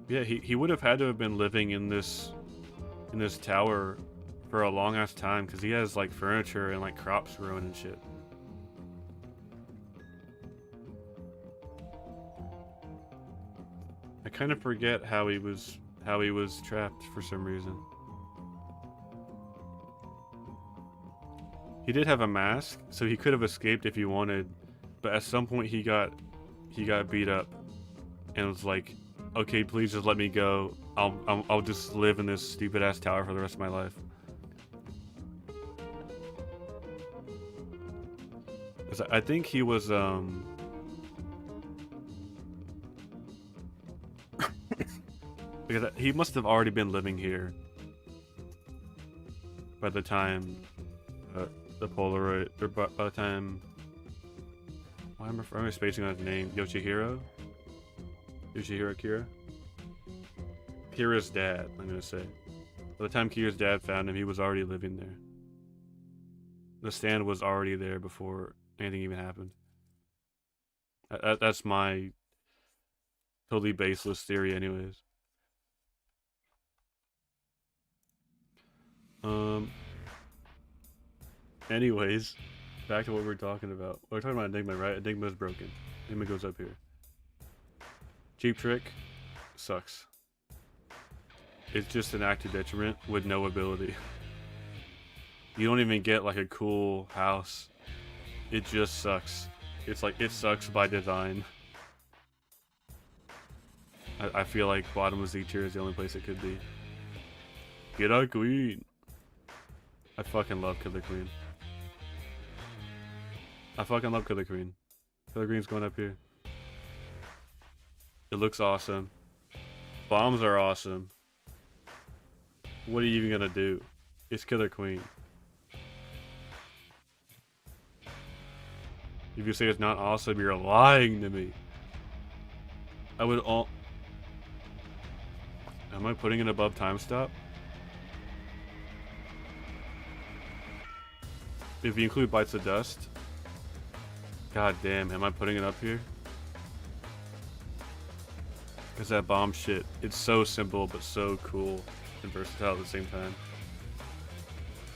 Yeah, he would have had to have been living in this tower for a long ass time because he has like furniture and like crops growing and shit. I kind of forget how he was trapped for some reason. He did have a mask, so he could have escaped if he wanted, but at some point he got beat up and was like, okay, please just let me go. I'll just live in this stupid ass tower for the rest of my life. I think he was Because he must have already been living here by the time the Polaroid, or by the time, why am I spacing on his name? Yoshihiro Kira? Kira's dad, I'm gonna say. By the time Kira's dad found him, he was already living there. The stand was already there before anything even happened. That's my totally baseless theory anyways. Anyways, back to what we were talking about. We're talking about Enigma, right? Enigma is broken. Enigma goes up here. Cheap Trick sucks. It's just an active detriment with no ability. You don't even get like a cool house. It just sucks. It's like, it sucks by design. I feel like bottom of Z tier is the only place it could be. Get a queen. I fucking love Killer Queen. I fucking love Killer Queen. Killer Queen's going up here. It looks awesome. Bombs are awesome. What are you even gonna do? It's Killer Queen. If you say it's not awesome, you're lying to me. I would all... Am I putting it above Time Stop? If you include Bites of Dust? God damn, am I putting it up here? Because that bomb shit, it's so simple but so cool and versatile at the same time.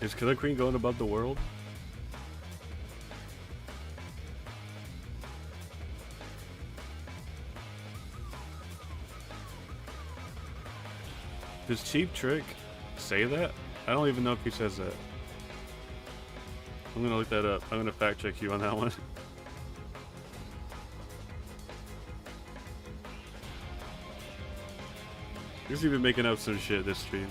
Is Killer Queen going above the world? Does Cheap Trick say that? I don't even know if he says that. I'm gonna look that up. I'm gonna fact check you on that one. He's even making up some shit this stream.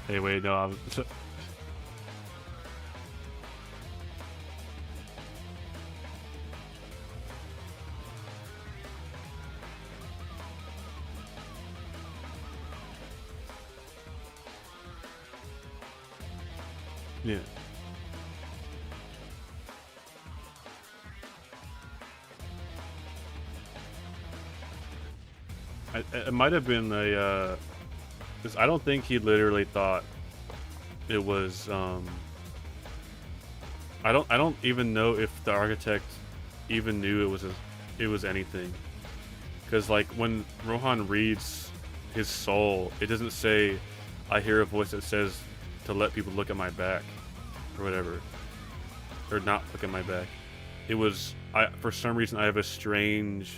Hey, wait, no, I'm... Yeah. It might have been a, I don't think he literally thought it was, I don't even know if the architect even knew it was anything. Because like when Rohan reads his soul, it doesn't say, I hear a voice that says to let people look at my back or whatever, or not look at my back. It was, for some reason I have a strange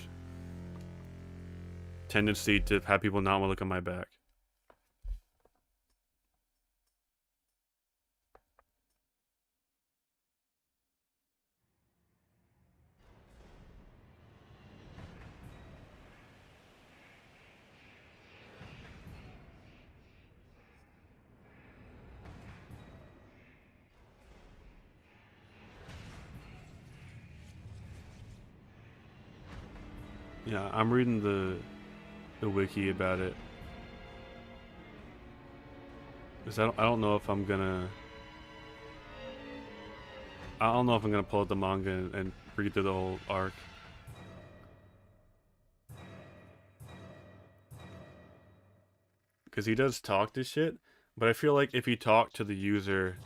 tendency to have people not want to look at my back. Yeah, I'm reading the wiki about it. Cause I don't know if I'm gonna pull out the manga and read through the whole arc. Cause he does talk this shit, but I feel like if he talked to the user,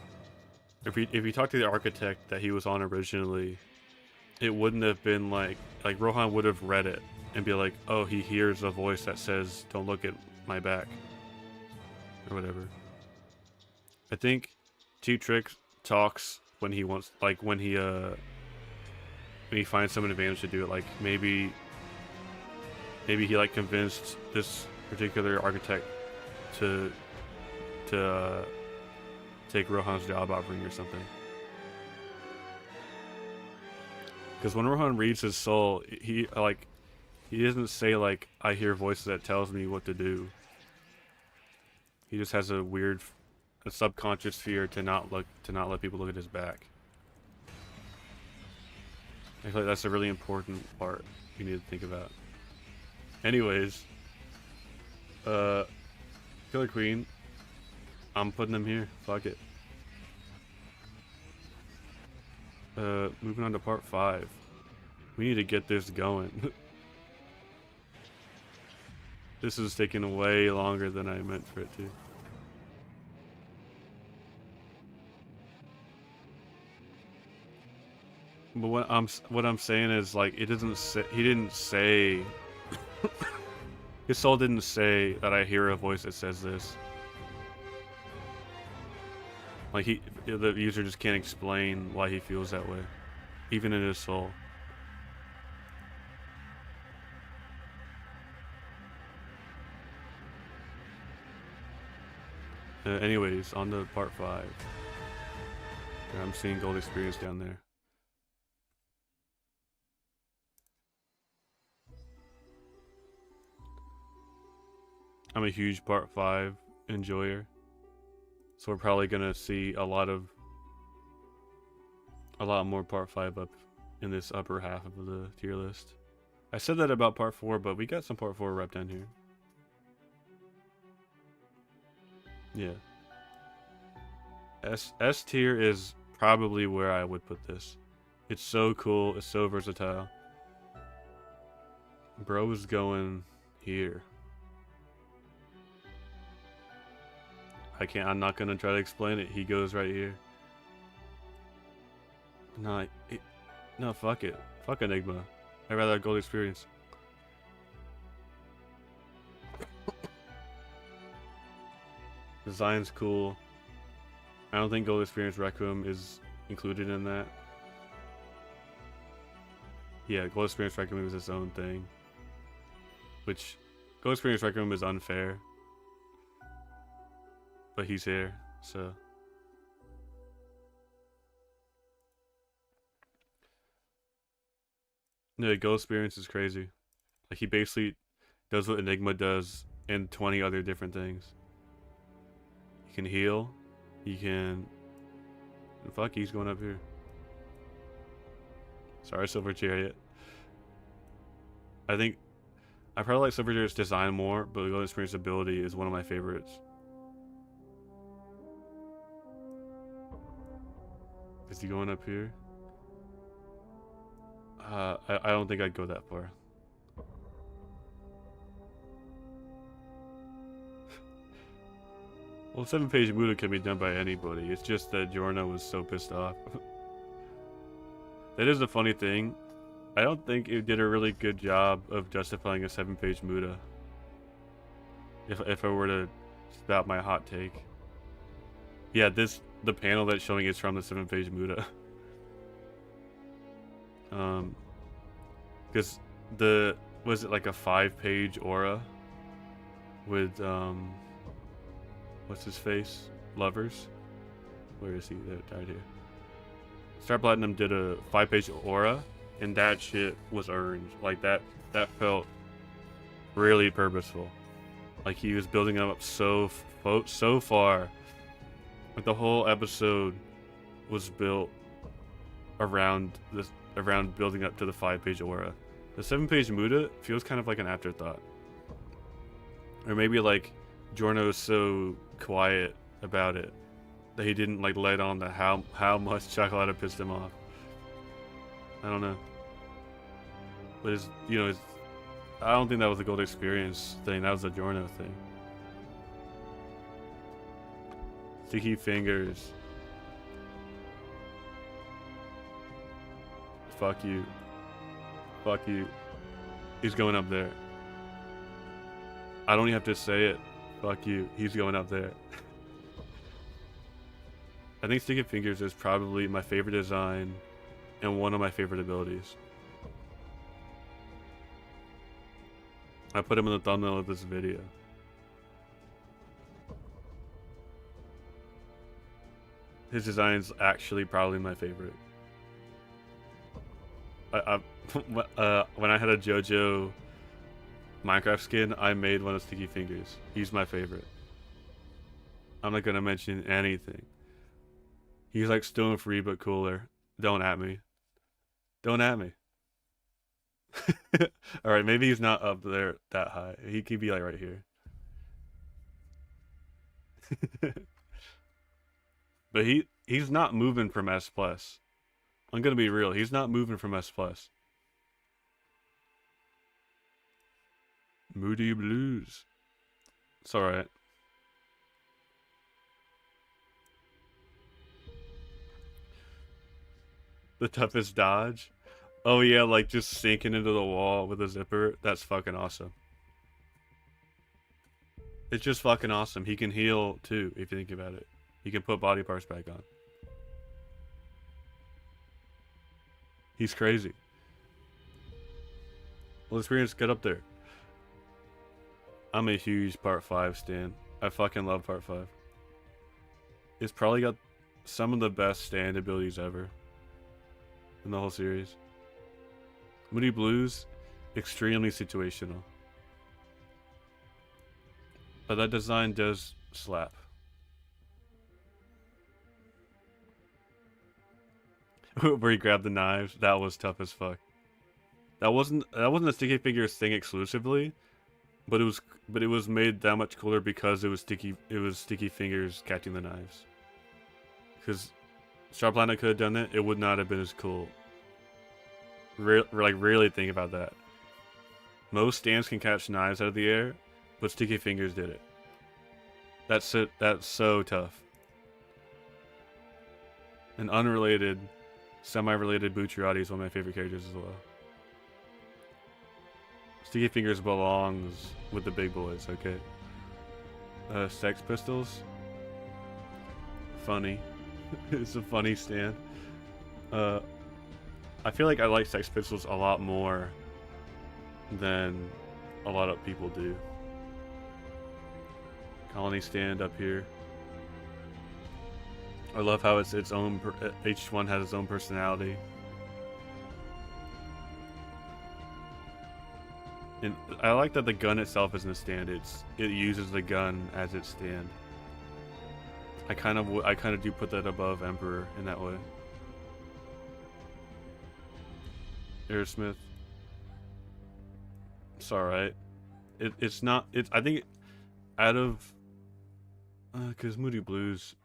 if he talked to the architect that he was on originally, it wouldn't have been like Rohan would have read it and be like, oh, he hears a voice that says, don't look at my back, or whatever. I think Cheap Trick talks when he wants, like when he finds some advantage to do it. Like maybe he like convinced this particular architect to take Rohan's job offering or something. Because when Rohan reads his soul, he doesn't say like, I hear voices that tells me what to do. He just has a subconscious fear to not let people look at his back. I feel like that's a really important part you need to think about. Anyways, Killer Queen, I'm putting them here. Fuck it. Moving on to part 5. We need to get this going. This is taking way longer than I meant for it to. But what I'm saying is, like, he didn't say his soul didn't say that I hear a voice that says this. Like, the user just can't explain why he feels that way, even in his soul. Anyways, on to part 5. I'm seeing gold experience down there. I'm a huge part 5 enjoyer, so we're probably gonna see a lot more part 5 up in this upper half of the tier list. I said that about part 4, but we got some part 4 right down here. Yeah. S tier is probably where I would put this. It's so cool, it's so versatile. Bro is going here. I'm not gonna try to explain it. He goes right here. No, fuck it. Fuck Enigma. I'd rather have gold experience. Design's cool. I don't think gold experience Requiem is included in that. Yeah, gold experience Requiem is its own thing. Which, gold experience Requiem is unfair. But he's here, so. Yeah, gold experience is crazy. Like, he basically does what Enigma does and 20 other different things. He can heal. He can... Fuck, he's going up here. Sorry, Silver Chariot. I probably like Silver Chariot's design more, but the gold experience ability is one of my favorites. Is he going up here? I don't think I'd go that far. Well, 7-page Muda can be done by anybody. It's just that Giorno was so pissed off. That is the funny thing. I don't think it did a really good job of justifying a 7-page Muda. If I were to spout my hot take. Yeah, the panel that's showing is from the 7-page Muda. Because was it like a 5-page aura with what's his face? Lovers? Where is he? Right here. Star Platinum did a 5-page aura, and that shit was earned. Like that felt really purposeful. Like he was building them up so far. Like the whole episode was built around building up to the 5-page aura. The 7-page Muda feels kind of like an afterthought. Or maybe like Giorno is so quiet about it that he didn't like let on to how much Chocolata pissed him off. I don't know. But I don't think that was a gold experience thing, that was a Giorno thing. Sticky fingers. Fuck you. Fuck you. He's going up there. I don't even have to say it. Fuck you. He's going up there. I think Sticky Fingers is probably my favorite design and one of my favorite abilities. I put him in the thumbnail of this video. His design is actually probably my favorite. when I had a Jojo Minecraft skin, I made one of Sticky Fingers. He's my favorite. I'm not gonna mention anything. He's like stone free but cooler. Don't at me. Don't at me. All right, maybe he's not up there that high. He could be like right here. But he's not moving from S plus. I'm gonna be real. He's not moving from S plus. Moody Blues. It's all right. The toughest dodge. Oh yeah, like just sinking into the wall with a zipper. That's fucking awesome. It's just fucking awesome. He can heal too, if you think about it. He can put body parts back on. He's crazy. Well, experience, get up there. I'm a huge Part 5 stan. I fucking love Part 5. It's probably got some of the best stand abilities ever in the whole series. Moody Blues, extremely situational. But that design does slap. Where he grabbed the knives, that was tough as fuck. That wasn't a Sticky Fingers thing exclusively, but it was made that much cooler because it was Sticky Fingers catching the knives. Because Star Planet could have done it, it would not have been as cool. Really think about that. Most stands can catch knives out of the air, but Sticky Fingers did it. That's it. That's so tough. An unrelated, semi-related Bucciarati is one of my favorite characters as well. Sticky Fingers belongs with the big boys, okay? Sex Pistols. Funny. It's a funny stand. I feel like I like Sex Pistols a lot more than a lot of people do. Colony stand up here. I love how it's its own. Each one has its own personality. And I like that the gun itself isn't a stand. It uses the gun as its stand. I kind of do put that above Emperor in that way. Aerosmith. It's alright. It's not. I think out of because Moody Blues.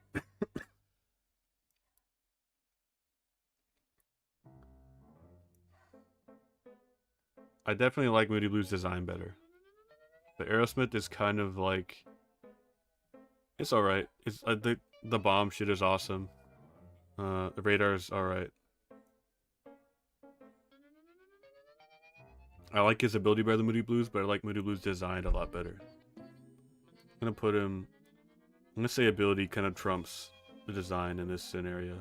I definitely like Moody Blues design better. But Aerosmith is kind of like, it's alright. It's the bomb shit is awesome. The radar is alright. I like his ability better than Moody Blues, but I like Moody Blues designed a lot better. I'm gonna put him. I'm gonna say ability kind of trumps the design in this scenario.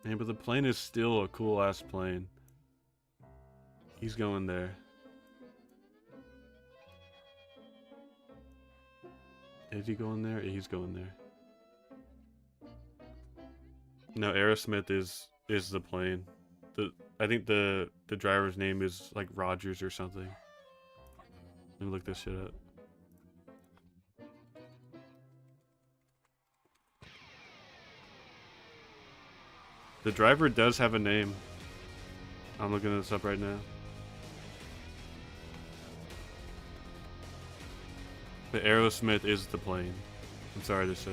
Man, but the plane is still a cool ass plane. He's going there. Is he going there? He's going there. No, Aerosmith is the plane. I think the driver's name is like Rogers or something. Let me look this shit up. The driver does have a name. I'm looking this up right now. But Aerosmith is the plane. I'm sorry to say.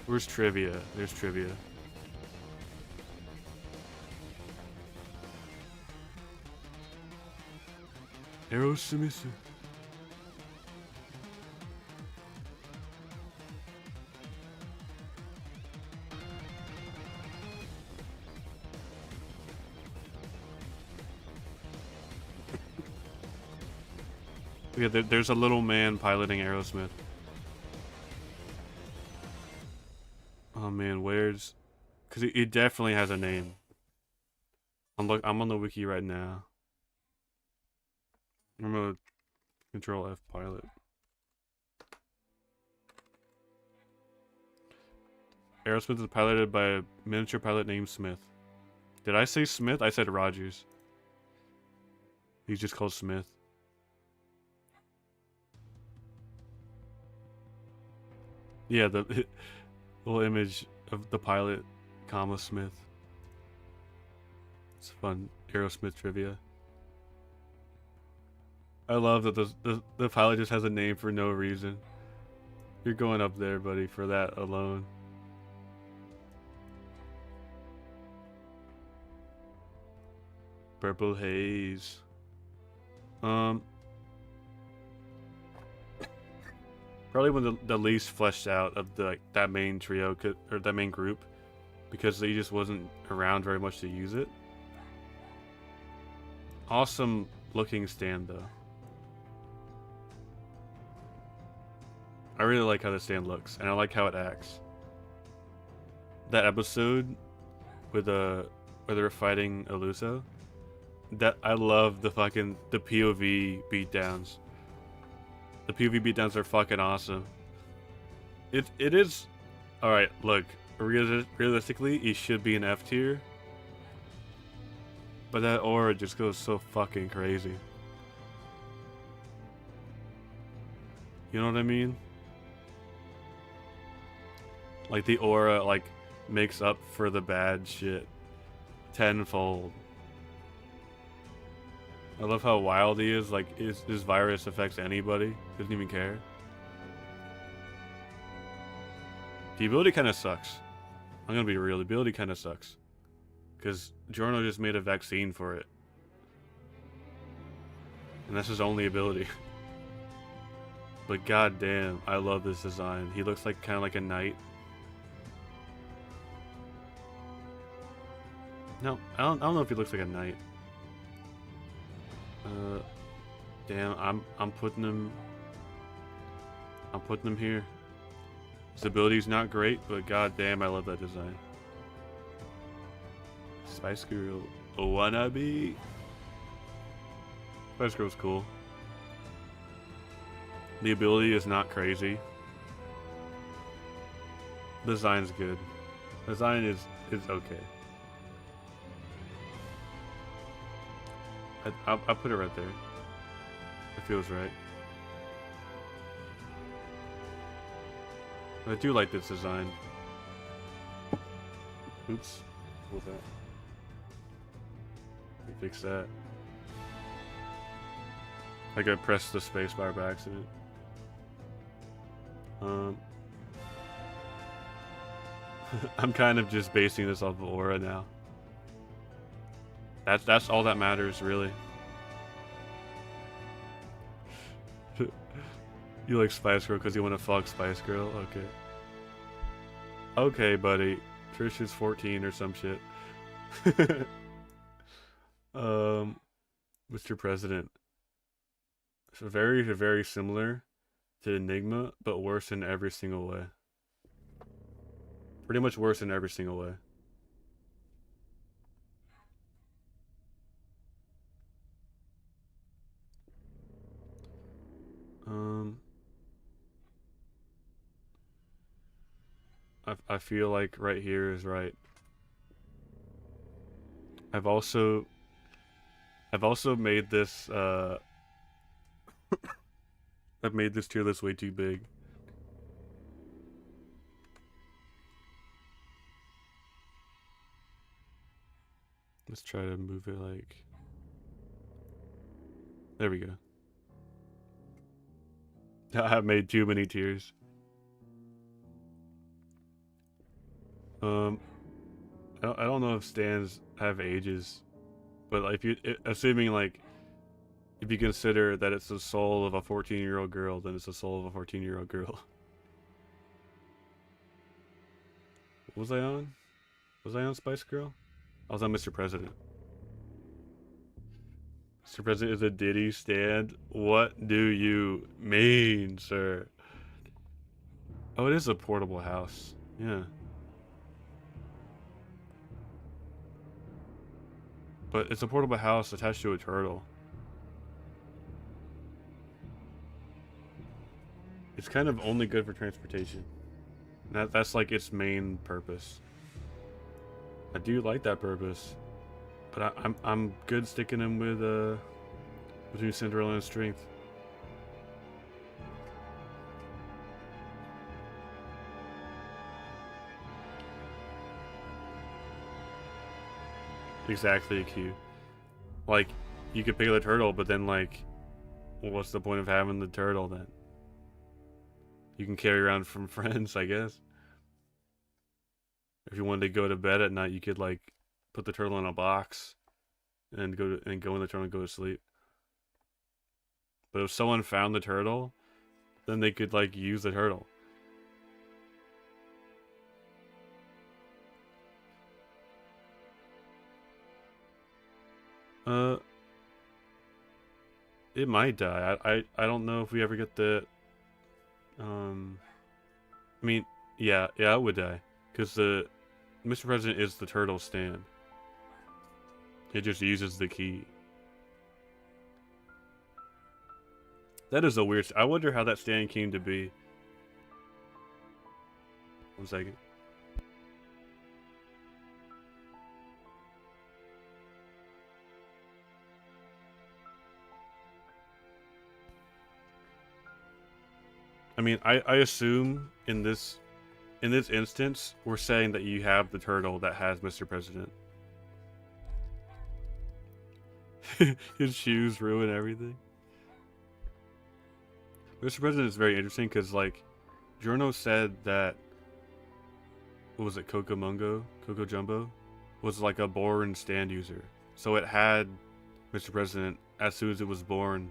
Where's trivia? There's trivia. Aerosmith. Yeah, there's a little man piloting Aerosmith. Oh man, where's? Cause he definitely has a name. I'm on the wiki right now. I'm gonna Control F pilot. Aerosmith is piloted by a miniature pilot named Smith. Did I say Smith? I said Rogers. He's just called Smith. Yeah, the little image of the pilot, comma Smith. It's fun Aerosmith trivia. I love that the pilot just has a name for no reason. You're going up there, buddy, for that alone. Purple Haze. Probably one of the least fleshed out of the that main trio or that main group, because he just wasn't around very much to use it. Awesome looking stand though. I really like how the stand looks, and I like how it acts. That episode with where they were fighting Eluso, that I love the POV beatdowns. The POV beatdowns are fucking awesome. It is. All right, look. Realistically, he should be an F tier, but that aura just goes so fucking crazy. You know what I mean? Like the aura like makes up for the bad shit tenfold. I love how wild he is. Like his virus affects anybody. Doesn't even care. The ability kind of sucks. I'm gonna be real. The ability kind of sucks, because Giorno just made a vaccine for it, and that's his only ability. But goddamn, I love this design. He looks like kind of like a knight. No, I don't know if he looks like a knight. Damn, I'm putting him here. His ability's not great, but goddamn, I love that design. Spice Girl, a wannabe. Spice Girl's cool. The ability is not crazy. Design's good. Design is okay. I'll put it right there. It feels right. I do like this design. Oops. What was that? Fix that. Like I pressed the spacebar by accident. I'm kind of just basing this off of aura now. That's all that matters, really. You like Spice Girl because you want to fuck Spice Girl? Okay. Okay, buddy. Trish is 14 or some shit. Mr. President. So very, very similar to Enigma, but worse in every single way. Pretty much worse in every single way. I feel like right here is right. I've also made this I've made this tier list way too big. Let's try to move it like... There we go. I've made too many tiers. I don't know if stands have ages, but like assuming like if you consider that it's the soul of a 14-year-old girl, then it's the soul of a 14-year-old girl. What was I on? Was I on Spice Girl? I was on Mr. President. Mr. President is a Diddy stand. What do you mean, sir? Oh, it is a portable house. Yeah. But it's a portable house attached to a turtle. It's kind of only good for transportation. That's like its main purpose. I do like that purpose, but I'm good sticking him with between Cinderella and Strength. Exactly, Q. Like, you could pick the turtle, but then like, well, what's the point of having the turtle then? You can carry around from friends, I guess. If you wanted to go to bed at night, you could like put the turtle in a box and go in the turtle and go to sleep. But if someone found the turtle, then they could like use the turtle. Uh, it might die. I don't know if we ever get the. I mean, yeah, it would die because the Mr. President is the turtle stand. It just uses the key. That is a weird. I wonder how that stand came to be. 1 second. I mean, I assume in this instance, we're saying that you have the turtle that has Mr. President. His shoes ruin everything. Mr. President is very interesting because, like, Giorno said that, what was it, Coco Jumbo, was like a born stand user. So it had Mr. President as soon as it was born.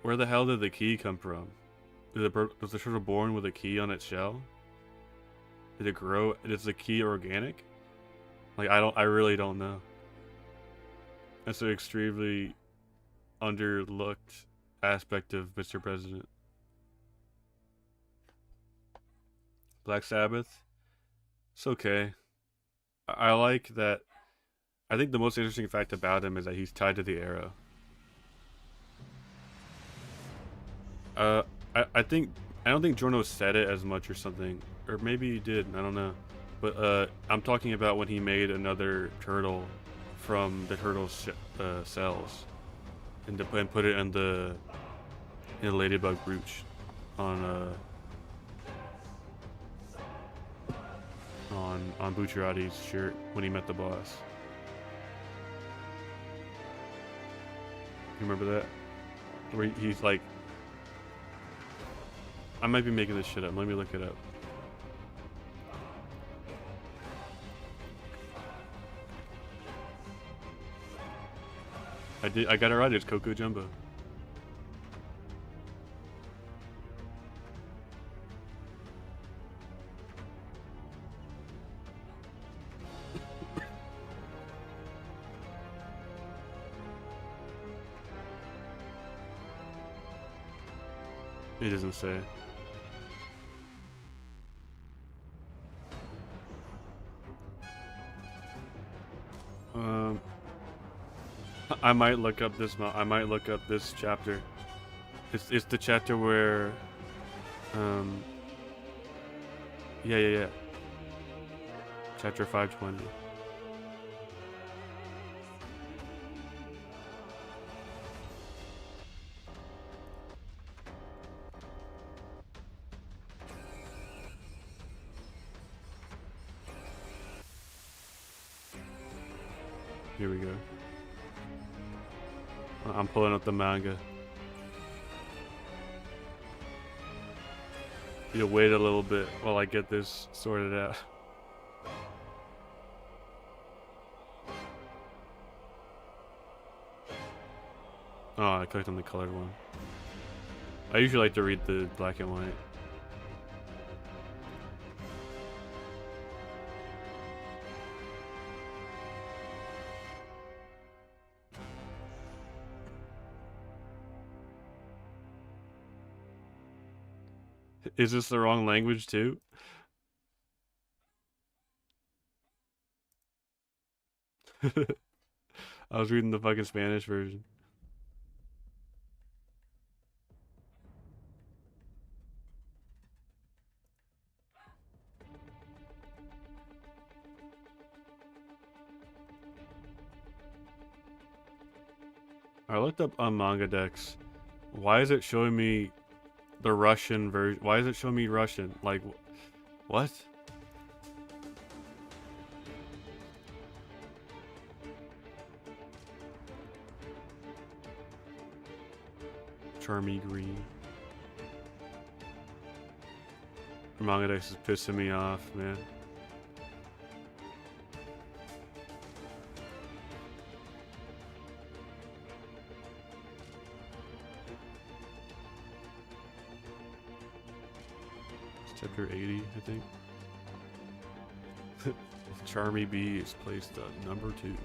Where the hell did the key come from? Was the turtle born with a key on its shell? Did it grow? Is the key organic? Like, I really don't know. That's an extremely underlooked aspect of Mr. President. Black Sabbath? It's okay. I like that. I think the most interesting fact about him is that he's tied to the arrow. Uh, I think I don't think Jorno said it as much or something, or maybe he did. I don't know, but I'm talking about when he made another turtle from the turtle's cells, and put it in the ladybug brooch on Bucciarati's shirt when he met the boss. You remember that? Where he's like, I might be making this shit up. Let me look it up. I got it right. It's Coco Jumbo. It doesn't say. I might look up this. I might look up this chapter. It's the chapter where, yeah. Chapter 520. Here we go. I'm pulling up the manga. You'll wait a little bit while I get this sorted out. Oh, I clicked on the colored one. I usually like to read the black and white. Is this the wrong language too? I was reading the fucking Spanish version. I looked up on manga decks. Why is it showing me the Russian version? Why is it showing me Russian? Like, what? Charmy Green. Manga decks is pissing me off, man. Chapter 80, I think. Charmy B is placed at number 2.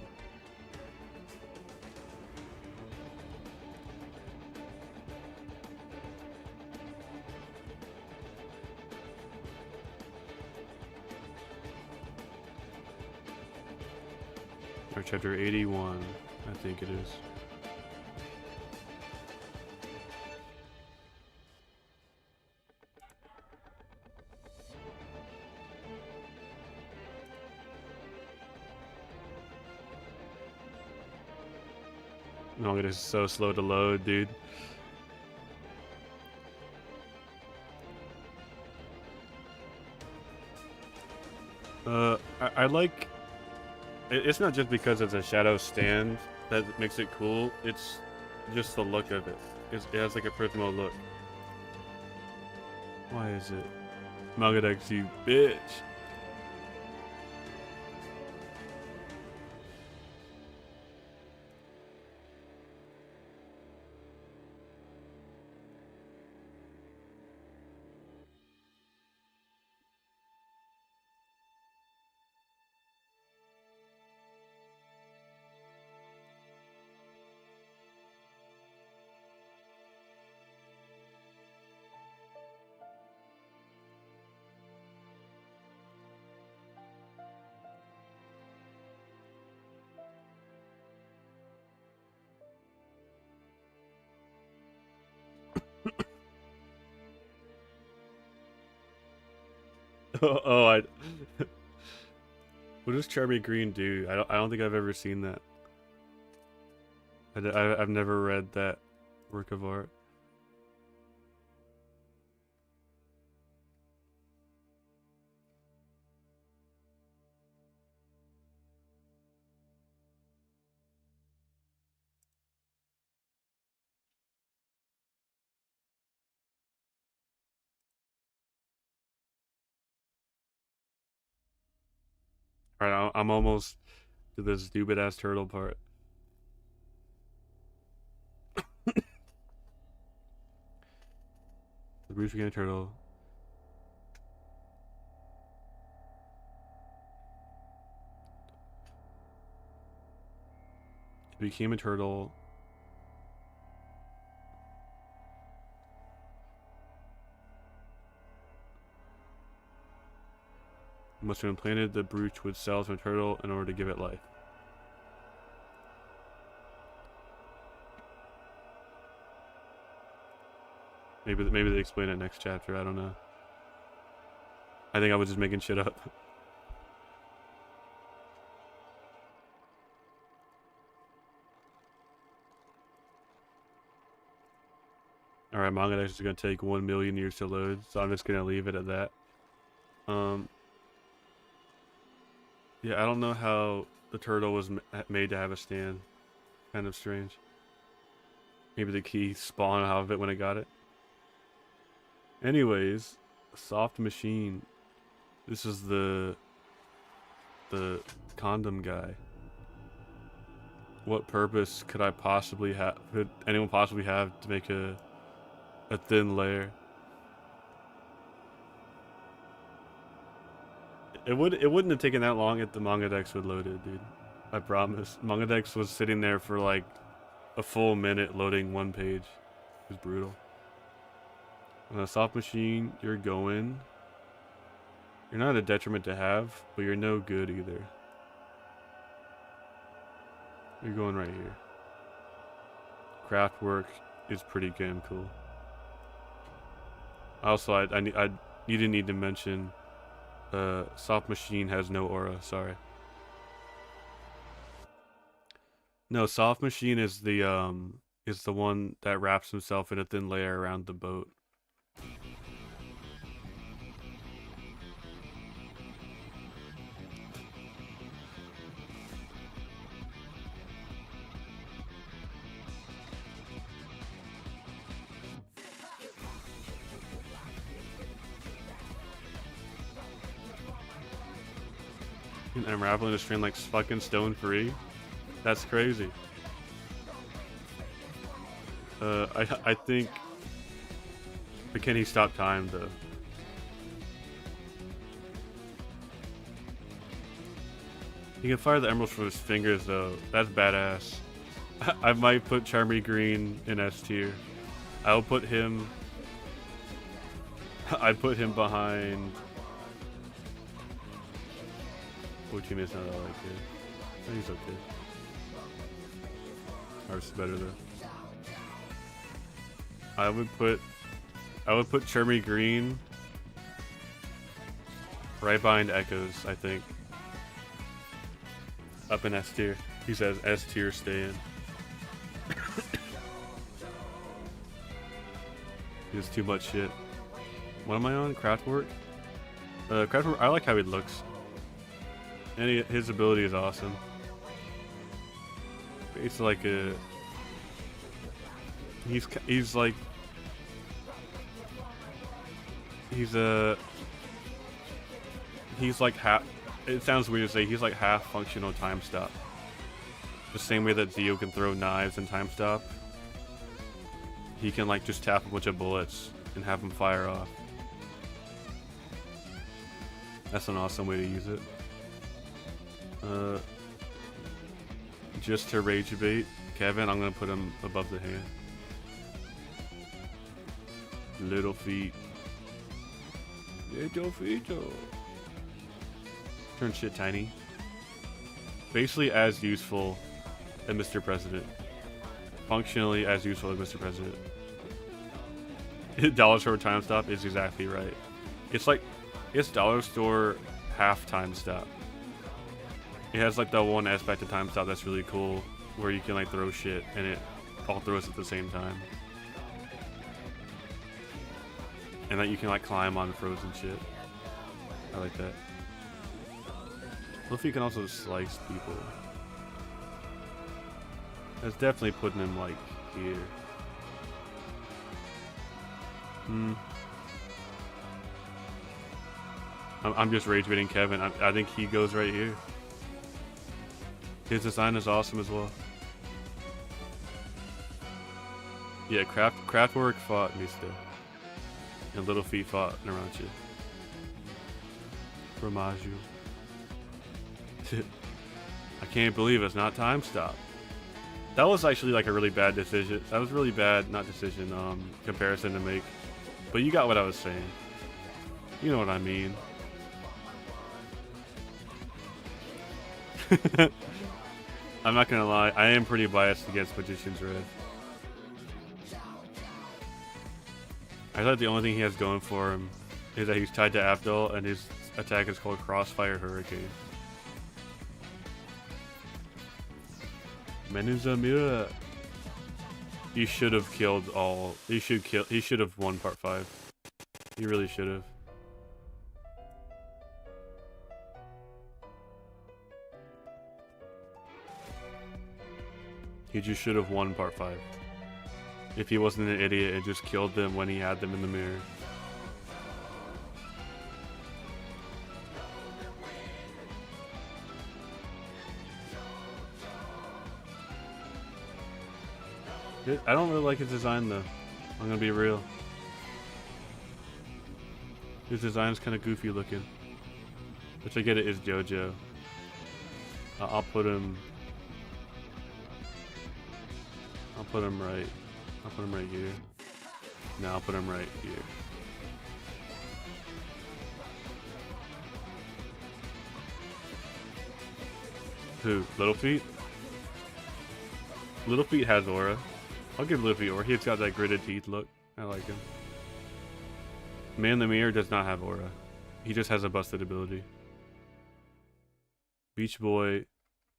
Or chapter 81, I think it is. No, it is so slow to load, dude. I like... It's not just because it's a shadow stand that makes it cool, it's just the look of it. It has like a personal look. Why is it? Magadex, you bitch! Oh, what does Charmy Green do? I don't think I've ever seen that. I've never read that work of art. Alright, I'm almost to this stupid ass turtle part. The Bruce became a turtle. He became a turtle. Must have implanted the brooch with cells from a turtle in order to give it life. Maybe they explain it next chapter. I don't know. I think I was just making shit up. Alright, manga is gonna take 1 million years to load, so I'm just gonna leave it at that. Yeah, I don't know how the turtle was made to have a stand. Kind of strange. Maybe the key spawned out of it when I got it. Anyways, soft machine. This is the condom guy. What purpose could I possibly have? Could anyone possibly have to make a thin layer? It wouldn't have taken that long if the manga decks would load it, dude. I promise. Manga decks was sitting there for like a full minute loading one page. It was brutal. On a soft machine, you're going. You're not a detriment to have, but you're no good either. You're going right here. Craft work is pretty damn cool. Also, I didn't need to mention, soft machine has no aura. Sorry. No, soft machine is the one that wraps himself in a thin layer around the boat. And unraveling the string like fucking stone free. That's crazy. I think. But can he stop time though? He can fire the emeralds from his fingers though. That's badass. I might put Charmy Green in S tier. I'll put him. I'd put him behind. Which team is not that I like it. He's okay. Ours is better though. I would put Charmy Green right behind Echoes, I think. Up in S tier. He says S tier stay in. There's too much shit. What am I on? Craftwork? Craftwork, I like how he looks. And his ability is awesome. It's like a... He's like... He's like half... It sounds weird to say, he's like half functional time stop. The same way that Zio can throw knives and time stop. He can like just tap a bunch of bullets and have them fire off. That's an awesome way to use it. Just to rage bait Kevin, I'm gonna put him above the hand. Little feet. Little feet. Turn shit tiny. Basically as useful as Mr. President. Functionally as useful as Mr. President. Dollar store time stop is exactly right. It's like, it's dollar store half time stop. It has like that one aspect of time stop that's really cool, where you can like throw shit and it all throws at the same time. And that you can like climb on frozen shit. I like that. Luffy can also slice people. That's definitely putting him like here. I'm just rage baiting Kevin. I think he goes right here. His design is awesome as well. Yeah, Craftwork fought Mista. And Little Feet fought Naranchi. Ramaju. I can't believe it's not time stop. That was actually like a really bad decision. That was really bad, not decision, comparison to make. But you got what I was saying. You know what I mean. I'm not gonna lie, I am pretty biased against Magician's Red. I thought the only thing he has going for him is that he's tied to Abdul and his attack is called Crossfire Hurricane. Menuzamura. He should have killed all. He should have won part 5. He really should have. He just should have won part 5. If he wasn't an idiot and just killed them when he had them in the mirror. I don't really like his design though. I'm gonna be real. His design's kind of goofy looking. Which I get it is Jojo. I'll put him right. I'll put him right here. No, I'll put him right here. Who? Little Feet? Little Feet has aura. I'll give Little Feet aura. He's got that gritted teeth look. I like him. Man in the Mirror does not have aura. He just has a busted ability. Beach Boy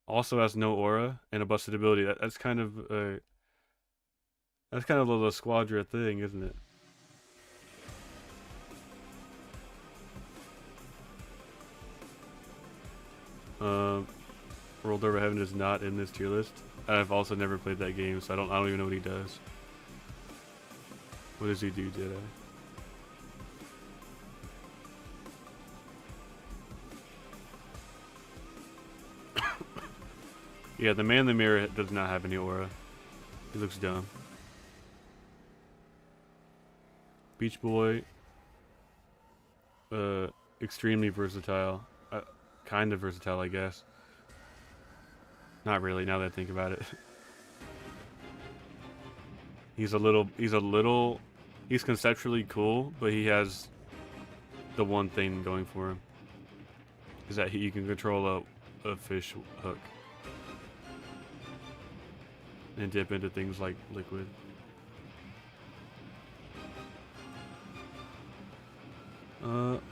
Also has no aura and a busted ability. That's kind of that's kind of a little Squadra thing, isn't it? Um, World Over Heaven is not in this tier list. I've also never played that game, so I don't even know what he does. What does he do, Jedi? Yeah, the man in the mirror does not have any aura. He looks dumb. Beach Boy, extremely versatile. Kind of versatile, I guess. Not really, now that I think about it. He's conceptually cool, but he has the one thing going for him. Is that you can control a fish hook. And dip into things like liquid.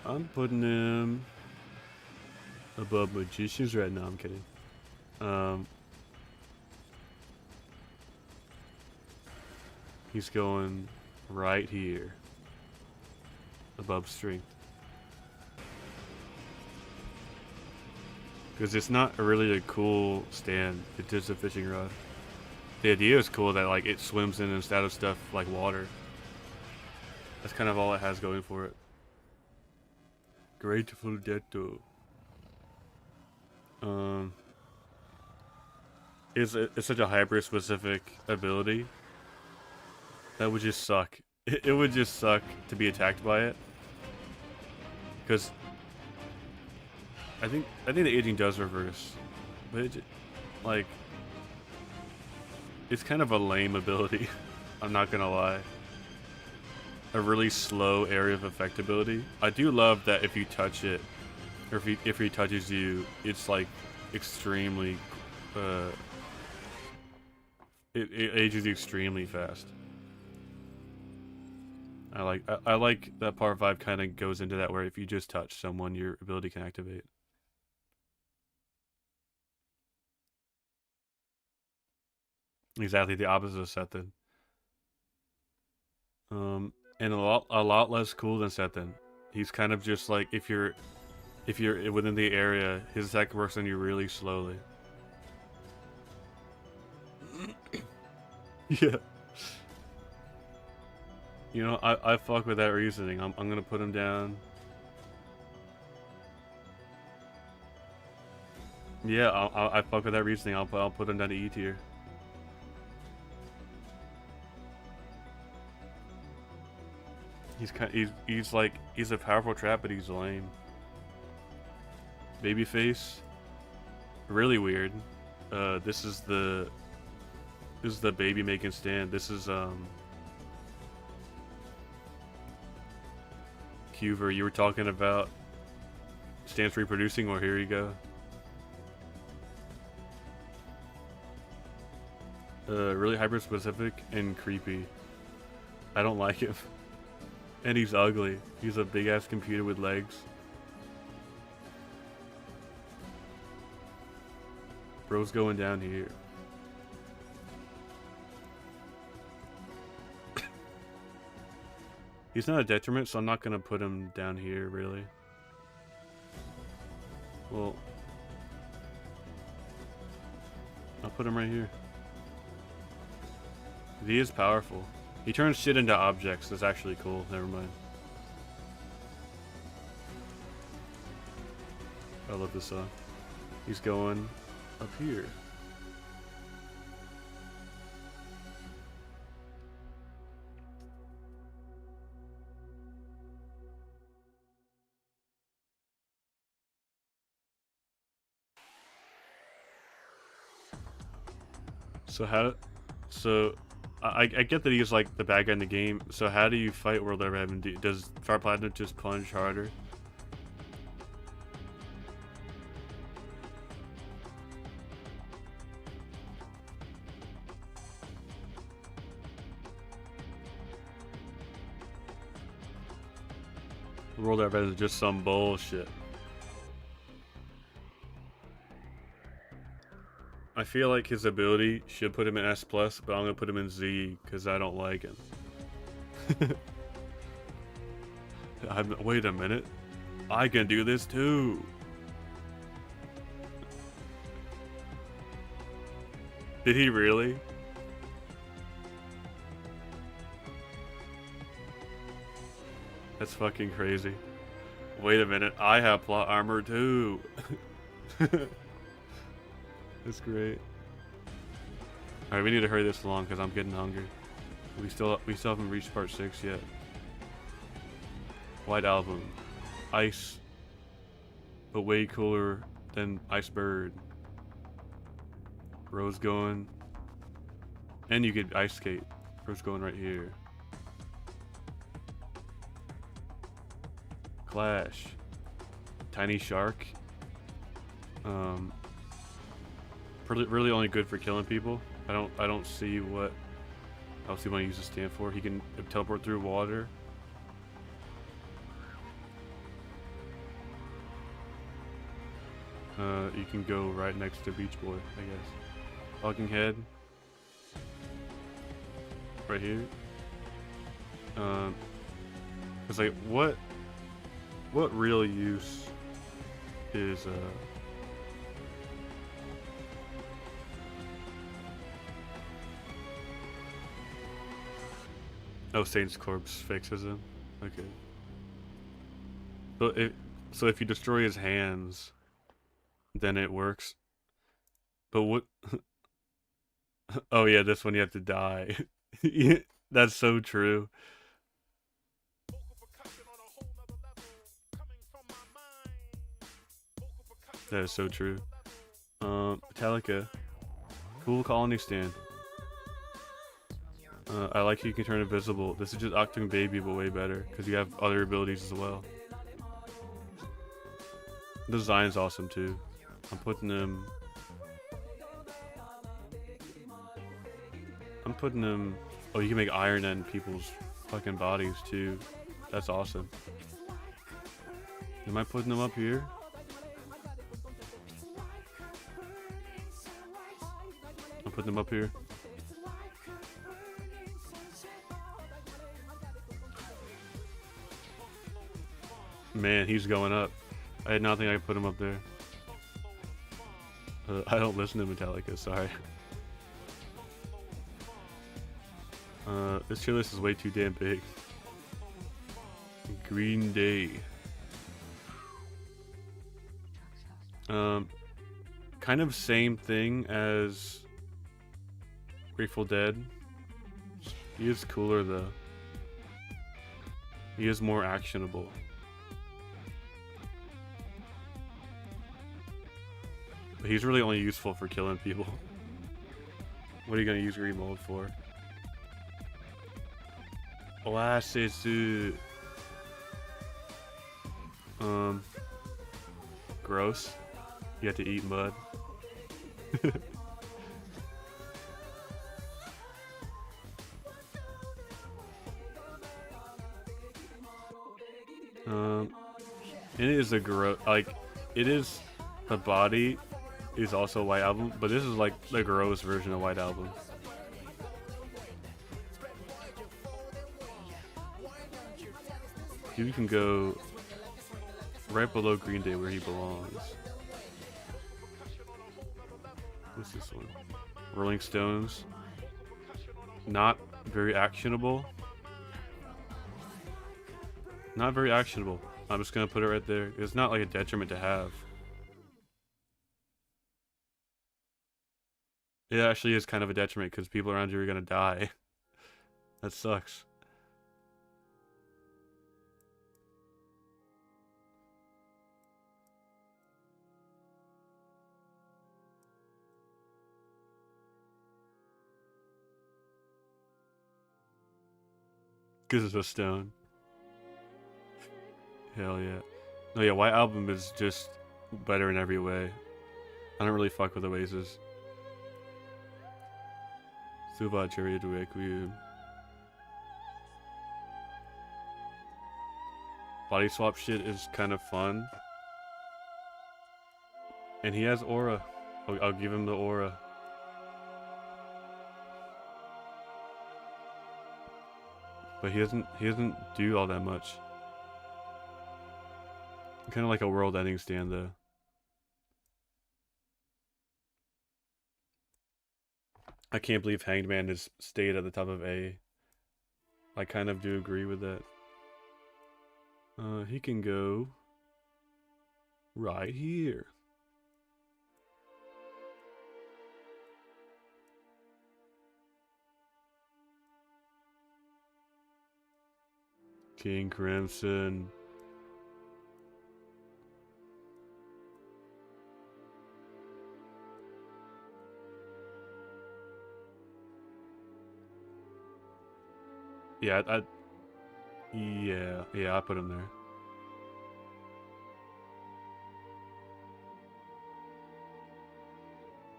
I'm putting him above Magicians right now. I'm kidding. He's going right here. Above Strength. Because it's not really a cool stand. It's just a fishing rod. The idea is cool that like it swims in instead of stuff like water. That's kind of all it has going for it. Grateful Dead. It's such a hyper specific ability that would just suck. It would just suck to be attacked by it. Because I think the aging does reverse, but like it's kind of a lame ability. I'm not gonna lie. A really slow area of effect ability. I do love that if you touch it, or if he touches you, it's like extremely. It ages you extremely fast. I like that Part 5 kind of goes into that where if you just touch someone, your ability can activate. Exactly the opposite of Sethin. And a lot less cool than Sethin. He's kind of just like if you're within the area, his attack works on you really slowly. Yeah. You know, I fuck with that reasoning. I'm gonna put him down. Yeah, I fuck with that reasoning. I'll put him down to E tier. He's a powerful trap, but he's lame. Babyface, really weird. This is the baby making stand. This is Cuver. You were talking about stands reproducing. Well, here you go. Really hyper specific and creepy. I don't like him. And he's ugly. He's a big ass computer with legs. Bro's going down here. He's not a detriment, so I'm not gonna put him down here, really. Well, I'll put him right here. He is powerful. He turns shit into objects. That's actually cool. Never mind. I love this song. He's going up here. So I get that he's like the bad guy in the game. So how do you fight World Over Heaven? Does Fire Platinum just punch harder? World Over Heaven is just some bullshit. I feel like his ability should put him in S+, but I'm gonna put him in Z because I don't like him. Wait a minute. I can do this too. Did he really? That's fucking crazy. Wait a minute. I have plot armor too. That's great. Alright, we need to hurry this along because I'm getting hungry. We still haven't reached part 6 yet. White Album. Ice. But way cooler than Ice Bird. Rose going. And you get ice skate. Rose going right here. Clash. Tiny Shark. Really only good for killing people. I don't see what else you want to use this stand for. He can teleport through water. You can go right next to Beach Boy, I guess. Talking Head. Right here. It's like what real use is oh, Saint's Corpse fixes him. Okay. So if you destroy his hands, then it works. But what? Oh yeah, this one you have to die. That's so true. That is so true. Metallica. Cool colony stand. I like how you can turn invisible. This is just Octung Baby, but way better because you have other abilities as well. The design's awesome too. I'm putting him. Oh, you can make iron in people's fucking bodies too. That's awesome. Am I putting them up here? I'm putting them up here. Man, he's going up. I had nothing I could put him up there. I don't listen to Metallica, sorry. This tier list is way too damn big. Green Day. Kind of same thing as Grateful Dead. He is cooler though. He is more actionable. But he's really only useful for killing people. What are you gonna use green mold for? Oasis. Gross. You have to eat mud. It is a gross. Like, it is. The body is also White Album, but this is like the gross version of White Album. You can go right below Green Day where he belongs. What's this one? Rolling Stones. Not very actionable. Not very actionable. I'm just gonna put it right there. It's not like a detriment to have. It actually is kind of a detriment because people around you are gonna die. That sucks. Because it's a stone. Hell yeah. No, yeah, White Album is just better in every way. I don't really fuck with Oasis. Suva Chariot Requiem. Body swap shit is kind of fun. And he has aura. I'll give him the aura. but he doesn't do all that much. Kind of like a world-ending stand though. I can't believe Hanged Man has stayed at the top of A. I kind of do agree with that. He can go right here. King Crimson. Yeah, I put him there.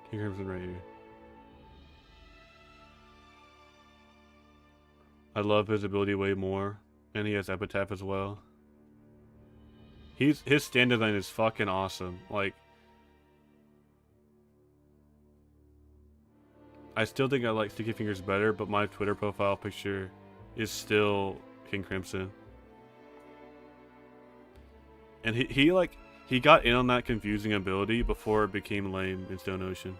King Crimson right here. I love his ability way more, and he has Epitaph as well. His stand design is fucking awesome. Like, I still think I like Sticky Fingers better, but my Twitter profile picture is still King Crimson. And he got in on that confusing ability before it became lame in Stone Ocean.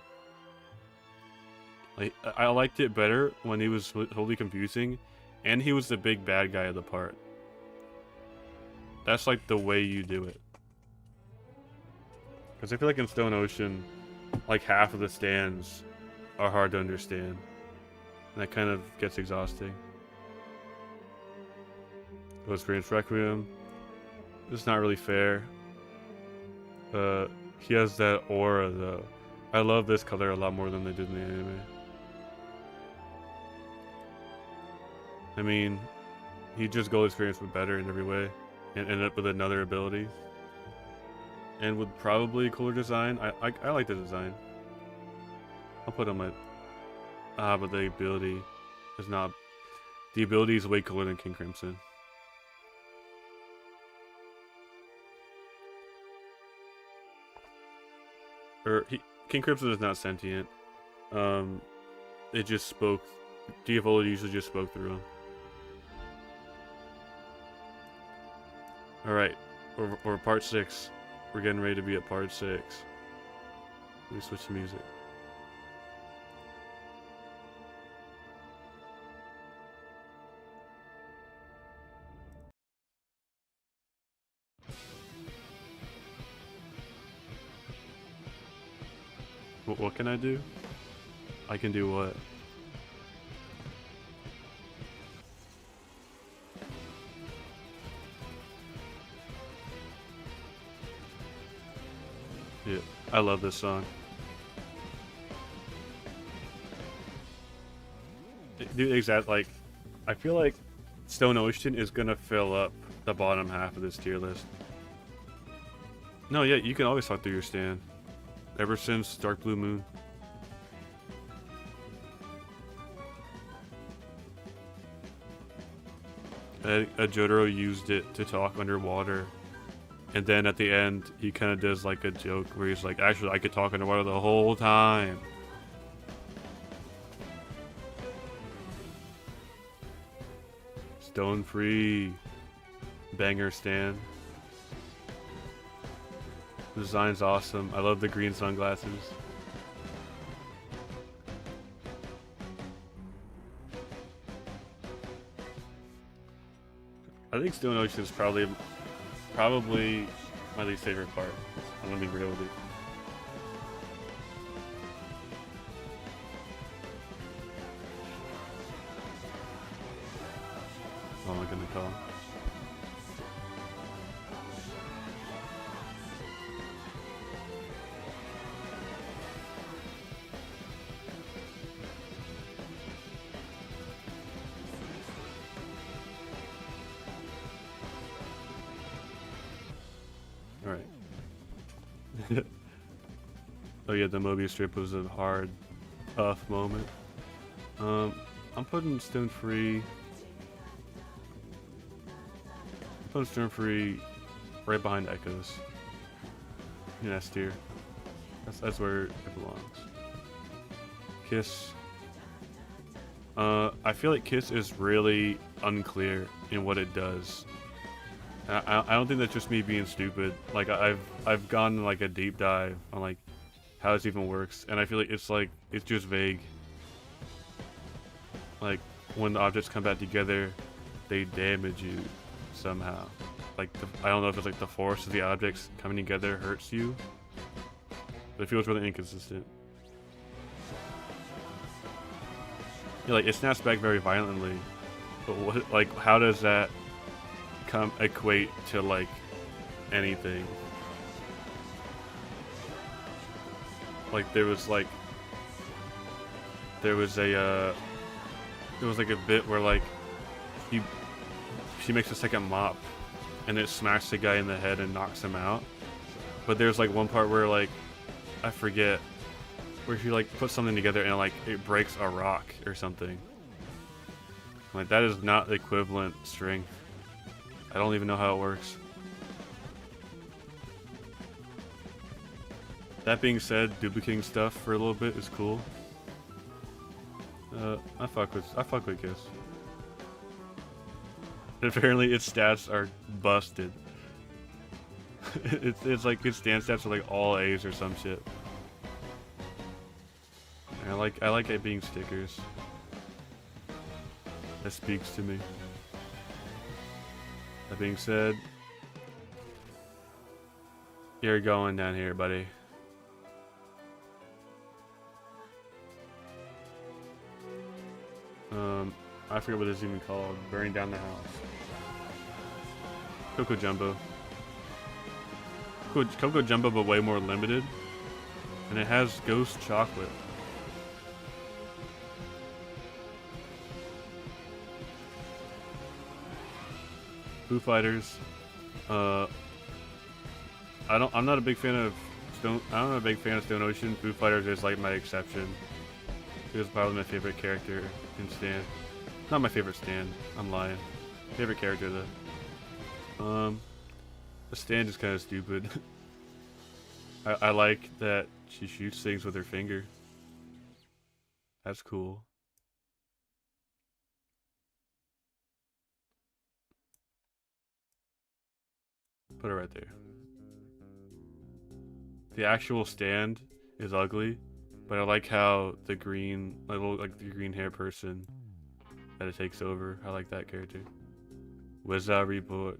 Like, I liked it better when he was totally confusing, and he was the big bad guy of the part. That's like the way you do it. Because I feel like in Stone Ocean, like half of the stands are hard to understand. And that kind of gets exhausting. Ghost Experience Requiem. It's not really fair. He has that aura though. I love this color a lot more than they did in the anime. I mean, he just Gold Experience but better in every way. And ended up with another ability. And with probably cooler design. I like the design. I'll put him at... but the ability is not... The ability is way cooler than King Crimson. King Crimson is not sentient. It just spoke... Diavolo usually just spoke through him. Alright, we're part 6. We're getting ready to be at part 6. Let me switch to music. What can I do? I can do what? Yeah, I love this song. Dude, exactly. Like, I feel like Stone Ocean is gonna fill up the bottom half of this tier list. No, yeah, you can always talk through your stand. Ever since Dark Blue Moon. Jojo used it to talk underwater. And then at the end, he kind of does like a joke where he's like, actually, I could talk underwater the whole time. Stone Free. Banger stand. The design's awesome. I love the green sunglasses. I think Stone Ocean is probably my least favorite part. I'm gonna be real with you. What am I gonna call? Alright. Oh yeah, the Mobius strip was a hard, tough moment. I'm putting Stone Free. I'm putting Stone Free right behind Echoes. In S tier. That's where it belongs. Kiss. I feel like Kiss is really unclear in what it does. I don't think that's just me being stupid. Like I've gone like a deep dive on like how this even works, and I feel like it's just vague. Like when the objects come back together, they damage you somehow. Like I don't know if it's like the force of the objects coming together hurts you, but it feels really inconsistent. Yeah, like it snaps back very violently, but what, like how does that equate to like anything? Like there was like there was a bit where like he she makes a second mop and it smacks the guy in the head and knocks him out. But there's like one part where like I forget where she like puts something together and like it breaks a rock or something. Like that is not equivalent strength. I don't even know how it works. That being said, duplicating stuff for a little bit is cool. I fuck with Kiss. Apparently its stats are busted. it's like its stand stats are like all A's or some shit. And I like it being stickers. That speaks to me. That being said, you're going down here, buddy. I forget what this is even called. Burning down the house. Coco Jumbo. Coco Jumbo, but way more limited. And it has ghost chocolate. Foo Fighters. I'm not a big fan of Stone. I'm not a big fan of Stone Ocean. Foo Fighters is like my exception. It was probably my favorite character in Stan. Not my favorite Stan. I'm lying. Favorite character though. The Stan is kind of stupid. I like that she shoots things with her finger. That's cool. Put it right there. The actual stand is ugly, but I like how the green, like the green hair person that it takes over. I like that character. Wizard Report.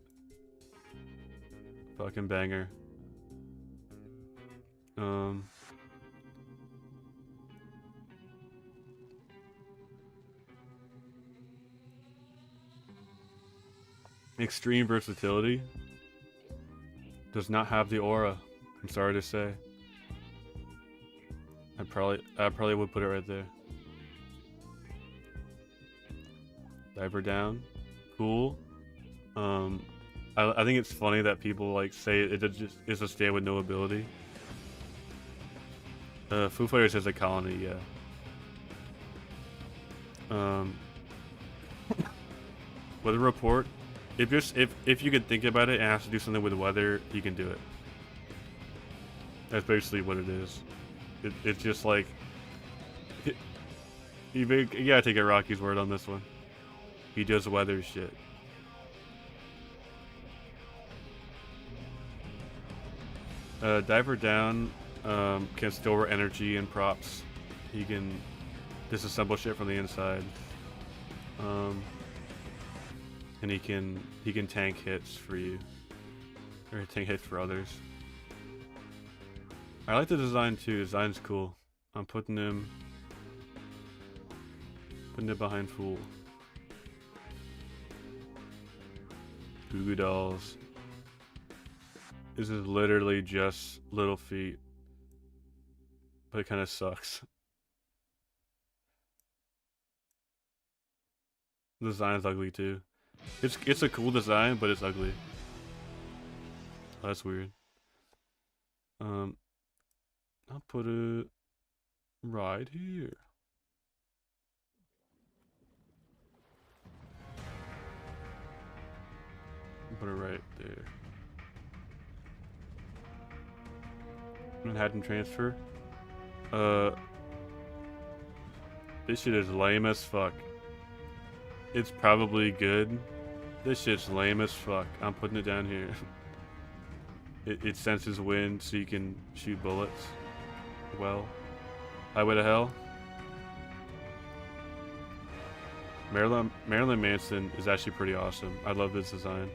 Fucking banger. Extreme versatility. Does not have the aura. I'm sorry to say. I probably would put it right there. Diver down. Cool. I think it's funny that people like say it just is a stand with no ability. Foo Fighters has a colony, yeah. Weather report. If you could think about it and has to do something with weather, you can do it. That's basically what it is. It's just like you gotta take a Rocky's word on this one. He does weather shit. Diver down can store energy and props. He can disassemble shit from the inside. And he can tank hits for you, or tank hits for others. I like the design too. Design's cool. I'm putting it behind Fool. Goo Goo Dolls. This is literally just Little Feet, but it kind of sucks. The design's ugly too. It's a cool design, but it's ugly. Oh, that's weird. I'll put it right here. Put it right there. Manhattan transfer. This shit is lame as fuck. It's probably good. This shit's lame as fuck. I'm putting it down here. It senses wind so you can shoot bullets. Well. Highway to Hell. Marilyn Manson is actually pretty awesome. I love this design.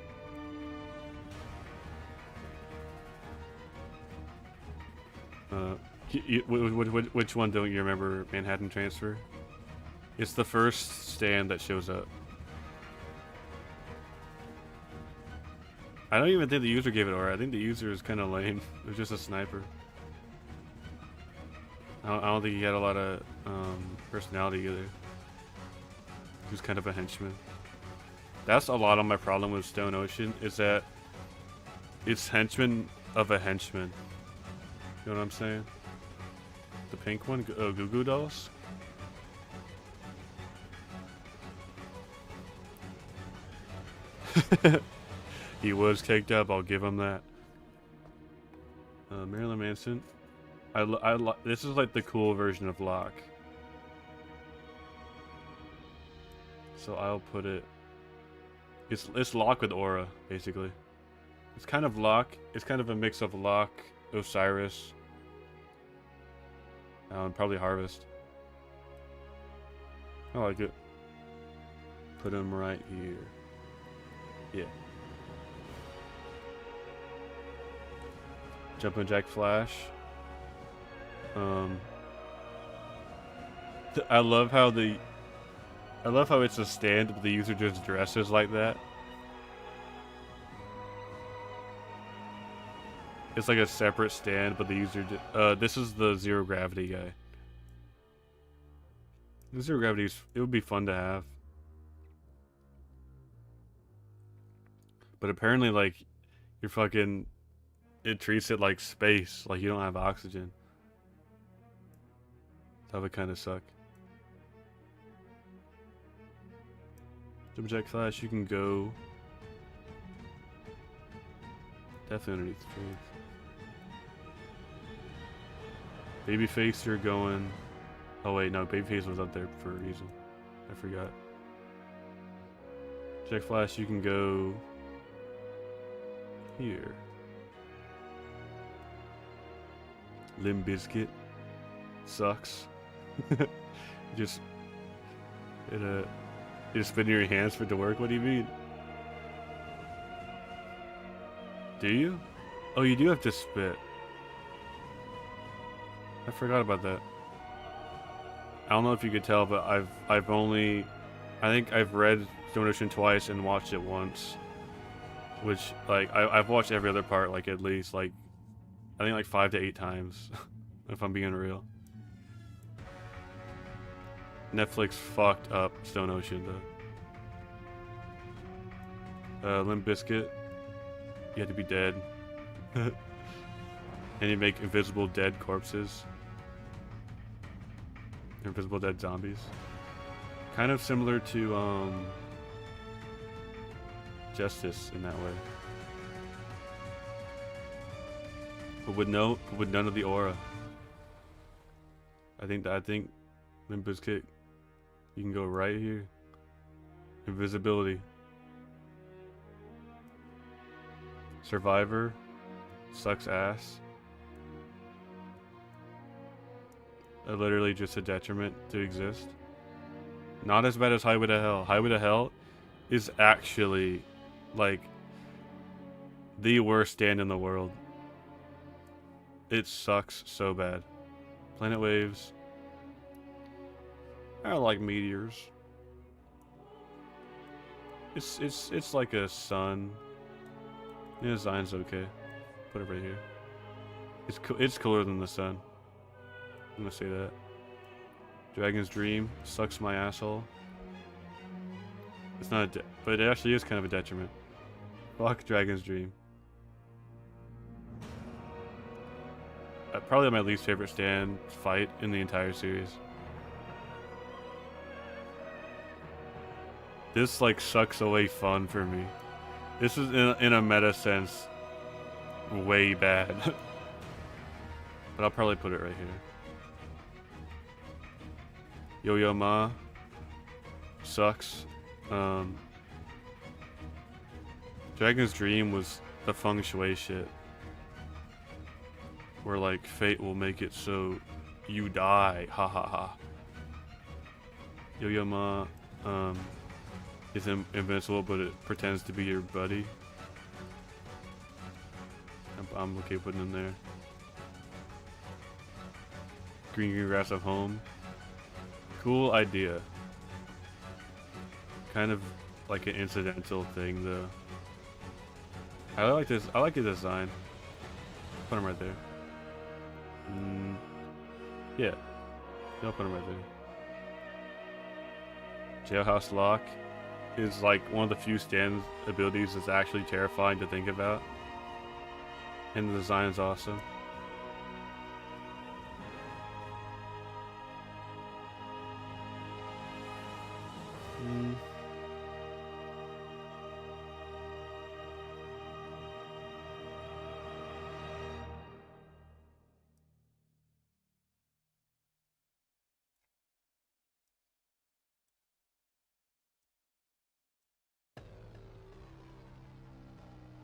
Which one don't you remember? Manhattan Transfer? It's the first stand that shows up. I don't even think the user gave it aura. I think the user is kind of lame. It was just a sniper. I don't think he had a lot of personality either. He was kind of a henchman. That's a lot of my problem with Stone Ocean, is that it's henchman of a henchman. You know what I'm saying? The pink one? Goo Goo Dolls? He was caked up, I'll give him that. Marilyn Manson. This is like the cool version of Locke. So I'll put it... It's Locke with aura, basically. It's kind of Locke. It's kind of a mix of Locke, Osiris, and probably Harvest. I like it. Put him right here. Yeah. Jumpin' Jack Flash. I love how it's a stand, but the user just dresses like that. It's like a separate stand, but the user... this is the Zero Gravity guy. The Zero Gravity, it would be fun to have. But apparently, like, you're fucking... It treats it like space, like you don't have oxygen. That would kind of suck. Jumpin' Jack Flash, you can go... Definitely underneath the trees. Babyface, you're going... Oh wait, no, Babyface was up there for a reason. I forgot. Jack Flash, you can go... Here. Limp Bizkit. Sucks. Just... You're spinning your hands for it to work? What do you mean? Do you? Oh, you do have to spit. I forgot about that. I don't know if you could tell, but I think I've read Stone Ocean twice and watched it once. Which, like, I've watched every other part, like, at least, like, I think like 5 to 8 times, if I'm being real. Netflix fucked up Stone Ocean, though. Limp Bizkit, you had to be dead. And you make invisible dead corpses. Invisible dead zombies. Kind of similar to, Justice in that way. But with none of the aura. I think Limp Bizkit, you can go right here. Invisibility. Survivor sucks ass. Literally just a detriment to exist. Not as bad as Highway to Hell. Highway to Hell is actually like the worst stand in the world. It sucks so bad. Planet Waves. I like meteors. It's like a sun. Yeah, the design's okay. Put it right here. It's cooler than the sun. I'm gonna say that. Dragon's Dream sucks my asshole. It's not but it actually is kind of a detriment. Fuck Dragon's Dream. Probably my least favorite stand fight in the entire series. This like sucks away fun for me. This is in a meta sense way bad. But I'll probably put it right here. Yo-Yo Ma sucks. Dragon's Dream was the feng shui shit. Where like fate will make it so you die. Ha ha ha. Yo-Yo Ma is invincible, but it pretends to be your buddy. I'm okay putting him there. Green grass of home. Cool idea. Kind of like an incidental thing though. I like this. I like his design. Put him right there. Yeah. I'll put him right there. Jailhouse Lock is like one of the few stand abilities that's actually terrifying to think about. And the design is awesome.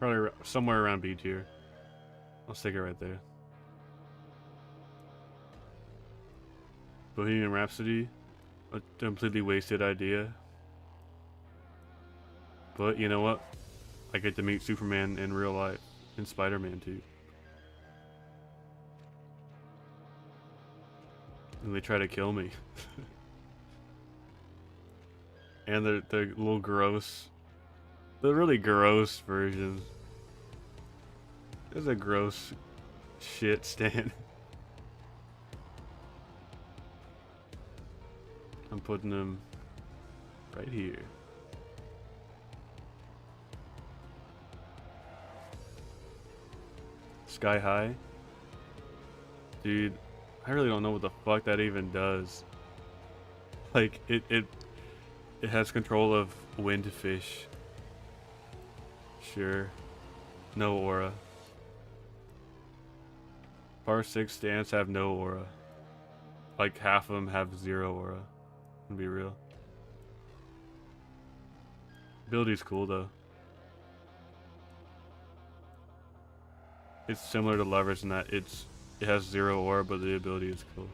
Probably somewhere around B tier. I'll stick it right there. Bohemian Rhapsody, a completely wasted idea. But you know what? I get to meet Superman in real life, and Spider-Man too. And they try to kill me. And they're little gross. The really gross versions. There's a gross shit stand. I'm putting them right here. Sky High. Dude, I really don't know what the fuck that even does. Like, it has control of windfish. Sure. No aura. Par 6 stands have no aura. Like, half of them have 0 aura. To be real. Ability's cool, though. It's similar to Lovers in that it has 0 aura, but the ability is cool.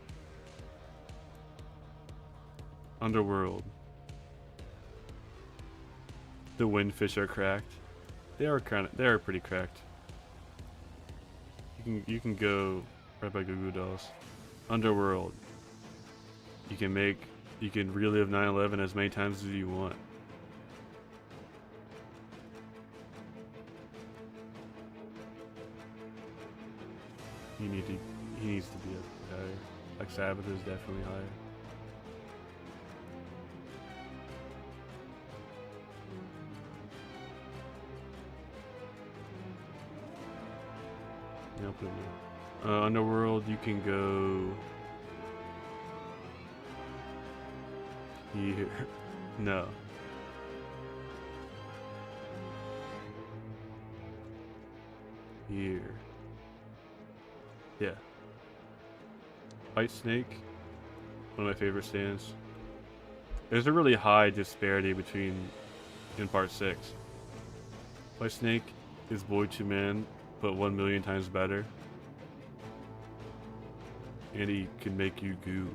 Underworld. The windfish are cracked. They are pretty cracked. You can go right by Goo Goo Dolls. Underworld. You can relive 9/11 as many times as you want. He needs to be up higher. Like Sabbath is definitely higher. Yeah, I'll put it there. Underworld, you can go here. No. Here. Yeah. White Snake, one of my favorite stands. There's a really high disparity in part 6. White Snake is Boy to Man, but 1,000,000 times better. And he can make you goo.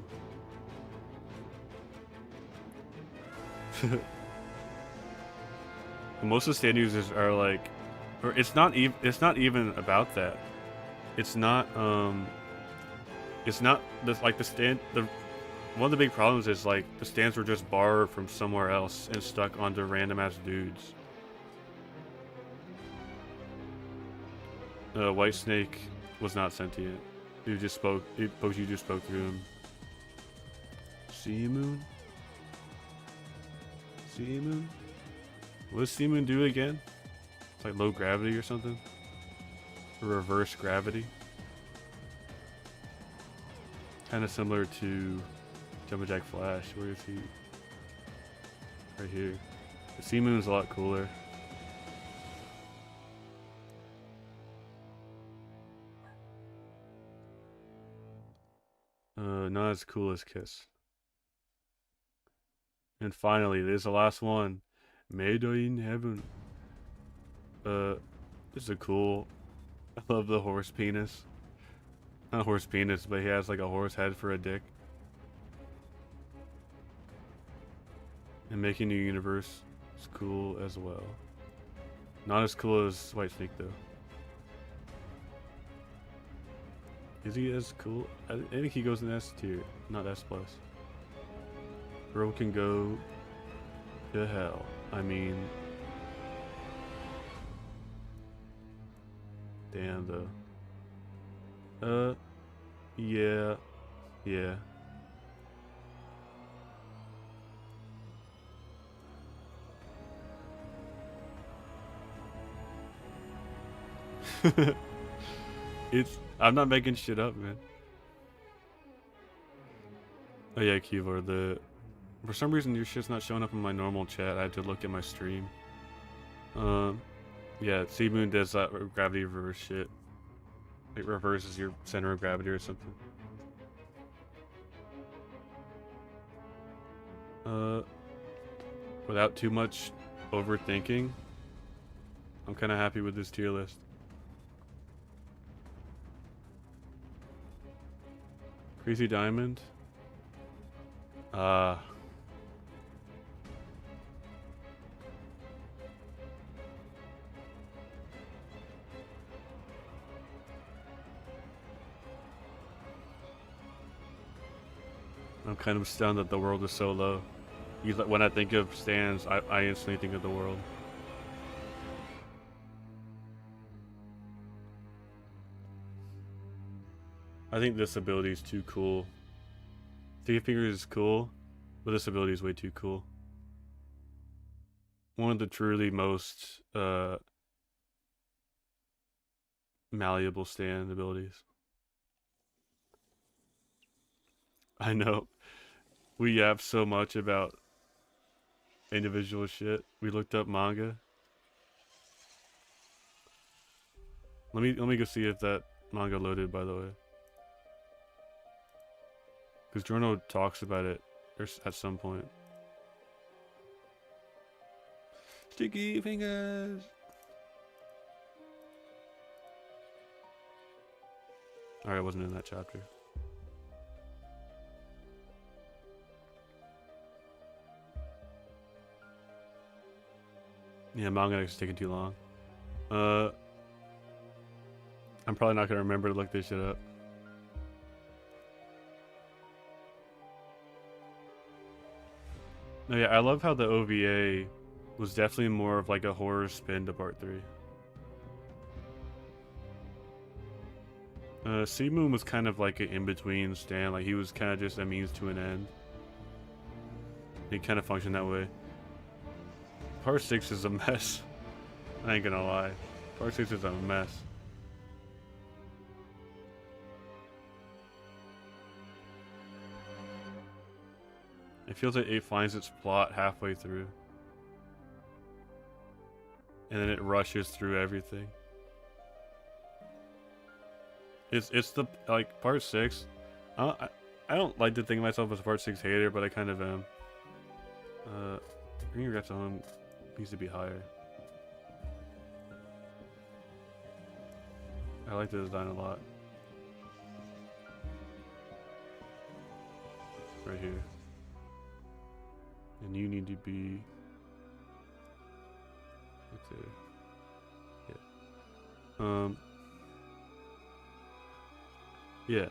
Most of the stand users are like, or it's not even about that. It's not this like the stand one of the big problems is like the stands were just borrowed from somewhere else and stuck onto random ass dudes. White Snake was not sentient. You just spoke through him. Sea Moon? Sea Moon? What does Sea Moon do again? It's like low gravity or something? Or reverse gravity? Kind of similar to Jumpin' Jack Flash. Where is he? Right here. The Sea Moon's a lot cooler. Not as cool as Kiss. And finally, there's the last one. Made in heaven. This is a cool. I love the horse penis. Not horse penis, but he has like a horse head for a dick. And making a universe is cool as well. Not as cool as White Snake though. Is he as cool? I think he goes in S tier, not S plus. Bro can go to hell. I mean, damn though. Yeah, yeah. It's. I'm not making shit up, man. Oh yeah, keyboard. For some reason your shit's not showing up in my normal chat. I had to look at my stream. Um, yeah, Sea Moon does that gravity reverse shit. It reverses your center of gravity or something. Uh, without too much overthinking, I'm kind of happy with this tier list. Crazy Diamond. I'm kind of stunned that the world is so low. When I think of stands, I instantly think of the world. I think this ability is too cool. Sticky Fingers is cool, but this ability is way too cool. One of the truly most malleable stand abilities. I know. We yap so much about individual shit. We looked up manga. Let me go see if that manga loaded, by the way. Because Jojo talks about it at some point. Sticky Fingers! Alright, I wasn't in that chapter. Yeah, manga is taking too long. I'm probably not gonna remember to look this shit up. No, yeah, I love how the OVA was definitely more of like a horror spin to part 3. Sea Moon was kind of like an in-between stand, like he was kind of just a means to an end. He kind of functioned that way. Part 6 is a mess. I ain't gonna lie. Part 6 is a mess. It feels like it finds its plot halfway through. And then it rushes through everything. It's the, like, part 6. I don't like to think of myself as a part 6 hater, but I kind of am. Bring your home needs to be higher. I like the design a lot. Right here. And you need to be right there. Yeah. Yeah.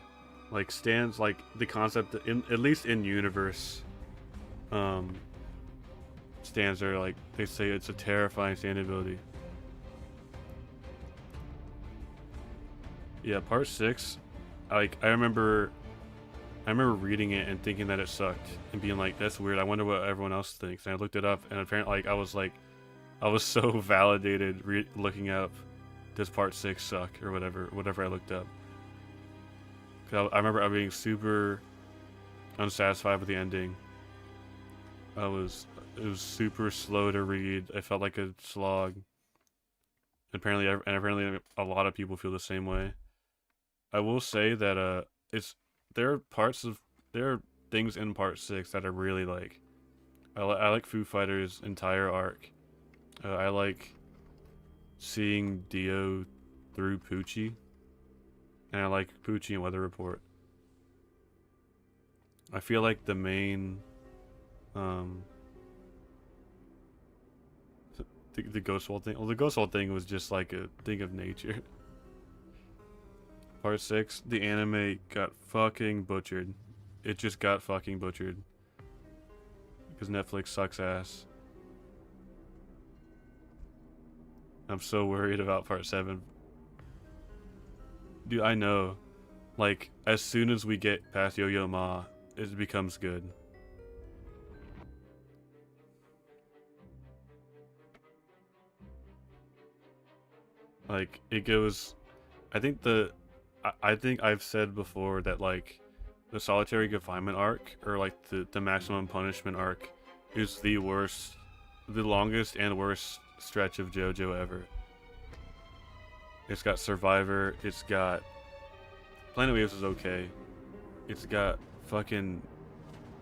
Like stands like the concept that at least in universe stands are like they say it's a terrifying stand ability. Yeah, part 6, like I remember reading it and thinking that it sucked and being like, that's weird. I wonder what everyone else thinks. And I looked it up and apparently like I was so validated looking up does part 6 suck or whatever I looked up. Cause I remember I being super unsatisfied with the ending. It was super slow to read. I felt like a slog. Apparently a lot of people feel the same way. I will say that there are things in part 6 that are really like I like Foo Fighters' entire arc. I like seeing Dio through Poochie, and I like Poochie and Weather Report. I feel like the main, um, the Ghostwall thing. Well, the Ghostwall thing was just like a thing of nature. Part 6, the anime got fucking butchered. It just got fucking butchered. Because Netflix sucks ass. I'm so worried about part 7. Dude, I know. Like, as soon as we get past Yo-Yo Ma, it becomes good. Like, it goes... I think I've said before that, like, the solitary confinement arc, or, like, the maximum punishment arc, is the worst, the longest and worst stretch of JoJo ever. It's got Survivor, it's got... Planet Waves is okay. It's got fucking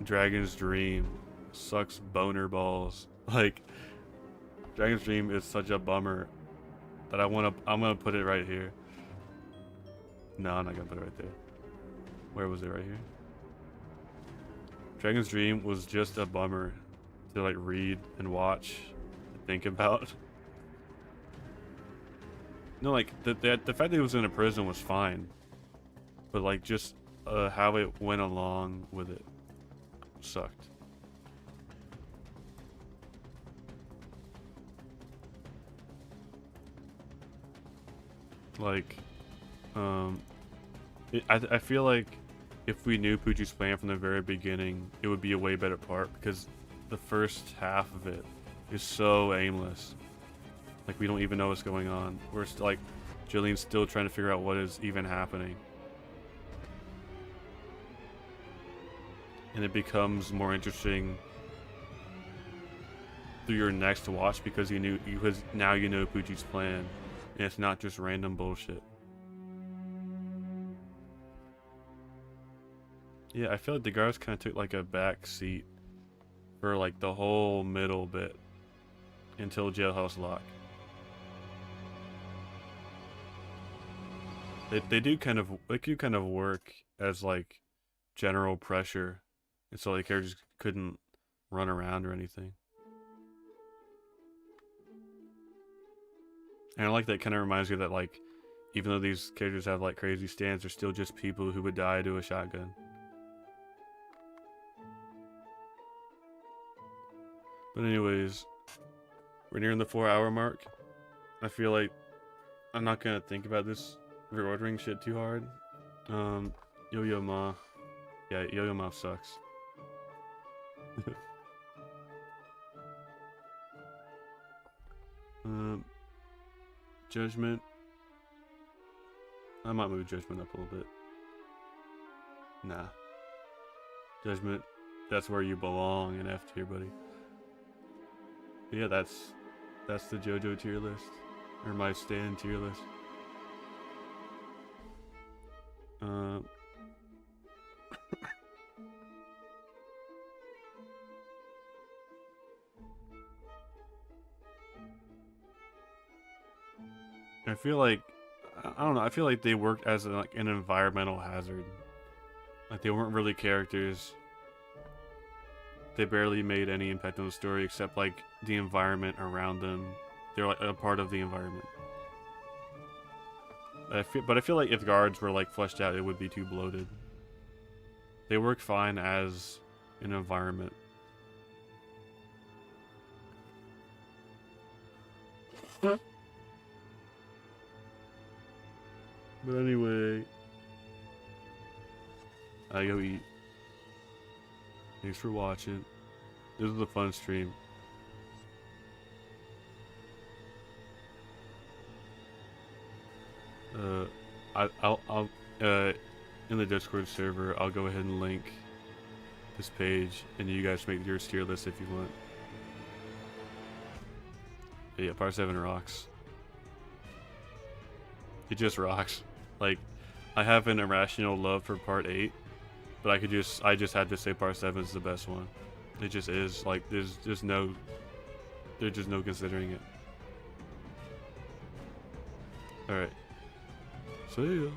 Dragon's Dream. Sucks boner balls. Like, Dragon's Dream is such a bummer that I'm gonna put it right here. No, I'm not gonna put it right there. Where was it? Right here? Dragon's Dream was just a bummer to like read and watch and think about. No, like the fact that he was in a prison was fine, but like just how it went along with it sucked. Like, I feel like if we knew Poochie's plan from the very beginning, it would be a way better part, because the first half of it is so aimless. Like, we don't even know what's going on. We're still, like, Jillian's still trying to figure out what is even happening. And it becomes more interesting through your next watch because now you know Poochie's plan, and it's not just random bullshit. Yeah, I feel like the guards kind of took like a back seat for like the whole middle bit until Jailhouse Lock. They do kind of work as like general pressure, and so like characters couldn't run around or anything. And I like that. Kind of reminds me that like even though these characters have like crazy stands, they're still just people who would die to a shotgun. But anyways, we're nearing the 4-hour mark. I feel like I'm not gonna think about this reordering shit too hard. Yo-Yo Ma. Yeah, Yo-Yo Ma sucks. Judgment. I might move Judgment up a little bit. Nah. Judgment, that's where you belong in F tier, buddy. But yeah, that's the JoJo tier list. Or my Stan tier list. I feel like, I don't know, I feel like they worked as like an environmental hazard. Like they weren't really characters. They barely made any impact on the story except like the environment around them. They're like a part of the environment. But I feel like if guards were like fleshed out, it would be too bloated. They work fine as an environment. But anyway, I go eat. Thanks for watching. This was a fun stream. I'll in the Discord server, I'll go ahead and link this page, and you guys make your tier list if you want. But yeah, Part 7 rocks. It just rocks. Like, I have an irrational love for Part 8, but I just had to say Part 7 is the best one. It just is. Like, there's just no considering it. Alright. See ya.